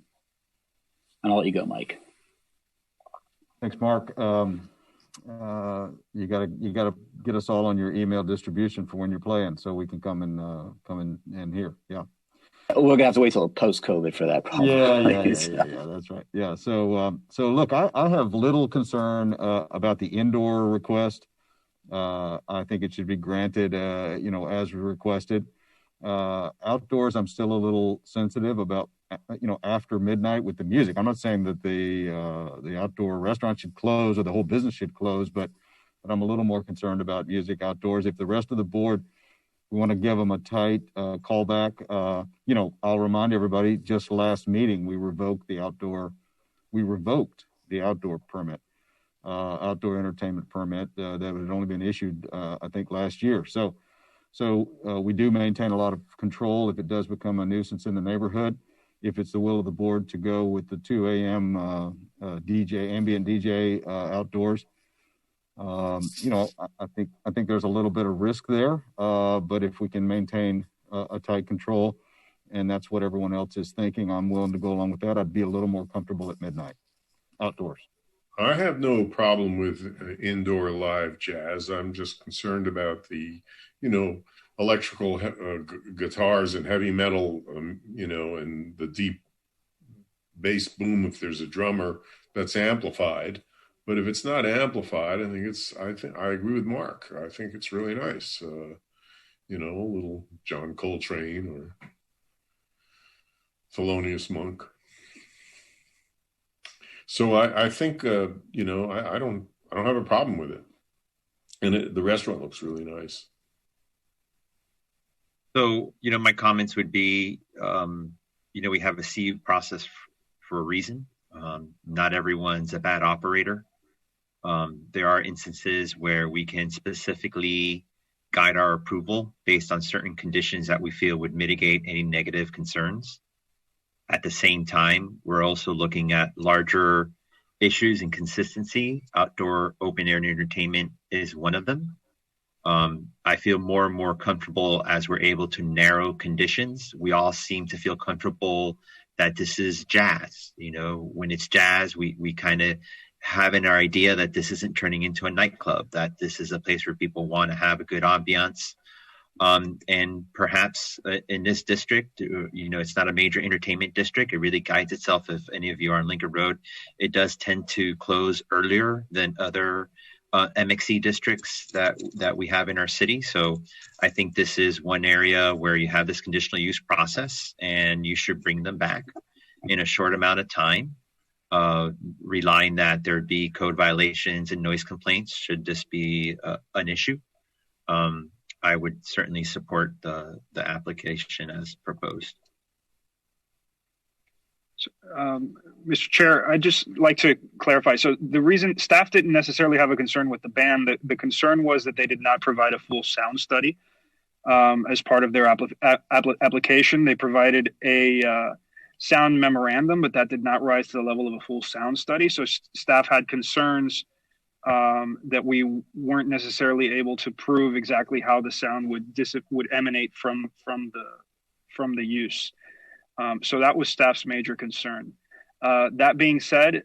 And I'll let you go, Mike. Thanks, Mark. You gotta get us all on your email distribution for when you're playing, so we can come in here. Yeah. We're gonna have to wait till post-COVID for that. Probably. Yeah. That's right. Yeah. So look, I have little concern about the indoor request. I think it should be granted, as requested. Outdoors, I'm still a little sensitive about, after midnight with the music. I'm not saying that the outdoor restaurant should close or the whole business should close, but I'm a little more concerned about music outdoors. If the rest of the board, we want to give them a tight callback, I'll remind everybody, just last meeting, we revoked the outdoor permit, outdoor entertainment permit that had only been issued, I think, last year. So we do maintain a lot of control if it does become a nuisance in the neighborhood. If it's the will of the board to go with the 2 a.m. ambient DJ outdoors, I think there's a little bit of risk there. But if we can maintain a tight control, and that's what everyone else is thinking, I'm willing to go along with that. I'd be a little more comfortable at midnight outdoors. I have no problem with indoor live jazz. I'm just concerned about the, electrical guitars and heavy metal, and the deep bass boom if there's a drummer that's amplified. But if it's not amplified, I agree with Mark. I think it's really nice. A little John Coltrane or Thelonious Monk. So I think, I don't have a problem with it. And the restaurant looks really nice. So, my comments would be, we have a CU process for a reason. Not everyone's a bad operator. There are instances where we can specifically guide our approval based on certain conditions that we feel would mitigate any negative concerns. At the same time, we're also looking at larger issues and consistency. Outdoor open air entertainment is one of them. I feel more and more comfortable as we're able to narrow conditions. We all seem to feel comfortable that this is jazz. When it's jazz, we kind of have in our idea that this isn't turning into a nightclub, that this is a place where people want to have a good ambiance. And perhaps in this district, it's not a major entertainment district. It really guides itself. If any of you are on Lincoln Road, it does tend to close earlier than other MXC districts that we have in our city. So I think this is one area where you have this conditional use process, and you should bring them back in a short amount of time, relying that there'd be code violations and noise complaints should this be an issue. I would certainly support the application as proposed. Mr. Chair, I'd just like to clarify. So the reason staff didn't necessarily have a concern with the ban, the concern was that they did not provide a full sound study as part of their application. They provided a sound memorandum, but that did not rise to the level of a full sound study. So staff had concerns that we weren't necessarily able to prove exactly how the sound would emanate from the use. So that was staff's major concern. That being said,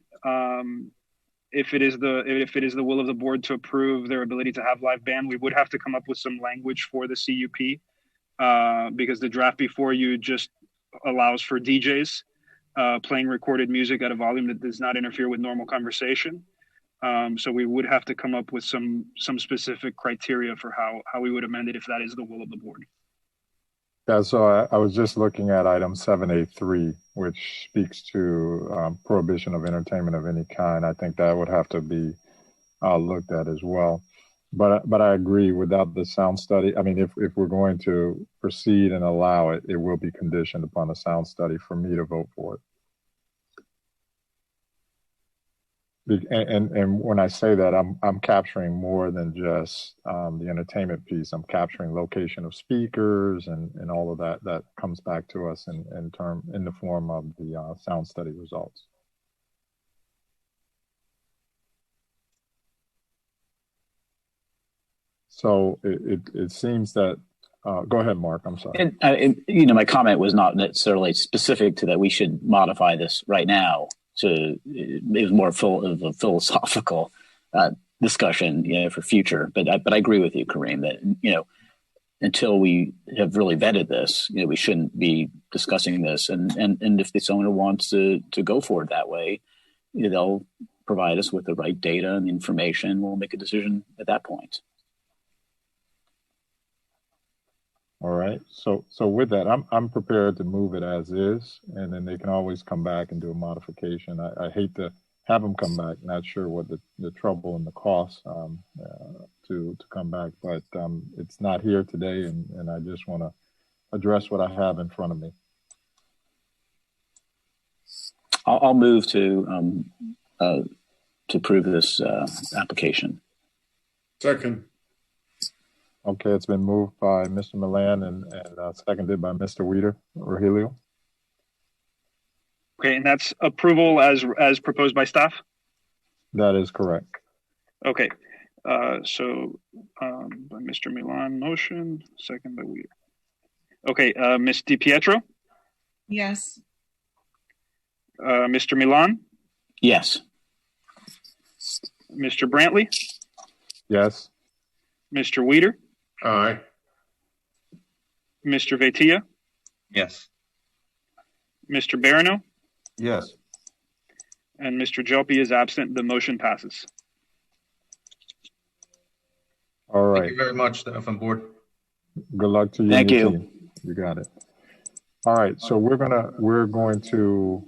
if it is the will of the board to approve their ability to have live band, we would have to come up with some language for the CUP because the draft before you just allows for DJs playing recorded music at a volume that does not interfere with normal conversation. So we would have to come up with some specific criteria for how we would amend it if that is the will of the board. Yeah, so I was just looking at item 7A3, which speaks to prohibition of entertainment of any kind. I think that would have to be looked at as well. But I agree, without the sound study, I mean, if we're going to proceed and allow it, it will be conditioned upon a sound study for me to vote for it. And when I say that, I'm capturing more than just the entertainment piece. I'm capturing location of speakers and all of that comes back to us in the form of the sound study results. So it seems that go ahead, Mark. I'm sorry. And my comment was not necessarily specific to that we should modify this right now. It was more of a philosophical discussion, for future. But I agree with you, Kareem, that until we have really vetted this, we shouldn't be discussing this. And if this owner wants to go forward that way, they'll provide us with the right data and information. We'll make a decision at that point. All right. So with that, I'm prepared to move it as is, and then they can always come back and do a modification. I hate to have them come back. Not sure what the trouble and the cost to come back, but it's not here today, and I just want to address what I have in front of me. I'll move to approve this application. Second. Okay, it's been moved by Mr. Milan and seconded by Mr. Rogelio. Okay, and that's approval as proposed by staff? That is correct. Okay, so by Mr. Milan motion, second by Weeder. Okay, Ms. DiPietro? Yes. Mr. Milan? Yes. Mr. Brantley? Yes. Mr. Weeder? Aye. Mr. Vaitia? Yes. Mr. Barano? Yes. And Mr. Jopi is absent. The motion passes. All right. Thank you very much, staff and board. Good luck to you. Thank you. Team. You got it. All right. So we're going to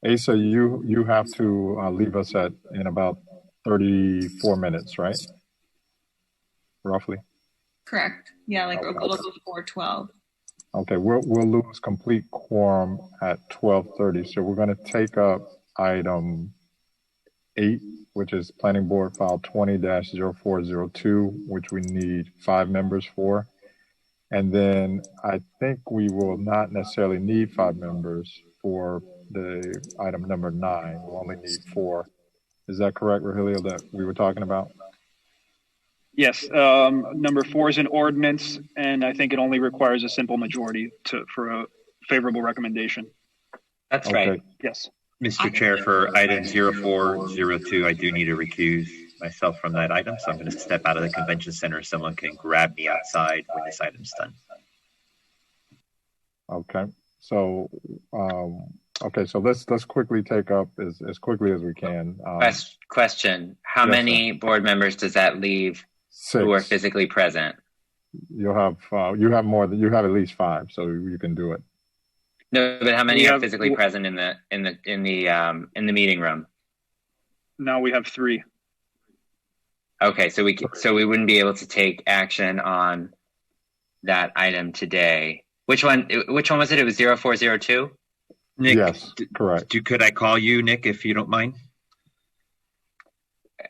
Asa, you have to leave us in about 34 minutes, right? roughly? Correct. Yeah, like a little before 12. Okay, we'll lose complete quorum at 12:30. So we're going to take up item 8, which is Planning Board File 20-0402, which we need 5 members for. And then I think we will not necessarily need 5 members for the item number 9. We'll only need 4. Is that correct, Rogelio, that we were talking about? Yes, number 4 is an ordinance, and I think it only requires a simple majority for a favorable recommendation. That's Okay. right. Yes. Mr. Chair, for item 0402, I do need to recuse myself from that item, so I'm going to step out of the convention center. Someone can grab me outside when this item's done. Okay. So, okay. So let's quickly take up as quickly as we can. Question: how yes, many board members does that leave 6. who are physically present? You have more than you have at least 5, so you can do it. No, but how many We are have- physically present in the meeting room? Now we have 3. Okay, so we wouldn't be able to take action on that item today. Which one was it? It was 0402? Nick, Yes, correct. Could I call you, Nick, if you don't mind?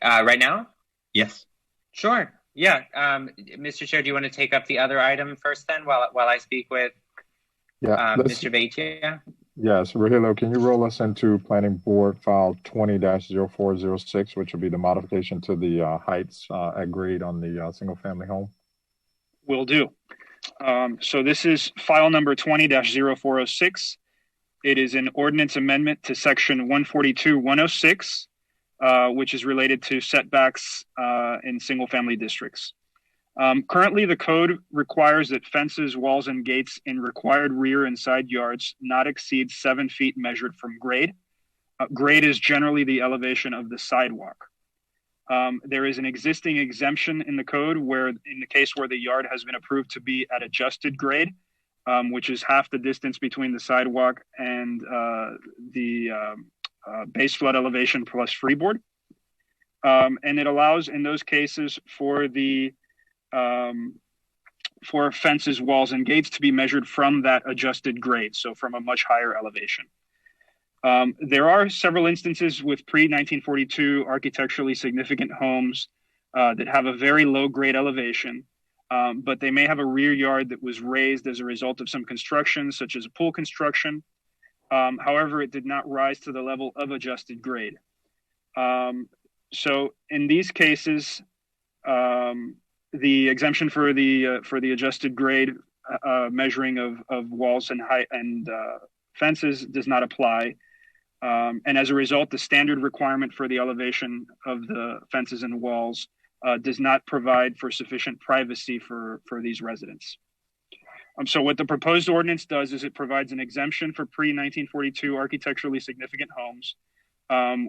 Right now? Yes. Sure. Yeah. Mr. Chair, do you want to take up the other item first then while I speak with Yeah. Mr. Beitia? Yes, Rogelio, can you roll us into Planning Board File 20-0406, which will be the modification to the heights at grade on the single-family home? Will do. So this is file number 20-0406. It is an ordinance amendment to section 142-106, which is related to setbacks in single-family districts. Currently, the code requires that fences, walls, and gates in required rear and side yards not exceed 7 feet measured from grade. Grade is generally the elevation of the sidewalk. There is an existing exemption in the code where, in the case where the yard has been approved to be at adjusted grade, which is half the distance between the sidewalk and the base flood elevation plus freeboard. And it allows, in those cases, for fences, walls, and gates to be measured from that adjusted grade, so from a much higher elevation. There are several instances with pre-1942 architecturally significant homes that have a very low grade elevation, but they may have a rear yard that was raised as a result of some construction, such as a pool construction. However, it did not rise to the level of adjusted grade. So in these cases, the exemption for the adjusted grade measuring of walls and height and fences does not apply. And as a result, the standard requirement for the elevation of the fences and walls does not provide for sufficient privacy for these residents. So what the proposed ordinance does is it provides an exemption for pre-1942 architecturally significant homes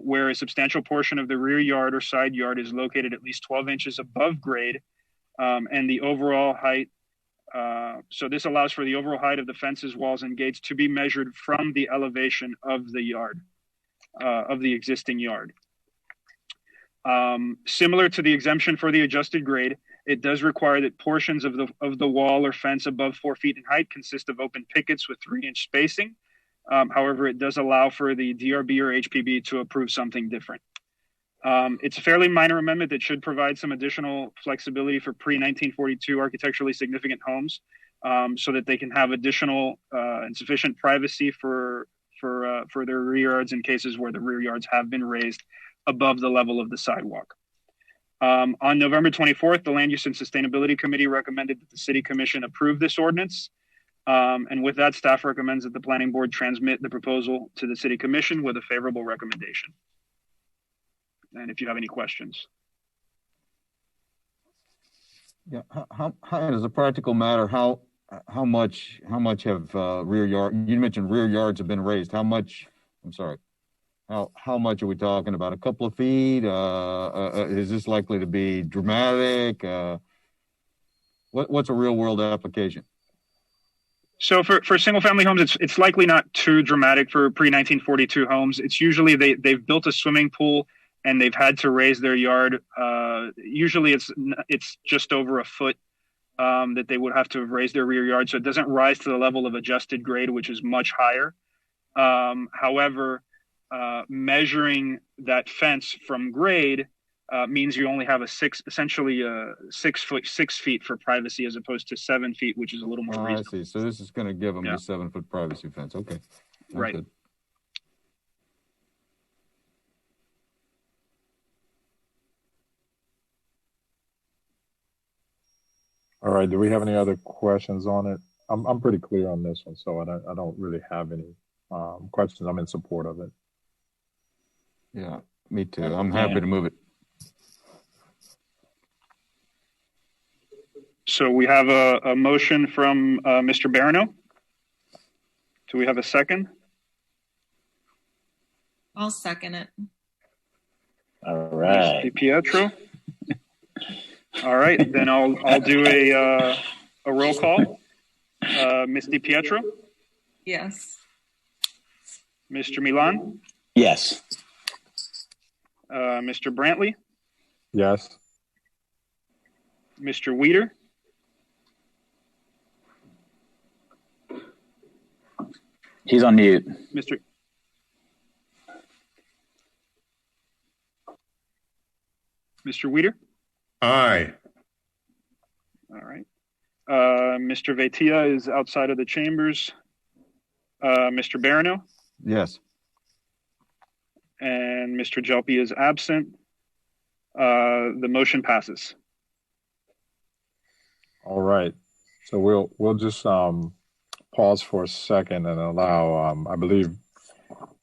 where a substantial portion of the rear yard or side yard is located at least 12 inches above grade, and the overall height. So this allows for the overall height of the fences, walls, and gates to be measured from the elevation of the yard, of the existing yard. Similar to the exemption for the adjusted grade, it does require that portions of the wall or fence above 4 feet in height consist of open pickets with 3-inch spacing. However, it does allow for the DRB or HPB to approve something different. It's a fairly minor amendment that should provide some additional flexibility for pre-1942 architecturally significant homes, so that they can have additional and sufficient privacy for their rear yards in cases where the rear yards have been raised above the level of the sidewalk. On November 24th, the Land Use and Sustainability Committee recommended that the City Commission approve this ordinance. And with that, staff recommends that the Planning Board transmit the proposal to the City Commission with a favorable recommendation. And if you have any questions. Yeah, how as a practical matter, how much have rear yard? You mentioned rear yards have been raised. How much? I'm sorry. How much are we talking about? A couple of feet? Is this likely to be dramatic? What's a real world application? So for single family homes, it's likely not too dramatic for pre-1942 homes. It's usually they've built a swimming pool and they've had to raise their yard. Usually it's just over a foot that they would have to have raised their rear yard, so it doesn't rise to the level of adjusted grade, which is much higher. However, measuring that fence from grade means you only have essentially 6 feet for privacy, as opposed to 7 feet, which is a little more I reasonable. see. So this is going to give them the 7-foot privacy fence. Okay. Right. Good. All right. Do we have any other questions on it? I'm pretty clear on this one, so I don't really have any questions. I'm in support of it. Yeah, me too. I'm happy to move it. So we have a motion from Mr. Barano. Do we have a second? I'll second it. All right. Ms. DiPietro. All right, then I'll do a roll call. Ms. DiPietro, Yes. Mr. Milan, Yes. Mr. Brantley, Yes. Mr. Weeder, He's on mute. Mr. Weeder. Aye. All right. Mr. Vaitia is outside of the chambers. Mr. Barano Yes. and Mr. Jelpi is absent. The motion passes. All right. So we'll just pause for a second and allow. I believe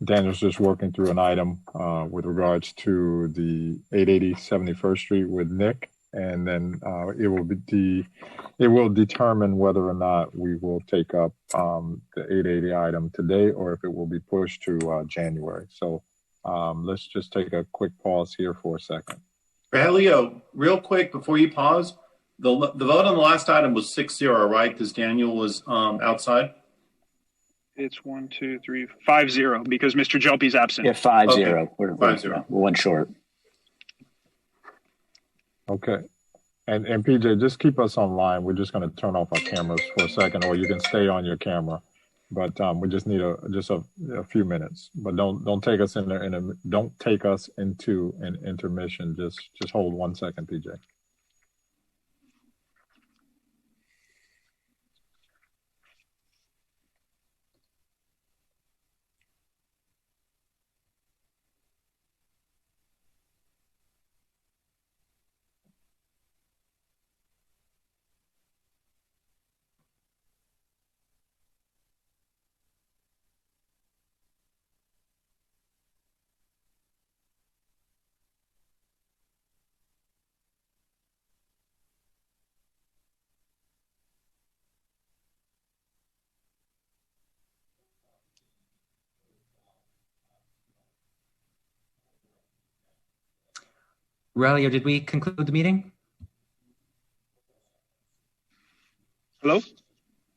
Daniel's just working through an item with regards to the 880 71st Street with Nick, and then it will determine whether or not we will take up the 880 item today or if it will be pushed to January. So let's just take a quick pause here for a second. Helio, real quick before you pause, the vote on the last item was 6-0, right? Because Daniel was outside. It's 5-0 because Mr. Jelpi's absent. Yeah, 5-0. Okay. We're 5-0. one short. Okay. And PJ, just keep us online. We're just going to turn off our cameras for a second, or you can stay on your camera. But we just need a few minutes. But don't take us don't take us into an intermission. Just hold 1 second, PJ. Relio, did we conclude the meeting? Hello?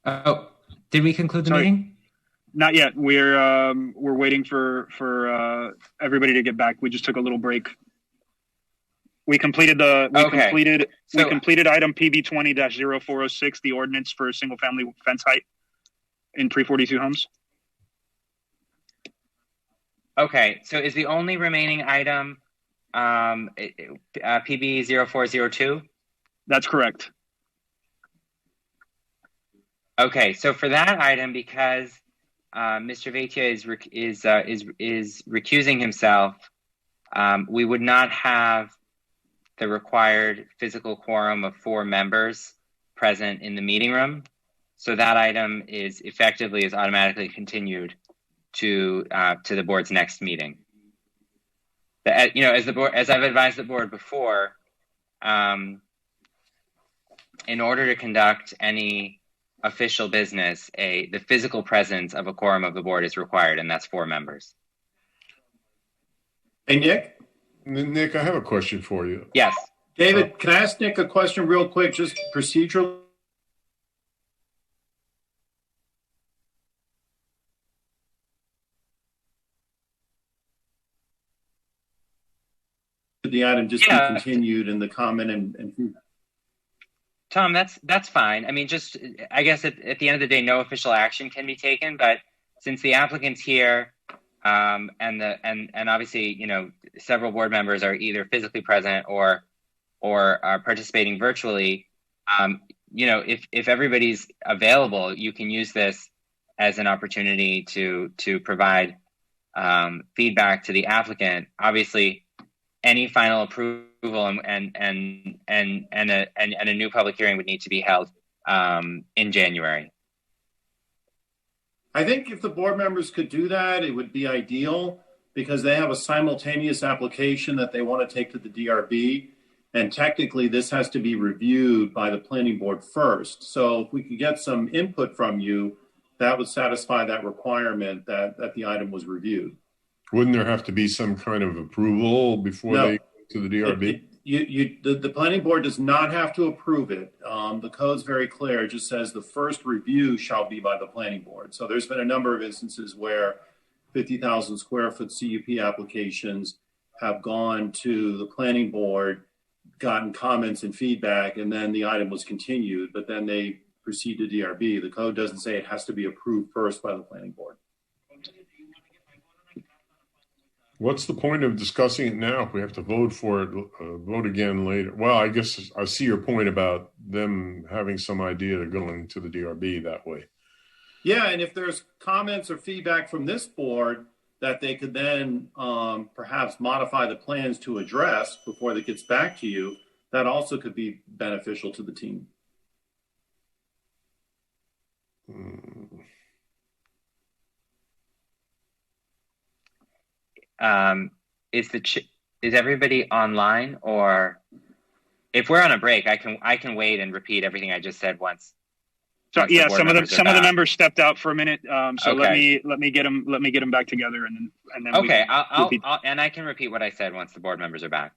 Oh, did we conclude the Sorry. meeting? Not yet. We're waiting for everybody to get back. We just took a little break. We completed completed item PB 20-0406, the ordinance for single family fence height in 342 homes. Okay, so is the only remaining item PB 0402? That's correct. Okay, so for that item, because Mr. Vaitia is recusing himself, we would not have the required physical quorum of 4 members present in the meeting room. So that item is automatically continued to the board's next meeting. As I've advised the board before, in order to conduct any official business, the physical presence of a quorum of the board is required, and that's 4 members. Hey, Nick? Nick, I have a question for you. Yes. David, can I ask Nick a question real quick, just procedural? the item just Yeah. be continued in the comment and Tom, that's fine. I mean, just I guess at the end of the day, no official action can be taken. But since the applicant's here, and obviously, you know, several board members are either physically present or are participating virtually. You know, if everybody's available, you can use this as an opportunity to provide feedback to the applicant. Obviously, any final approval and a new public hearing would need to be held in January. I think if the board members could do that, it would be ideal because they have a simultaneous application that they want to take to the DRB. And technically, this has to be reviewed by the planning board first. So if we could get some input from you, that would satisfy that requirement that the item was reviewed. Wouldn't there have to be some kind of approval before they go to the DRB? The planning board does not have to approve it. The code's very clear. It just says the first review shall be by the planning board. So there's been a number of instances where 50,000 square foot CUP applications have gone to the planning board, gotten comments and feedback, and then the item was continued, but then they proceed to DRB. The code doesn't say it has to be approved first by the planning board. What's the point of discussing it now if we have to vote for it, vote again later? Well, I guess I see your point about them having some idea of going to the DRB that way. Yeah, and if there's comments or feedback from this board that they could then perhaps modify the plans to address before it gets back to you, that also could be beneficial to the team. Is everybody online, or if we're on a break, I can wait and repeat everything I just said once. So yeah, some of the members stepped out for a minute. So Okay. let me get them back together, and then Okay, I'll and I can repeat what I said once the board members are back.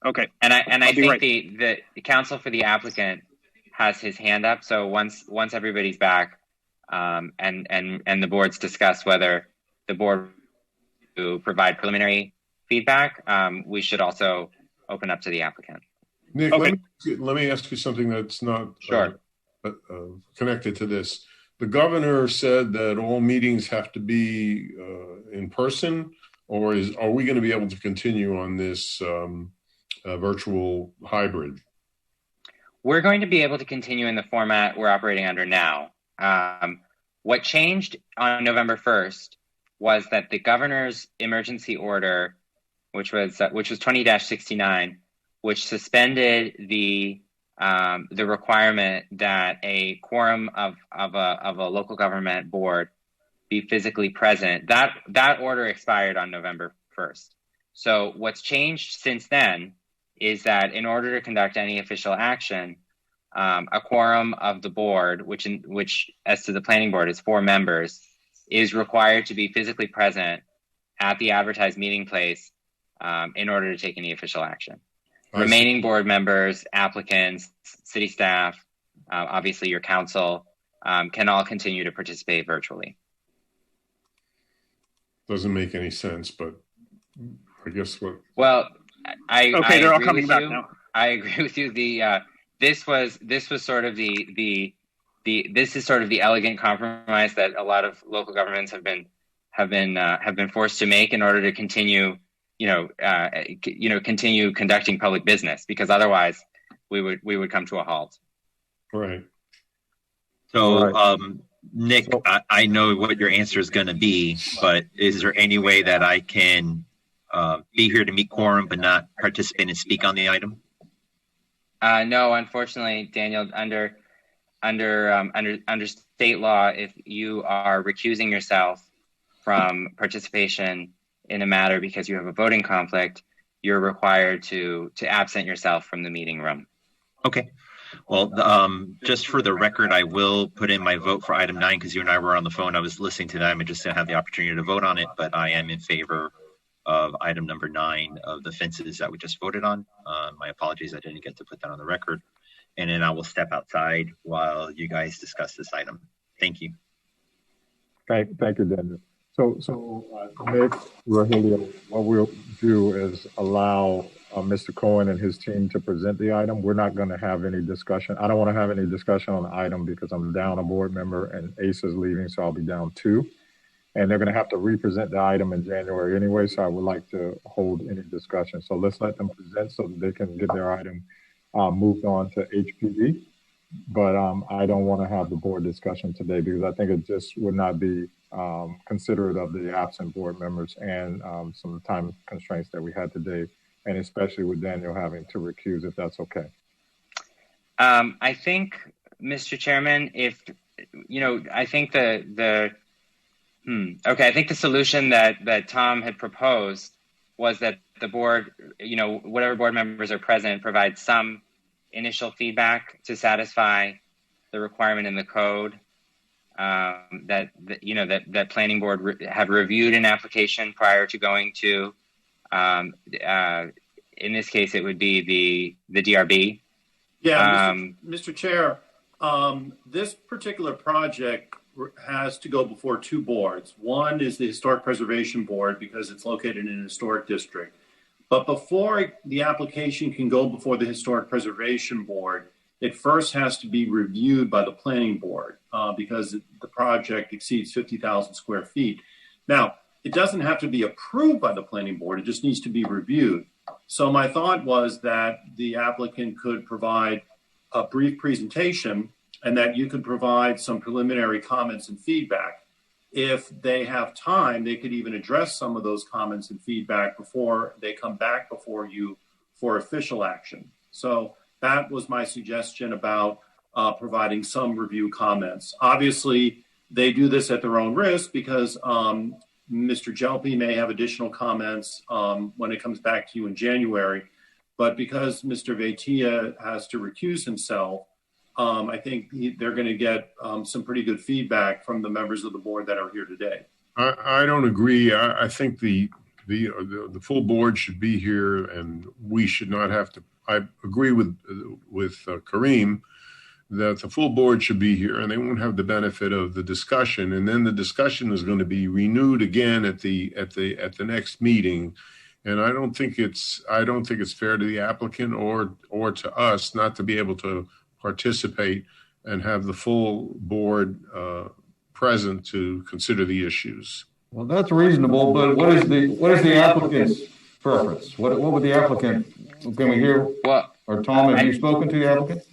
Okay. And I I'll be think right. the counsel for the applicant has his hand up. So once everybody's back, and the board's discussed whether the board to provide preliminary feedback, we should also open up to the applicant. Nick, Okay. let me ask you something that's not Sure. connected to this. The governor said that all meetings have to be in person, or are we going to be able to continue on this virtual hybrid? We're going to be able to continue in the format we're operating under now. What changed on November 1st was that the governor's emergency order, which was 20-69, which suspended the requirement that a quorum of a local government board be physically present. That order expired on November 1st. So what's changed since then is that in order to conduct any official action, a quorum of the board, which as to the planning board is 4 members, is required to be physically present at the advertised meeting place in order to take any official action. Remaining board members, applicants, city staff, obviously your council, can all continue to participate virtually. Doesn't make any sense, but I guess what... Well, I they're all agree coming with back you. now. I agree with you. This was sort of this is sort of the elegant compromise that a lot of local governments have been forced to make in order to continue, continue conducting public business, because otherwise we would come to a halt. Right. So, Nick, I know what your answer is going to be, but is there any way that I can be here to meet quorum but not participate and speak on the item? No, unfortunately, Daniel, under state law, if you are recusing yourself from participation in a matter because you have a voting conflict, you're required to absent yourself from the meeting room. Okay. Well, just for the record, I will put in my vote for item 9 because you and I were on the phone. I was listening to them and just didn't have the opportunity to vote on it, but I am in favor of item number 9 of the fences that we just voted on. My apologies, I didn't get to put that on the record. And then I will step outside while you guys discuss this item. Thank you. Thank you, Daniel. So Nick, Rogelio, what we'll do is allow Mr. Cohen and his team to present the item. We're not going to have any discussion. I don't want to have any discussion on the item because I'm down a board member and Ace is leaving, so I'll be down 2. And they're going to have to represent the item in January anyway, so I would like to hold any discussion. So let's let them present so that they can get their item moved on to HPD. But I don't want to have the board discussion today because I think it just would not be considerate of the absent board members and some time constraints that we had today, and especially with Daniel having to recuse, if that's okay. I think, Mr. Chairman, I think I think the solution that Tom had proposed was that the board, whatever board members are present, provide some initial feedback to satisfy the requirement in the code that planning board have reviewed an application prior to going to, in this case, it would be the DRB. Yeah, Mr. Chair, this particular project has to go before 2 boards. One is the Historic Preservation Board because it's located in an historic district. But before the application can go before the Historic Preservation Board, it first has to be reviewed by the Planning Board because the project exceeds 50,000 square feet. Now, it doesn't have to be approved by the Planning Board, it just needs to be reviewed. So my thought was that the applicant could provide a brief presentation and that you could provide some preliminary comments and feedback. If they have time, they could even address some of those comments and feedback before they come back before you for official action. So that was my suggestion about providing some review comments. Obviously, they do this at their own risk because Mr. Jelpe may have additional comments when it comes back to you in January. But because Mr. Vaitia has to recuse himself, I think they're going to get some pretty good feedback from the members of the board that are here today. I don't agree. I think the full board should be here, and we should not have to. I agree with Kareem that the full board should be here, and they won't have the benefit of the discussion. And then the discussion is going to be renewed again at the next meeting. And I don't think it's fair to the applicant or to us not to be able to participate and have the full board present to consider the issues. Well, that's reasonable, but what is the applicant's preference? What would the applicant? Can we hear? Or Tom, have you spoken to the applicant?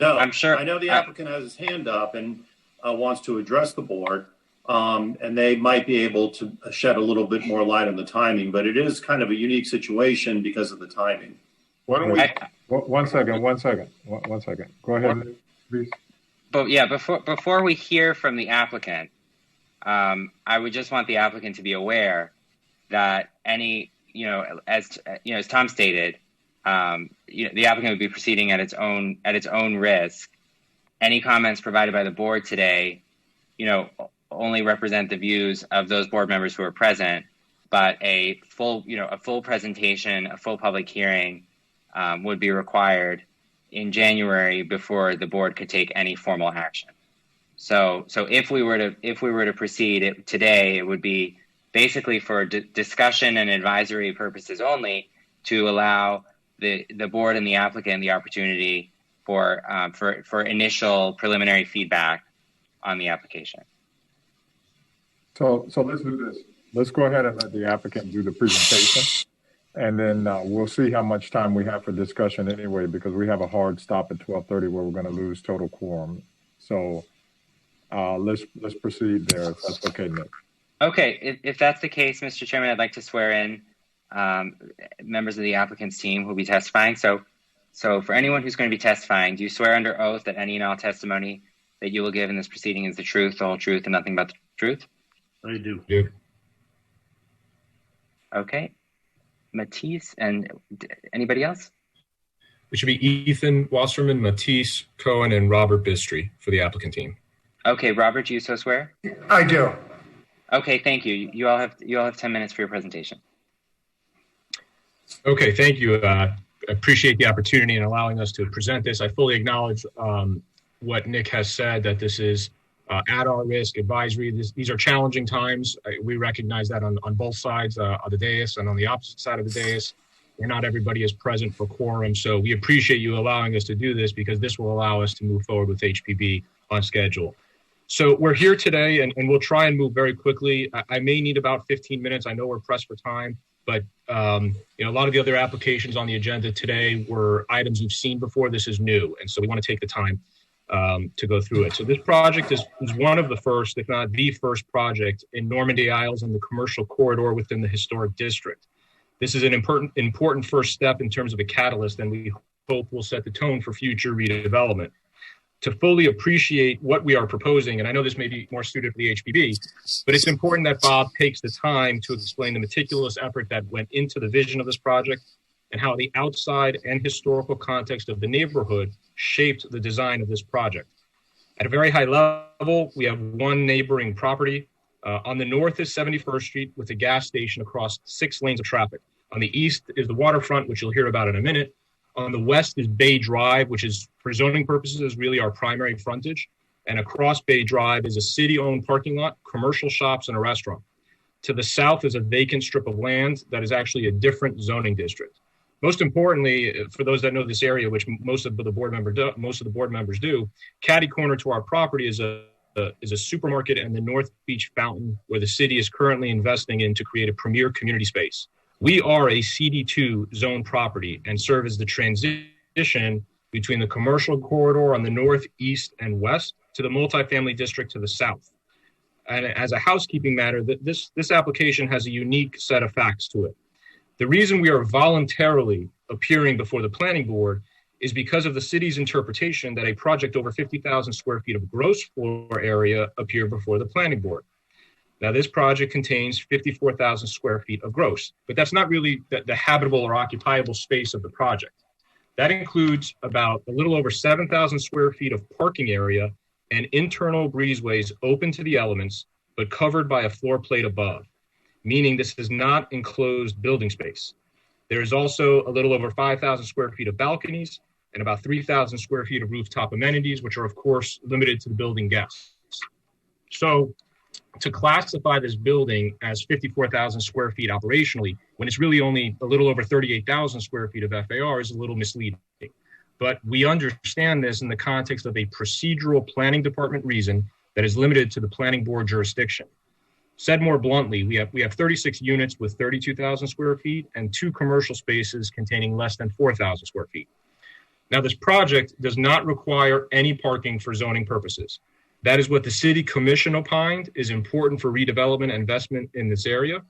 No, I'm sure. I know the applicant has his hand up and wants to address the board, and they might be able to shed a little bit more light on the timing. But it is kind of a unique situation because of the timing. Why don't we? One second. Go ahead, please. But yeah, before we hear from the applicant, I would just want the applicant to be aware that any, as Tom stated, the applicant would be proceeding at its own risk. Any comments provided by the board today, only represent the views of those board members who are present, but a full presentation, a full public hearing would be required in January before the board could take any formal action. So if we were to proceed today, it would be basically for discussion and advisory purposes only, to allow the board and the applicant the opportunity for initial preliminary feedback on the application. So let's do this. Let's go ahead and let the applicant do the presentation. And then we'll see how much time we have for discussion anyway, because we have a hard stop at 12:30 where we're going to lose total quorum. So let's proceed there, if that's okay, Nick. Okay, if that's the case, Mr. Chairman, I'd like to swear in members of the applicant's team who will be testifying. So for anyone who's going to be testifying, do you swear under oath that any and all testimony that you will give in this proceeding is the truth, the whole truth, and nothing but the truth? I do. Okay. Matisse and anybody else? It should be Ethan Wasserman, Matisse, Cohen, and Robert Bistry for the applicant team. Okay, Robert, do you so swear? I do. Okay, thank you. You all have 10 minutes for your presentation. Okay, thank you. I appreciate the opportunity and allowing us to present this. I fully acknowledge what Nick has said, that this is at our risk advisory. These are challenging times. We recognize that on both sides of the dais and on the opposite side of the dais. where not everybody is present for quorum. So we appreciate you allowing us to do this because this will allow us to move forward with HPB on schedule. So we're here today and we'll try and move very quickly. I may need about 15 minutes. I know we're pressed for time, but a lot of the other applications on the agenda today were items you've seen before. This is new. And so we want to take the time to go through it. So this project is one of the first, if not the first project in Normandy Isles and the commercial corridor within the historic district. This is an important first step in terms of a catalyst, and we hope will set the tone for future redevelopment. To fully appreciate what we are proposing, and I know this may be more suited for the HPB, but it's important that Bob takes the time to explain the meticulous effort that went into the vision of this project and how the outside and historical context of the neighborhood shaped the design of this project. At a very high level, we have one neighboring property. On the north is 71st Street with a gas station across 6 lanes of traffic. On the east is the waterfront, which you'll hear about in a minute. On the west is Bay Drive, which is, for zoning purposes, is really our primary frontage. And across Bay Drive is a city-owned parking lot, commercial shops, and a restaurant. To the south is a vacant strip of land that is actually a different zoning district. Most importantly, for those that know this area, which most of the board members do, catty corner to our property is a supermarket and the North Beach Fountain, where the city is currently investing in to create a premier community space. We are a CD2 zone property and serve as the transition between the commercial corridor on the north, east, and west to the multifamily district to the south. And as a housekeeping matter, this application has a unique set of facts to it. The reason we are voluntarily appearing before the planning board is because of the city's interpretation that a project over 50,000 square feet of gross floor area appear before the planning board. Now, this project contains 54,000 square feet of gross, but that's not really the habitable or occupiable space of the project. That includes about a little over 7,000 square feet of parking area and internal breezeways open to the elements, but covered by a floor plate above, meaning this is not enclosed building space. There is also a little over 5,000 square feet of balconies and about 3,000 square feet of rooftop amenities, which are, of course, limited to the building guests. So to classify this building as 54,000 square feet operationally, when it's really only a little over 38,000 square feet of FAR, is a little misleading. But we understand this in the context of a procedural planning department reason that is limited to the planning board jurisdiction. Said more bluntly, we have 36 units with 32,000 square feet and 2 commercial spaces containing less than 4,000 square feet. Now, this project does not require any parking for zoning purposes. That is what the city commission opined is important for redevelopment and investment in this area,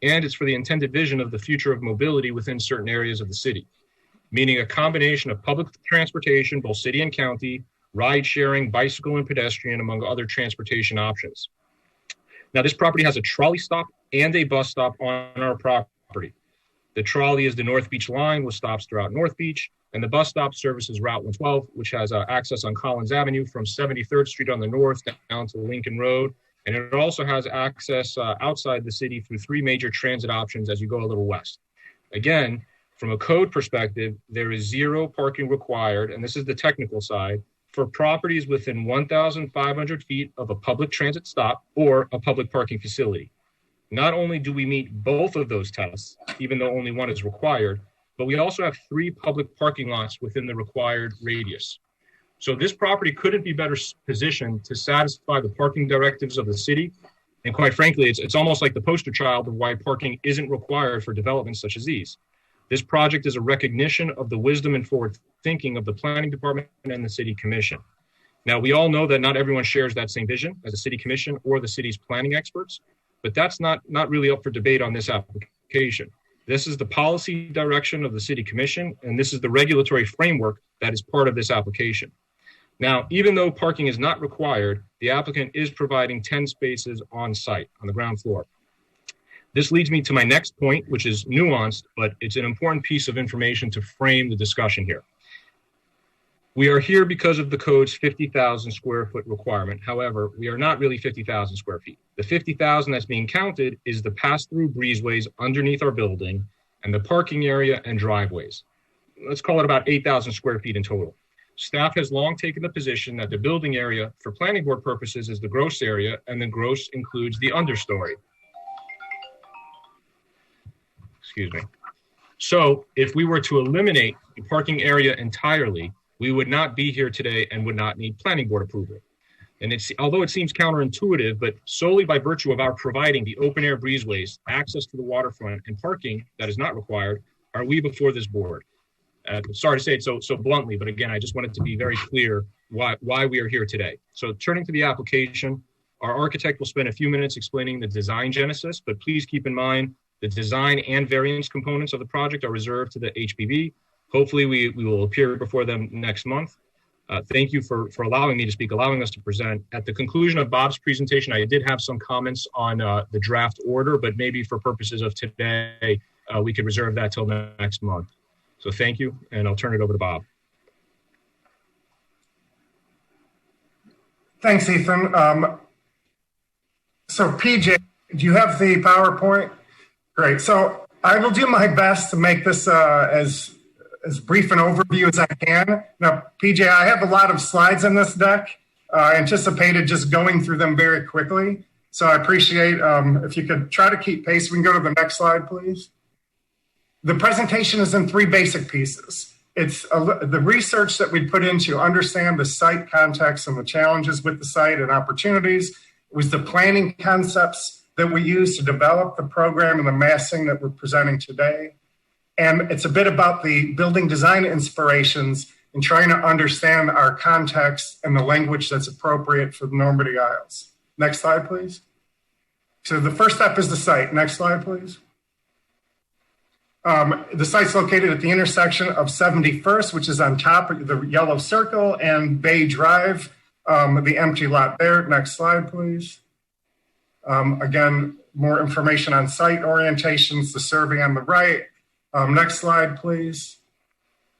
and it's for the intended vision of the future of mobility within certain areas of the city, meaning a combination of public transportation, both city and county, ride sharing, bicycle and pedestrian, among other transportation options. Now, this property has a trolley stop and a bus stop on our property. The trolley is the North Beach line with stops throughout North Beach, and the bus stop services Route 112, which has access on Collins Avenue from 73rd Street on the north down to Lincoln Road. And it also has access outside the city through 3 major transit options as you go a little west. Again, from a code perspective, there is 0 parking required, and this is the technical side, for properties within 1,500 feet of a public transit stop or a public parking facility. Not only do we meet both of those tests, even though only one is required, but we also have 3 public parking lots within the required radius. So this property couldn't be better positioned to satisfy the parking directives of the city. And quite frankly, it's almost like the poster child of why parking isn't required for developments such as these. This project is a recognition of the wisdom and forward thinking of the planning department and the city commission. Now, we all know that not everyone shares that same vision as the city commission or the city's planning experts, but that's not really up for debate on this application. This is the policy direction of the city commission, and this is the regulatory framework that is part of this application. Now, even though parking is not required, the applicant is providing 10 spaces on site on the ground floor. This leads me to my next point, which is nuanced, but it's an important piece of information to frame the discussion here. We are here because of the code's 50,000 square foot requirement. However, we are not really 50,000 square feet. The 50,000 that's being counted is the pass-through breezeways underneath our building and the parking area and driveways. Let's call it about 8,000 square feet in total. Staff has long taken the position that the building area for planning board purposes is the gross area, and the gross includes the understory. Excuse me. So if we were to eliminate the parking area entirely, we would not be here today and would not need planning board approval. And although it seems counterintuitive, but solely by virtue of our providing the open air breezeways, access to the waterfront, and parking that is not required, are we before this board. Sorry to say it so bluntly, but again, I just wanted to be very clear why we are here today. So turning to the application, our architect will spend a few minutes explaining the design genesis, but please keep in mind the design and variance components of the project are reserved to the HPB. Hopefully we will appear before them next month. Thank you for allowing me to speak, allowing us to present. At the conclusion of Bob's presentation, I did have some comments on the draft order, but maybe for purposes of today, we could reserve that till next month. So thank you, and I'll turn it over to Bob. Thanks, Ethan. So PJ, do you have the PowerPoint? Great. So I will do my best to make this as brief an overview as I can. Now, PJ, I have a lot of slides in this deck. I anticipated just going through them very quickly. So I appreciate if you could try to keep pace. We can go to the next slide, please. The presentation is in three basic pieces. It's the research that we put in to understand the site context and the challenges with the site and opportunities. It was the planning concepts that we used to develop the program and the massing that we're presenting today. And it's a bit about the building design inspirations and trying to understand our context and the language that's appropriate for the Normandy Isles. Next slide, please. So the first step is the site. Next slide, please. The site's located at the intersection of 71st, which is on top of the yellow circle, and Bay Drive, the empty lot there. Next slide, please. Again, more information on site orientations, the survey on the right. Next slide, please.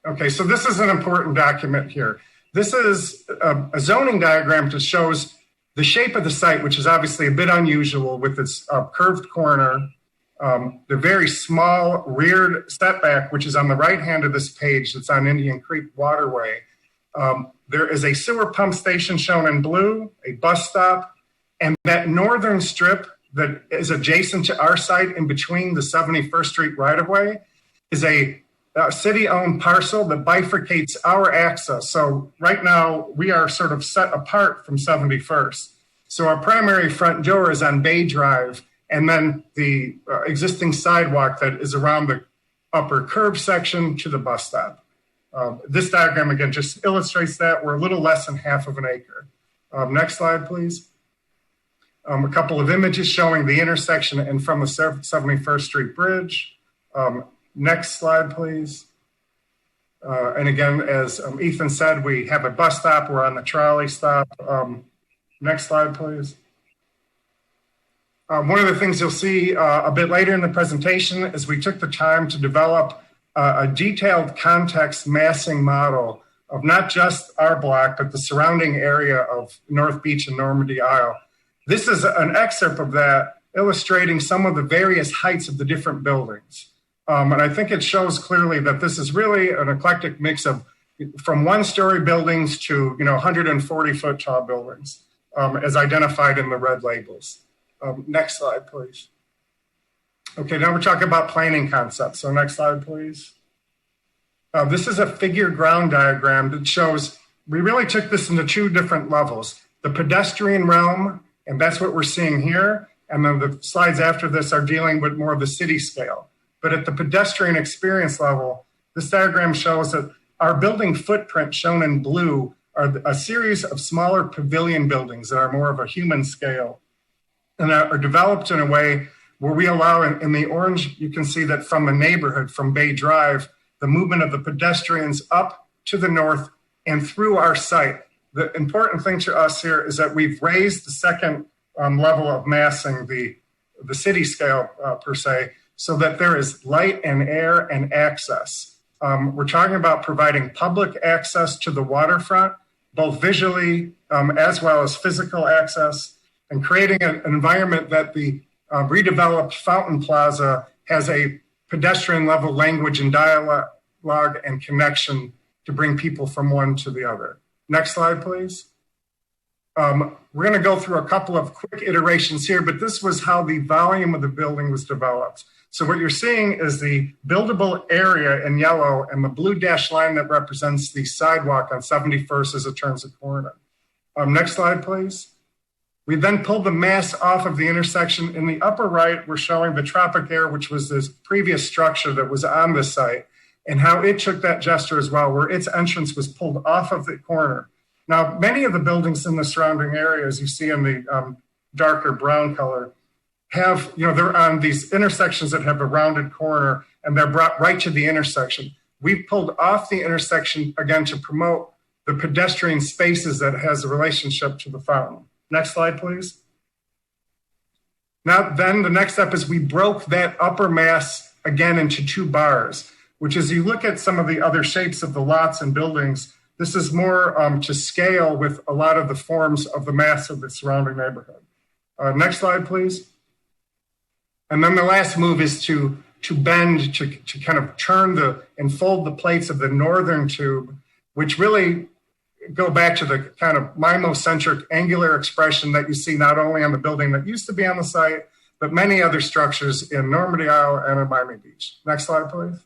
Okay, so this is an important document here. This is a zoning diagram that shows the shape of the site, which is obviously a bit unusual with its curved corner. The very small rear setback, which is on the right hand of this page, that's on Indian Creek Waterway. There is a sewer pump station shown in blue, a bus stop, and that northern strip that is adjacent to our site in between the 71st Street right-of-way is a city-owned parcel that bifurcates our access. So right now, we are sort of set apart from 71st. So our primary front door is on Bay Drive, and then the existing sidewalk that is around the upper curb section to the bus stop. This diagram, again, just illustrates that. We're a little less than half of an acre. Next slide, please. A couple of images showing the intersection and from the 71st Street Bridge. Next slide, please. And again, as Ethan said, we have a bus stop. We're on the trolley stop. Next slide, please. One of the things you'll see a bit later in the presentation is we took the time to develop a detailed context massing model of not just our block, but the surrounding area of North Beach and Normandy Isle. This is an excerpt of that illustrating some of the various heights of the different buildings. And I think it shows clearly that this is really an eclectic mix of from one-story buildings to 140-foot tall buildings, as identified in the red labels. Next slide, please. Okay, now we're talking about planning concepts. So next slide, please. This is a figure ground diagram that shows we really took this into two different levels. The pedestrian realm, and that's what we're seeing here. And then the slides after this are dealing with more of the city scale. But at the pedestrian experience level, this diagram shows that our building footprint shown in blue are a series of smaller pavilion buildings that are more of a human scale and are developed in a way where we allow in the orange, you can see that from the neighborhood, from Bay Drive, the movement of the pedestrians up to the north and through our site. The important thing to us here is that we've raised the second level of massing, the city scale per se, so that there is light and air and access. We're talking about providing public access to the waterfront, both visually as well as physical access, and creating an environment that the redeveloped Fountain Plaza has a pedestrian level language and dialogue and connection to bring people from one to the other. Next slide, please. We're going to go through a couple of quick iterations here, but this was how the volume of the building was developed. So what you're seeing is the buildable area in yellow and the blue dashed line that represents the sidewalk on 71st as it turns a corner. Next slide, please. We then pulled the mass off of the intersection. In the upper right, we're showing the Tropic Air, which was this previous structure that was on the site, and how it took that gesture as well, where its entrance was pulled off of the corner. Now, many of the buildings in the surrounding areas you see in the darker brown color have, they're on these intersections that have a rounded corner, and they're brought right to the intersection. We've pulled off the intersection, again, to promote the pedestrian spaces that has a relationship to the fountain. Next slide, please. Now, then the next step is we broke that upper mass again into two bars, which as you look at some of the other shapes of the lots and buildings, this is more to scale with a lot of the forms of the mass of the surrounding neighborhood. Next slide, please. And then the last move is to bend, to kind of turn and fold the plates of the northern tube, which really go back to the kind of mimocentric angular expression that you see not only on the building that used to be on the site, but many other structures in Normandy Isle and in Miami Beach. Next slide, please.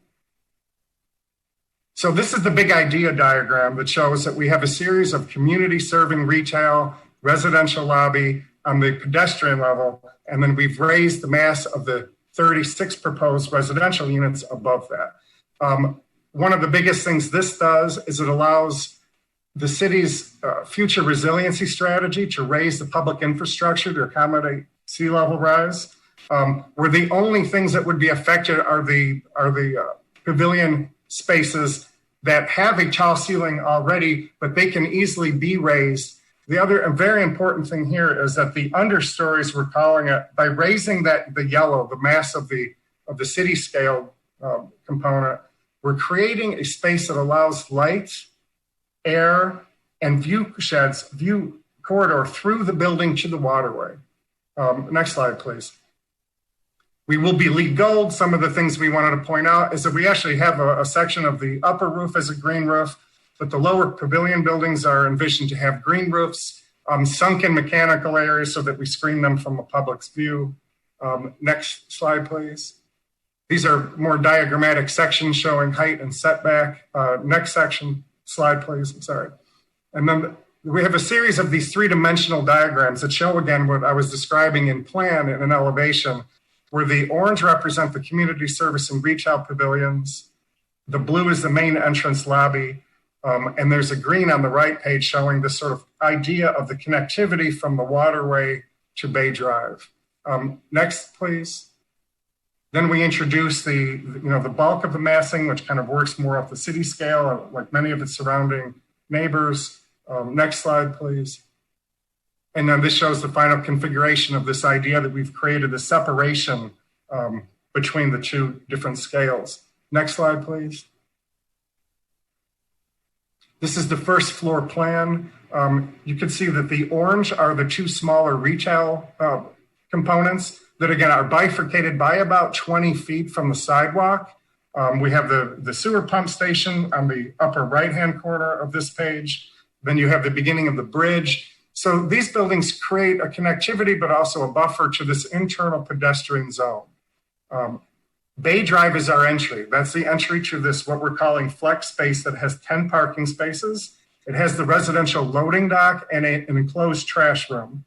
So this is the big idea diagram that shows that we have a series of community serving retail, residential lobby on the pedestrian level, and then we've raised the mass of the 36 proposed residential units above that. One of the biggest things this does is it allows the city's future resiliency strategy to raise the public infrastructure to accommodate sea level rise. Where the only things that would be affected are the pavilion spaces that have a tall ceiling already, but they can easily be raised. The other very important thing here is that the understories, we're calling it, by raising the yellow, the mass of the city scale component, we're creating a space that allows light, air, and view corridor through the building to the waterway. Next slide, please. We will be LEED Gold. Some of the things we wanted to point out is that we actually have a section of the upper roof as a green roof, but the lower pavilion buildings are envisioned to have green roofs, sunken mechanical areas so that we screen them from the public's view. Next slide, please. These are more diagrammatic sections showing height and setback. Next section. Slide, please. I'm sorry. And then we have a series of these three-dimensional diagrams that show, again, what I was describing in plan in an elevation, where the orange represent the community service and retail pavilions. The blue is the main entrance lobby. And there's a green on the right page showing this sort of idea of the connectivity from the waterway to Bay Drive. Next, please. Then we introduce the bulk of the massing, which kind of works more off the city scale, like many of its surrounding neighbors. Next slide, please. And then this shows the final configuration of this idea that we've created a separation between the two different scales. Next slide, please. This is the first floor plan. You can see that the orange are the two smaller retail components that, again, are bifurcated by about 20 feet from the sidewalk. We have the sewer pump station on the upper right-hand corner of this page. Then you have the beginning of the bridge. So these buildings create a connectivity, but also a buffer to this internal pedestrian zone. Bay Drive is our entry. That's the entry to this, what we're calling flex space that has 10 parking spaces. It has the residential loading dock and an enclosed trash room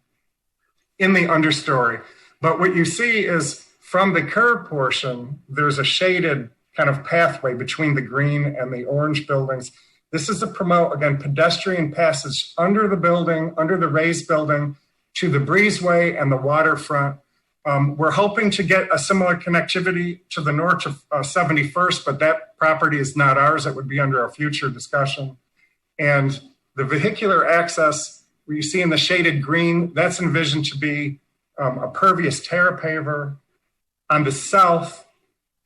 in the understory. But what you see is from the curb portion, there's a shaded kind of pathway between the green and the orange buildings. This is to promote, again, pedestrian passage under the building, under the raised building, to the breezeway and the waterfront. We're hoping to get a similar connectivity to the north of 71st, but that property is not ours. That would be under a future discussion. And the vehicular access, where you see in the shaded green, that's envisioned to be a pervious terra paver. On the south,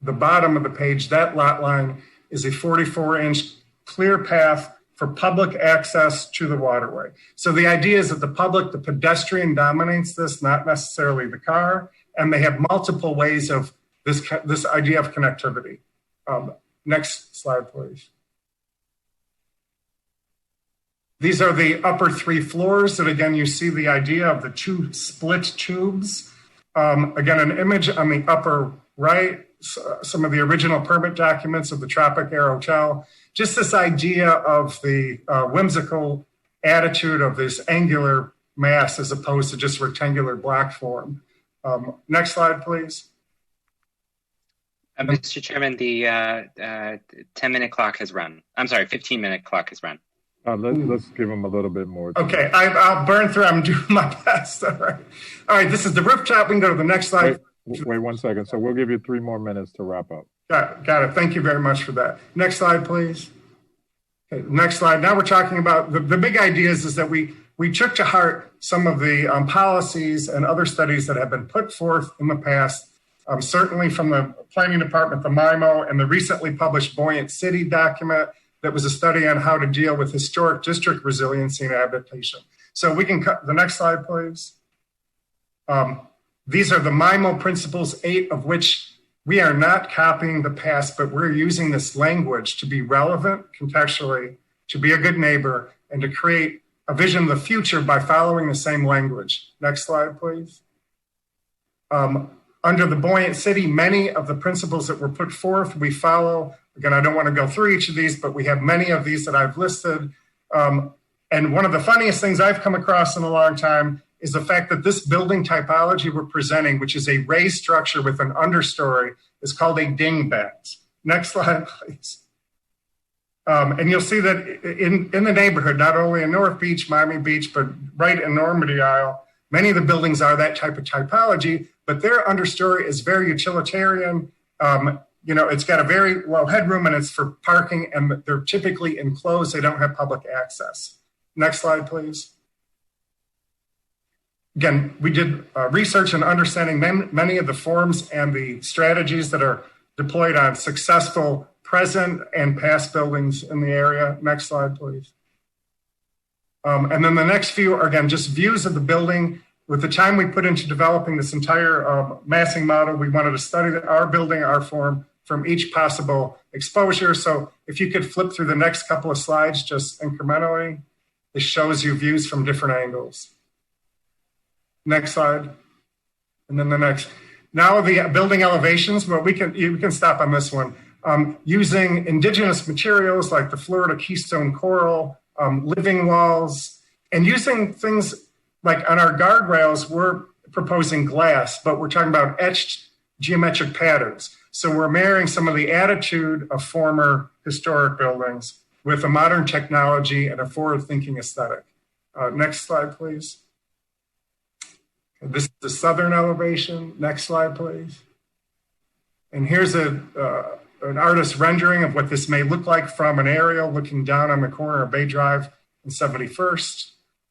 the bottom of the page, that lot line is a 44-inch clear path for public access to the waterway. So the idea is that the public, the pedestrian dominates this, not necessarily the car, and they have multiple ways of this idea of connectivity. Next slide, please. These are the upper 3 floors that, again, you see the idea of the 2 split tubes. Again, an image on the upper right, some of the original permit documents of the Tropic Air Hotel. Just this idea of the whimsical attitude of this angular mass as opposed to just rectangular block form. Next slide, please. Mr. Chairman, the 10-minute clock has run. I'm sorry, 15-minute clock has run. Let's give them a little bit more. Okay, I'll burn through. I'm doing my best. All right. This is the rooftop. We can go to the next slide. Wait 1 second. So we'll give you 3 more minutes to wrap up. Got it. Thank you very much for that. Next slide, please. Okay, next slide. Now we're talking about the big ideas is that we took to heart some of the policies and other studies that have been put forth in the past, certainly from the planning department, the MIMO, and the recently published Buoyant City document that was a study on how to deal with historic district resiliency and adaptation. So we can cut the next slide, please. These are the MIMO principles, 8 of which we are not copying the past, but we're using this language to be relevant contextually, to be a good neighbor, and to create a vision of the future by following the same language. Next slide, please. Under the Buoyant City, many of the principles that were put forth, we follow. Again, I don't want to go through each of these, but we have many of these that I've listed. And one of the funniest things I've come across in a long time is the fact that this building typology we're presenting, which is a raised structure with an understory, is called a dingbat. Next slide, please. And you'll see that in the neighborhood, not only in North Beach, Miami Beach, but right in Normandy Isle, many of the buildings are that type of typology, but their understory is very utilitarian. It's got a very low headroom and it's for parking, and they're typically enclosed. They don't have public access. Next slide, please. Again, we did research and understanding many of the forms and the strategies that are deployed on successful present and past buildings in the area. Next slide, please. And then the next few are, again, just views of the building. With the time we put into developing this entire massing model, we wanted to study our building, our form, from each possible exposure. So if you could flip through the next couple of slides just incrementally, this shows you views from different angles. Next slide. And then the next. Now the building elevations, well, you can stop on this one. Using indigenous materials like the Florida Keystone Coral, living walls, and using things like on our guardrails, we're proposing glass, but we're talking about etched geometric patterns. So we're marrying some of the attitude of former historic buildings with a modern technology and a forward-thinking aesthetic. Next slide, please. This is the southern elevation. Next slide, please. And here's an artist's rendering of what this may look like from an aerial looking down on the corner of Bay Drive and 71st,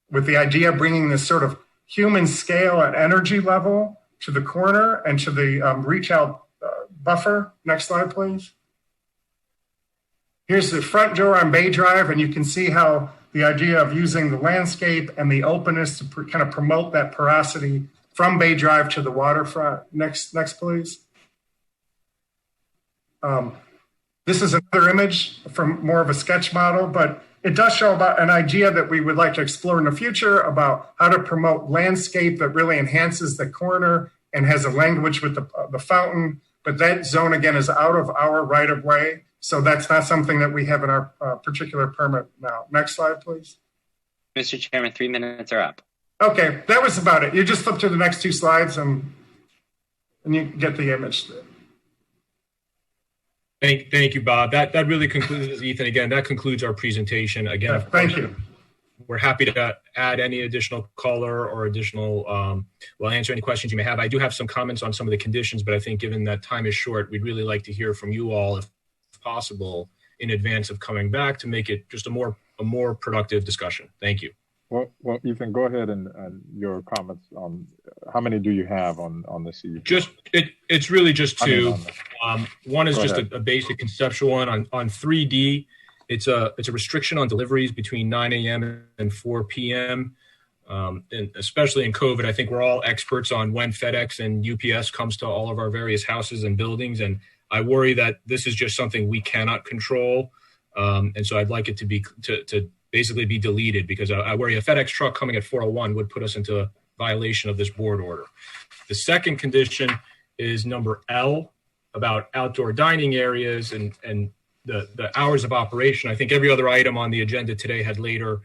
with the idea of bringing this sort of human scale and energy level to the corner and to the reach out buffer. Next slide, please. Here's the front door on Bay Drive, and you can see how the idea of using the landscape and the openness to kind of promote that porosity from Bay Drive to the waterfront. Next, please. This is another image from more of a sketch model, but it does show about an idea that we would like to explore in the future about how to promote landscape that really enhances the corner and has a language with the fountain. But that zone, again, is out of our right of way. So that's not something that we have in our particular permit now. Next slide, please. Mr. Chairman, 3 minutes are up. Okay, that was about it. You just flip to the next 2 slides and you get the image. Thank you, Bob. That really concludes, Ethan. Again, that concludes our presentation. Again, thank you. We're happy to add any additional color or additional, we'll answer any questions you may have. I do have some comments on some of the conditions, but I think given that time is short, we'd really like to hear from you all, if possible, in advance of coming back to make it just a more productive discussion. Thank you. Well, Ethan, go ahead and your comments on how many do you have on the CUP? It's really just 2. One is just a basic conceptual one on 3D. It's a restriction on deliveries between 9 a.m. and 4 p.m. And especially in COVID, I think we're all experts on when FedEx and UPS comes to all of our various houses and buildings. And I worry that this is just something we cannot control. And so I'd like it to be to basically be deleted, because I worry a FedEx truck coming at 4:01 would put us into a violation of this board order. The second condition is number L, about outdoor dining areas and the hours of operation. I think every other item on the agenda today had later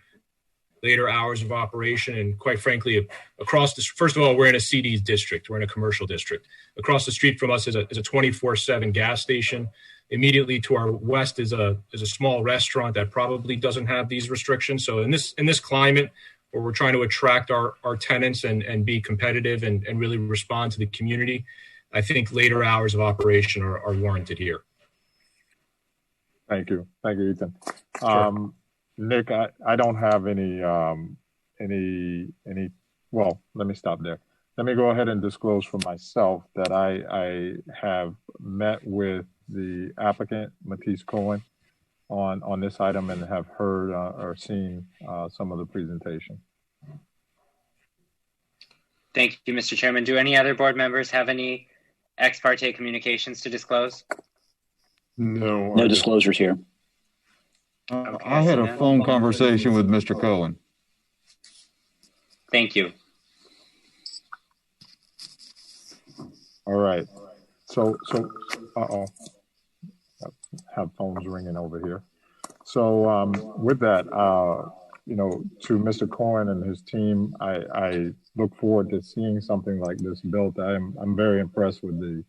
hours of operation. And quite frankly, across this, first of all, we're in a CD district. We're in a commercial district. Across the street from us is a 24/7 gas station. Immediately to our west is a small restaurant that probably doesn't have these restrictions. So in this climate where we're trying to attract our tenants and be competitive and really respond to the community, I think later hours of operation are warranted here. Thank you, Ethan. Sure. Nick, I don't have any. Well, let me stop there. Let me go ahead and disclose for myself that I have met with the applicant, Matisse Cohen, on this item and have heard or seen some of the presentation. Thank you, Mr. Chairman. Do any other board members have any ex parte communications to disclose? No. No disclosures here. I had a phone conversation with Mr. Cohen. Thank you. All right. So, uh-oh. I have phones ringing over here. So with that, to Mr. Cohen and his team, I look forward to seeing something like this built. I'm very impressed with the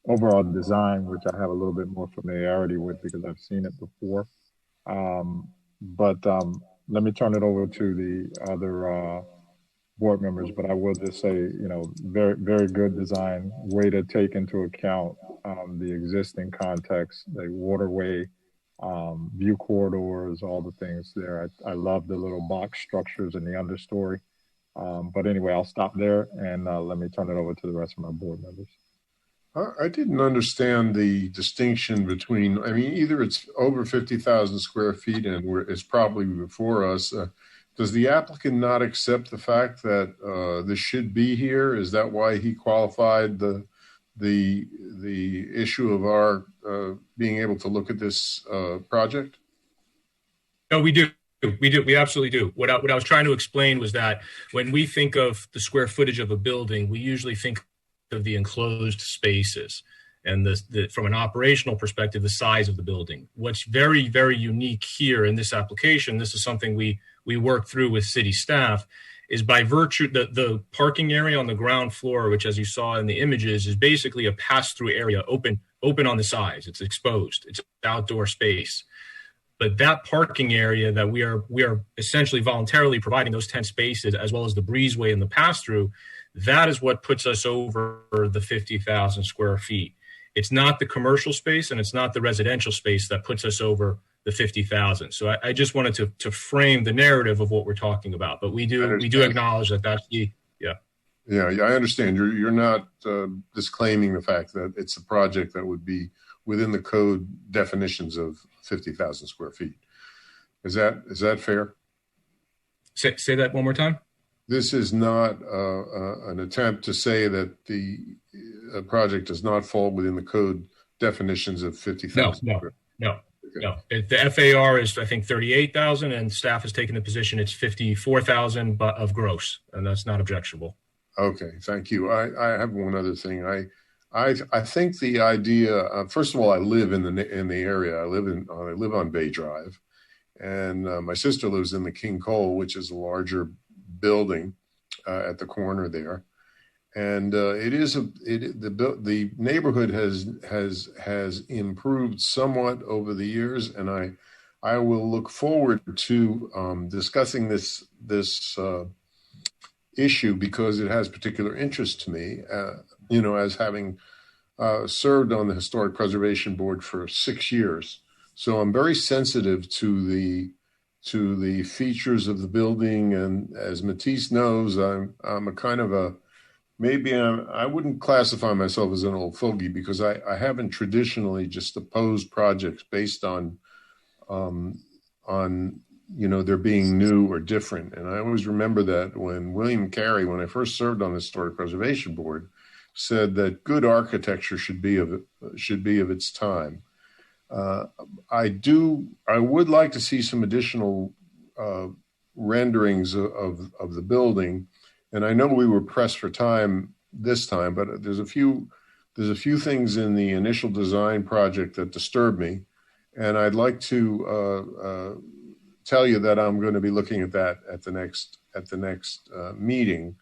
overall design, which I have a little bit more familiarity with because I've seen it before. But let me turn it over to the other board members, but I will just say, very, very good design, way to take into account the existing context, the waterway, view corridors, all the things there. I love the little box structures in the understory. But anyway, I'll stop there and let me turn it over to the rest of my board members. I didn't understand the distinction between, either it's over 50,000 square feet and it's probably before us. Does the applicant not accept the fact that this should be here? Is that why he qualified the issue of our being able to look at this project? No, we do. We absolutely do. What I was trying to explain was that when we think of the square footage of a building, we usually think of the enclosed spaces and from an operational perspective, the size of the building. What's very, very unique here in this application, this is something we worked through with city staff, is by virtue the parking area on the ground floor, which as you saw in the images is basically a pass-through area, open on the sides. It's exposed. It's outdoor space. But that parking area that we are essentially voluntarily providing, those 10 spaces as well as the breezeway and the pass-through, that is what puts us over the 50,000 square feet. It's not the commercial space and it's not the residential space that puts us over the 50,000. So I just wanted to frame the narrative of what we're talking about. But we do acknowledge that that's the, yeah. Yeah, I understand. You're not disclaiming the fact that it's a project that would be within the code definitions of 50,000 square feet. Is that fair? Say that one more time. This is not an attempt to say that the project does not fall within the code definitions of 50,000. No. The FAR is, I think, 38,000, and staff has taken the position it's 54,000 of gross, and that's not objectionable. Okay, thank you. I have one other thing. I think the idea. First of all, I live in the area. I live on Bay Drive, and my sister lives in the King Cole, which is a larger building at the corner there, and the neighborhood has improved somewhat over the years, and I will look forward to discussing this issue because it has particular interest to me. As having served on the Historic Preservation Board for 6 years, so I'm very sensitive to the features of the building, and as Matisse knows, I'm a kind of I wouldn't classify myself as an old fogey because I haven't traditionally just opposed projects based on there being new or different. And I always remember that when William Carey, when I first served on the Historic Preservation Board, said that good architecture should be of its time. I would like to see some additional renderings of the building. And I know we were pressed for time this time, but there's a few things in the initial design project that disturb me. And I'd like to tell you that I'm going to be looking at that at the next meeting.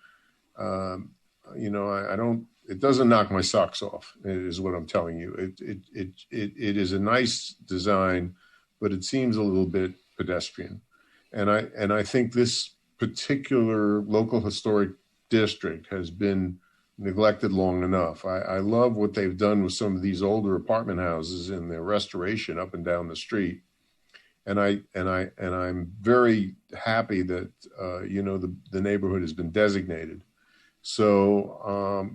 You know, it doesn't knock my socks off, is what I'm telling you. It is a nice design, but it seems a little bit pedestrian. And I think this particular local historic district has been neglected long enough. I love what they've done with some of these older apartment houses in their restoration up and down the street. And I'm very happy that you know, the neighborhood has been designated. So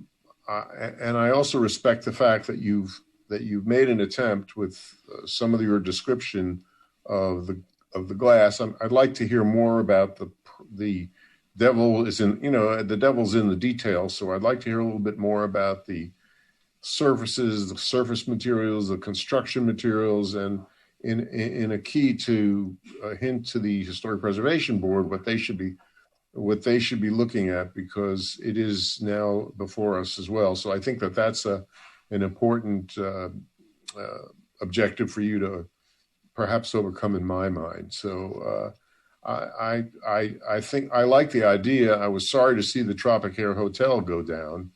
I also respect the fact that you've made an attempt with some of your description of the glass. I'd like to hear more about the devil is in, you know, the devil's in the details. So I'd like to hear a little bit more about the surfaces, the surface materials, the construction materials, and in a key to hint to the Historic Preservation Board what they should be looking at, because it is now before us as well. So I think that that's an important objective for you to perhaps overcome in my mind. So I think I like the idea. I was sorry to see the Tropicare Hotel go down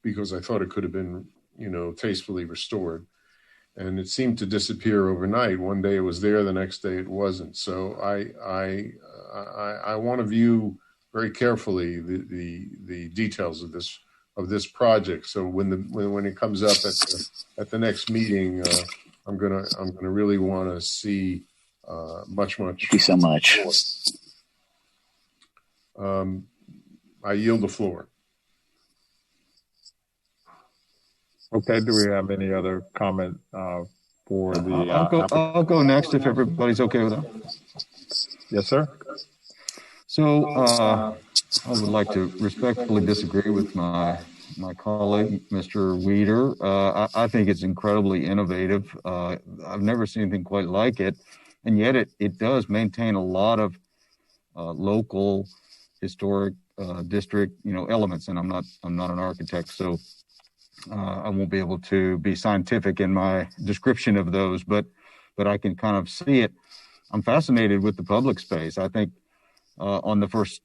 because I thought it could have been, you know, tastefully restored. And it seemed to disappear overnight. One day it was there, the next day it wasn't. So I want to view very carefully the details of this project. So when it comes up at the next meeting, I'm gonna really want to see much. Thank you so much. I yield the floor. Okay, do we have any other comment for the... I'll go next if everybody's okay with that. Yes, sir. So I would like to respectfully disagree with my colleague, Mr. Weeder. I think it's incredibly innovative. I've never seen anything quite like it, and yet it does maintain a lot of local historic district, you know, elements. And I'm not an architect, so I won't be able to be scientific in my description of those, but I can kind of see it. I'm fascinated with the public space. I think on the first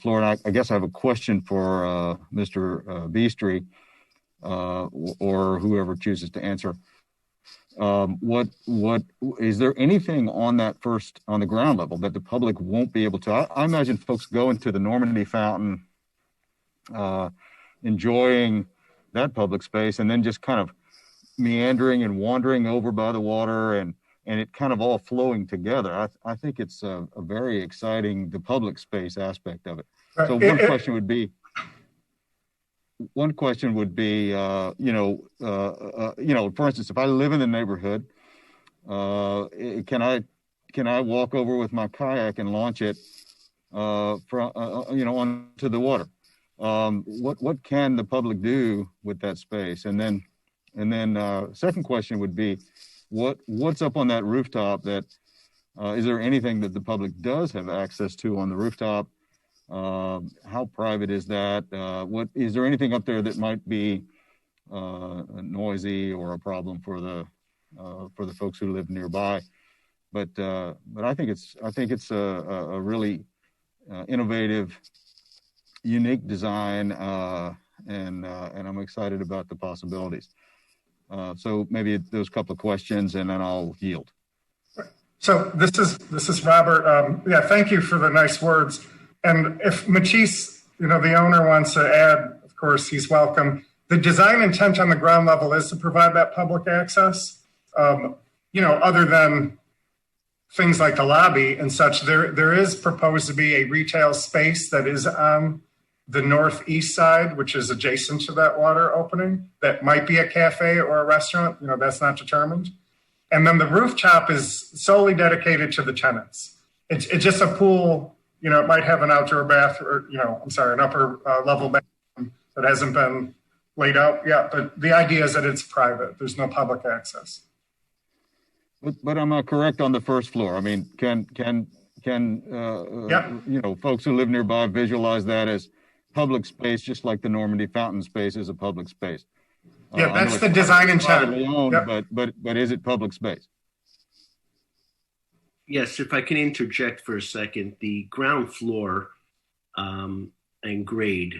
floor, and I guess I have a question for Mr. Beastry or whoever chooses to answer. What is there anything on the ground level that the public won't be able to? I imagine folks go into the Normandy Fountain, enjoying that public space, and then just kind of meandering and wandering over by the water and it kind of all flowing together. I think it's a very exciting, the public space aspect of it. So one question would be, for instance, if I live in the neighborhood, can I walk over with my kayak and launch it onto the water? What can the public do with that space? And then second question would be, what's up on that rooftop? That is there anything that the public does have access to on the rooftop? How private is that? What is there anything up there that might be noisy or a problem for the folks who live nearby? But I think it's a really innovative, unique design, and I'm excited about the possibilities. So maybe those couple of questions, and then I'll yield. So this is Robert. Yeah, thank you for the nice words. And if Matisse, the owner, wants to add, of course, he's welcome. The design intent on the ground level is to provide that public access. Other than things like the lobby and such, there is proposed to be a retail space that is on the northeast side, which is adjacent to that water opening. That might be a cafe or a restaurant. That's not determined. And then the rooftop is solely dedicated to the tenants. It's just a pool. It might have an outdoor bath or, an upper level bathroom that hasn't been laid out yet. But the idea is that it's private. There's no public access. But am I correct on the first floor? I mean, can folks who live nearby visualize that as public space, just like the Normandy Fountain space is a public space? Yeah, that's the design intent. Yep. But is it public space? Yes, if I can interject for a second, the ground floor and grade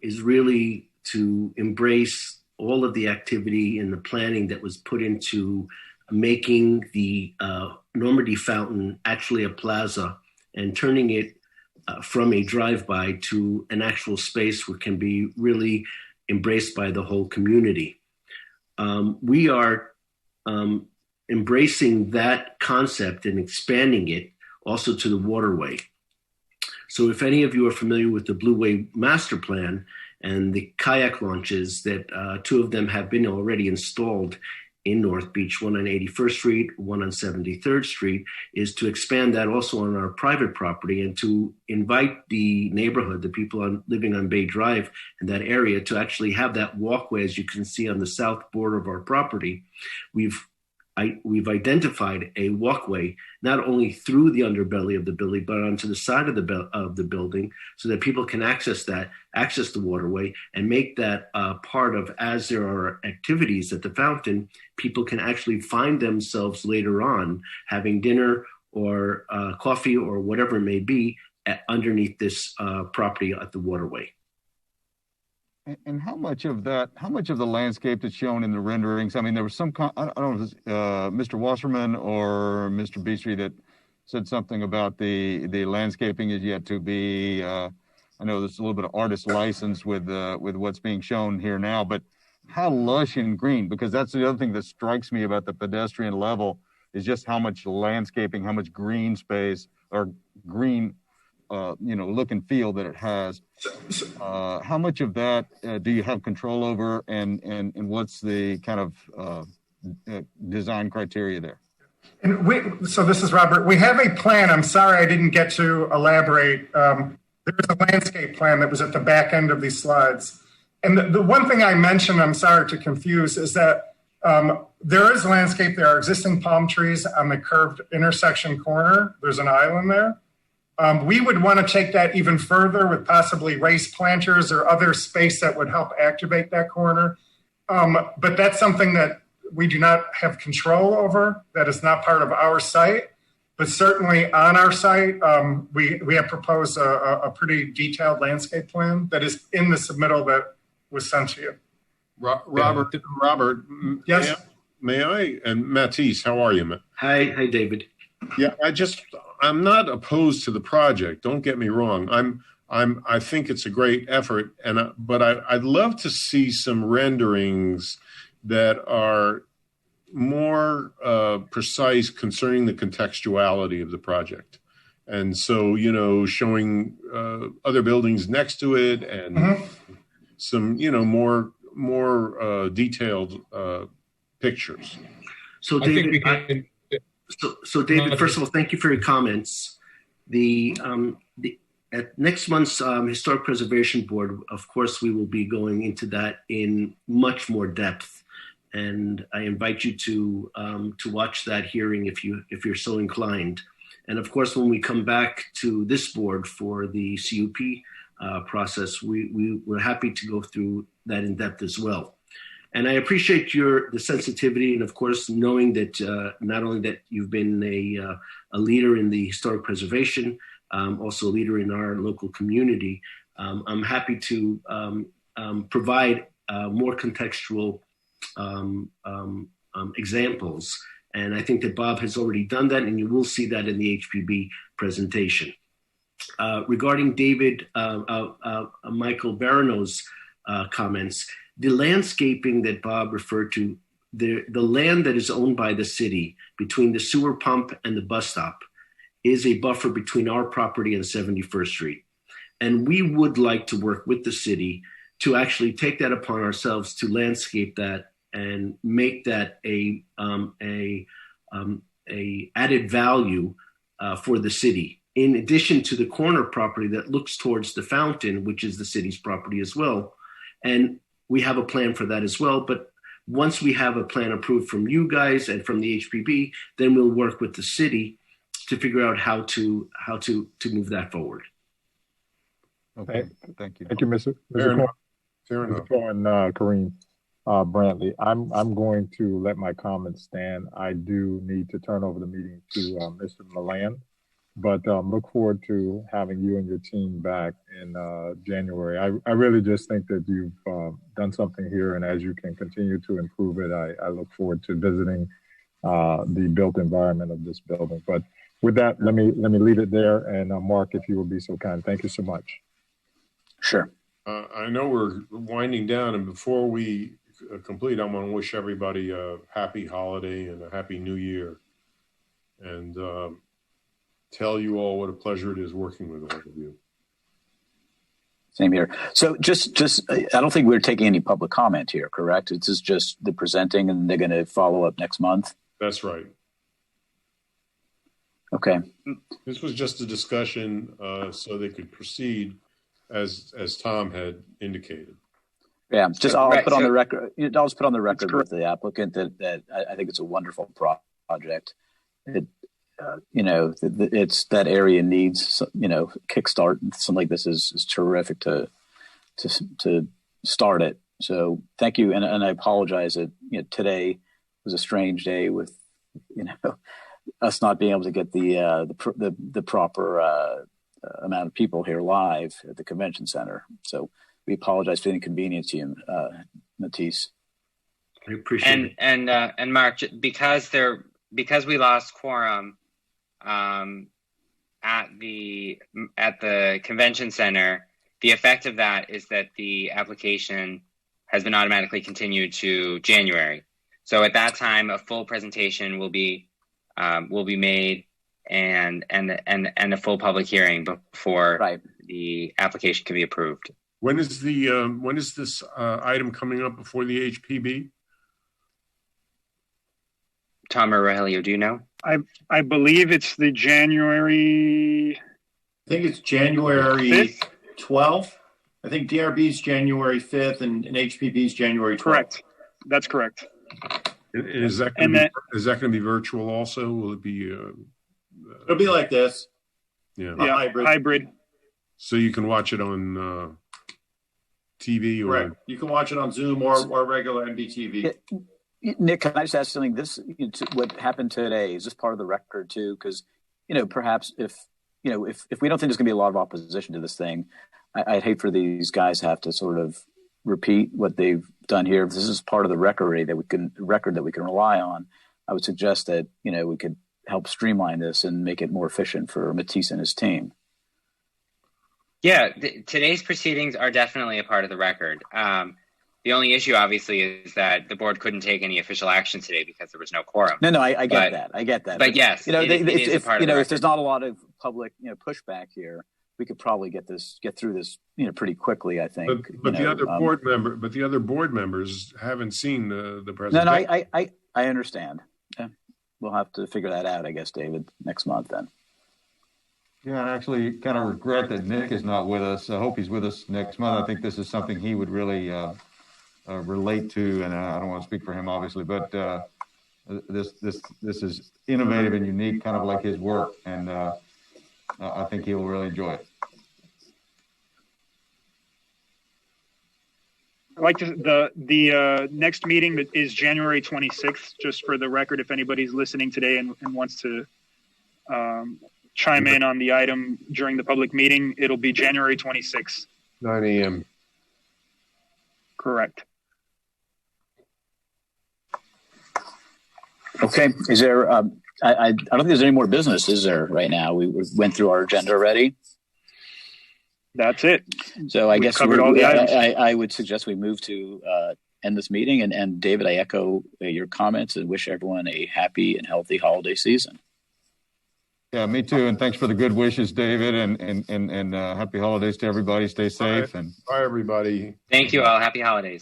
is really to embrace all of the activity and the planning that was put into making the Normandy Fountain actually a plaza and turning it from a drive-by to an actual space where it can be really embraced by the whole community. We are embracing that concept and expanding it also to the waterway. So if any of you are familiar with the Blue Way master plan and the kayak launches, that two of them have been already installed in North Beach, one on 81st Street, one on 73rd Street, is to expand that also on our private property and to invite the neighborhood, the people living on Bay Drive in that area, to actually have that walkway, as you can see on the south border of our property. We've identified a walkway not only through the underbelly of the building, but onto the side of the building, so that people can access the waterway, and make that part of, as there are activities at the fountain, people can actually find themselves later on having dinner or coffee or whatever it may be underneath this property at the waterway. And how much of the landscape that's shown in the renderings? I mean, there was some, I don't know if it was Mr. Wasserman or Mr. Beastry that said something about the landscaping is yet to be, I know there's a little bit of artist license with what's being shown here now, but how lush and green, because that's the other thing that strikes me about the pedestrian level is just how much landscaping, how much green space or green look and feel that it has. How much of that do you have control over, and what's the kind of design criteria there? And so this is Robert. We have a plan. I'm sorry I didn't get to elaborate. There's a landscape plan that was at the back end of these slides. And the one thing I mentioned, I'm sorry to confuse, is that there is landscape. There are existing palm trees on the curved intersection corner. There's an island there. We would want to take that even further with possibly raised planters or other space that would help activate that corner. But that's something that we do not have control over. That is not part of our site. But certainly on our site, we have proposed a pretty detailed landscape plan that is in the submittal that was sent to you. Robert, yes. May I? And Matisse, how are you, man? Hi, David. Yeah, I'm not opposed to the project. Don't get me wrong. I think it's a great effort, but I'd love to see some renderings that are more precise concerning the contextuality of the project. And so, showing other buildings next to it and some, more detailed pictures. So, David, So David, first of all, thank you for your comments. At next month's Historic Preservation Board, of course, we will be going into that in much more depth, and I invite you to watch that hearing if you're so inclined. And of course, when we come back to this board for the CUP process, we're happy to go through that in depth as well. And I appreciate the sensitivity, and of course, knowing that not only that you've been a leader in the historic preservation, also a leader in our local community. I'm happy to provide more contextual examples, and I think that Bob has already done that, and you will see that in the HPB presentation. Regarding David, Michael Barano's comments. The landscaping that Bob referred to, the land that is owned by the city between the sewer pump and the bus stop is a buffer between our property and 71st Street. And we would like to work with the city to actually take that upon ourselves to landscape that and make that a added value for the city. In addition to the corner property that looks towards the fountain, which is the city's property as well. And we have a plan for that as well. But Once we have a plan approved from you guys and from the HPB, then we'll work with the city to figure out how to move that forward. Okay, thank you. Thank you, Mr. Fair enough. Cohen, Kareem Brantley. I'm going to let my comments stand. I do need to turn over the meeting to Mr. Milan, but look forward to having you and your team back in January. I really just think that you've done something here, and as you can continue to improve it, I look forward to visiting the built environment of this building. But with that, let me leave it there. And Mark, if you will be so kind, thank you so much. Sure. I know we're winding down, and before we complete, I want to wish everybody a happy holiday and a happy new year, and tell you all what a pleasure it is working with all of you. Same here. So just I don't think we're taking any public comment here, correct? This is just the presenting, and they're going to follow up next month. That's right. Okay. This was just a discussion so they could proceed as Tom had indicated. Yeah, just I'll put on the record. I'll just put on the record with the applicant that I think it's a wonderful project. It, it's that area needs kickstart. Something like this is terrific to start it. So thank you, and I apologize that today was a strange day with us not being able to get the proper amount of people here live at the convention center. So we apologize for the inconvenience to you, Matisse. I appreciate it. And Mark, because we lost quorum at the convention center, the effect of that is that the application has been automatically continued to January. So at that time, a full presentation will be made and a full public hearing before the application can be approved. When is this item coming up before the HPB? Tom or Rogelio, do you know? I believe it's the January. I think it's January 12th. I think DRB is January 5th and HPB is January 12th. Correct. That's correct. Is that going to be virtual also? Will it be? It'll be like this. Yeah. Hybrid. So you can watch it on TV, or correct. You can watch it on Zoom or regular MBTV. Nick, can I just ask something? What happened today, is this part of the record too? Because perhaps if we don't think there's going to be a lot of opposition to this thing, I'd hate for these guys to have to sort of repeat what they've done here. If this is part of the record that we can rely on, I would suggest that we could help streamline this and make it more efficient for Matisse and his team. Yeah, today's proceedings are definitely a part of the record. The only issue, obviously, is that the board couldn't take any official action today because there was no quorum. No, I get that. I get that. But yes, it is a part of the record. If there's not a lot of public pushback here, we could probably get through this pretty quickly, I think. But the other board members haven't seen the presentation. No, I understand. Yeah. We'll have to figure that out, I guess, David, next month then. Yeah, I actually kind of regret that Nick is not with us. I hope he's with us next month. I think this is something he would really relate to, and I don't want to speak for him, obviously, but this is innovative and unique, kind of like his work, and I think he'll really enjoy it. I'd like to the next meeting is January 26th. Just for the record, if anybody's listening today and wants to chime in on the item during the public meeting, it'll be January 26th. 9 a.m. Correct. Okay. Is there? I don't think there's any more business, is there? Right now, we went through our agenda already. That's it. So I guess covered all the items. I would suggest we move to end this meeting. And David, I echo your comments and wish everyone a happy and healthy holiday season. Yeah, me too. And thanks for the good wishes, David. And happy holidays to everybody. Stay safe. Bye, everybody. Thank you all. Happy holidays.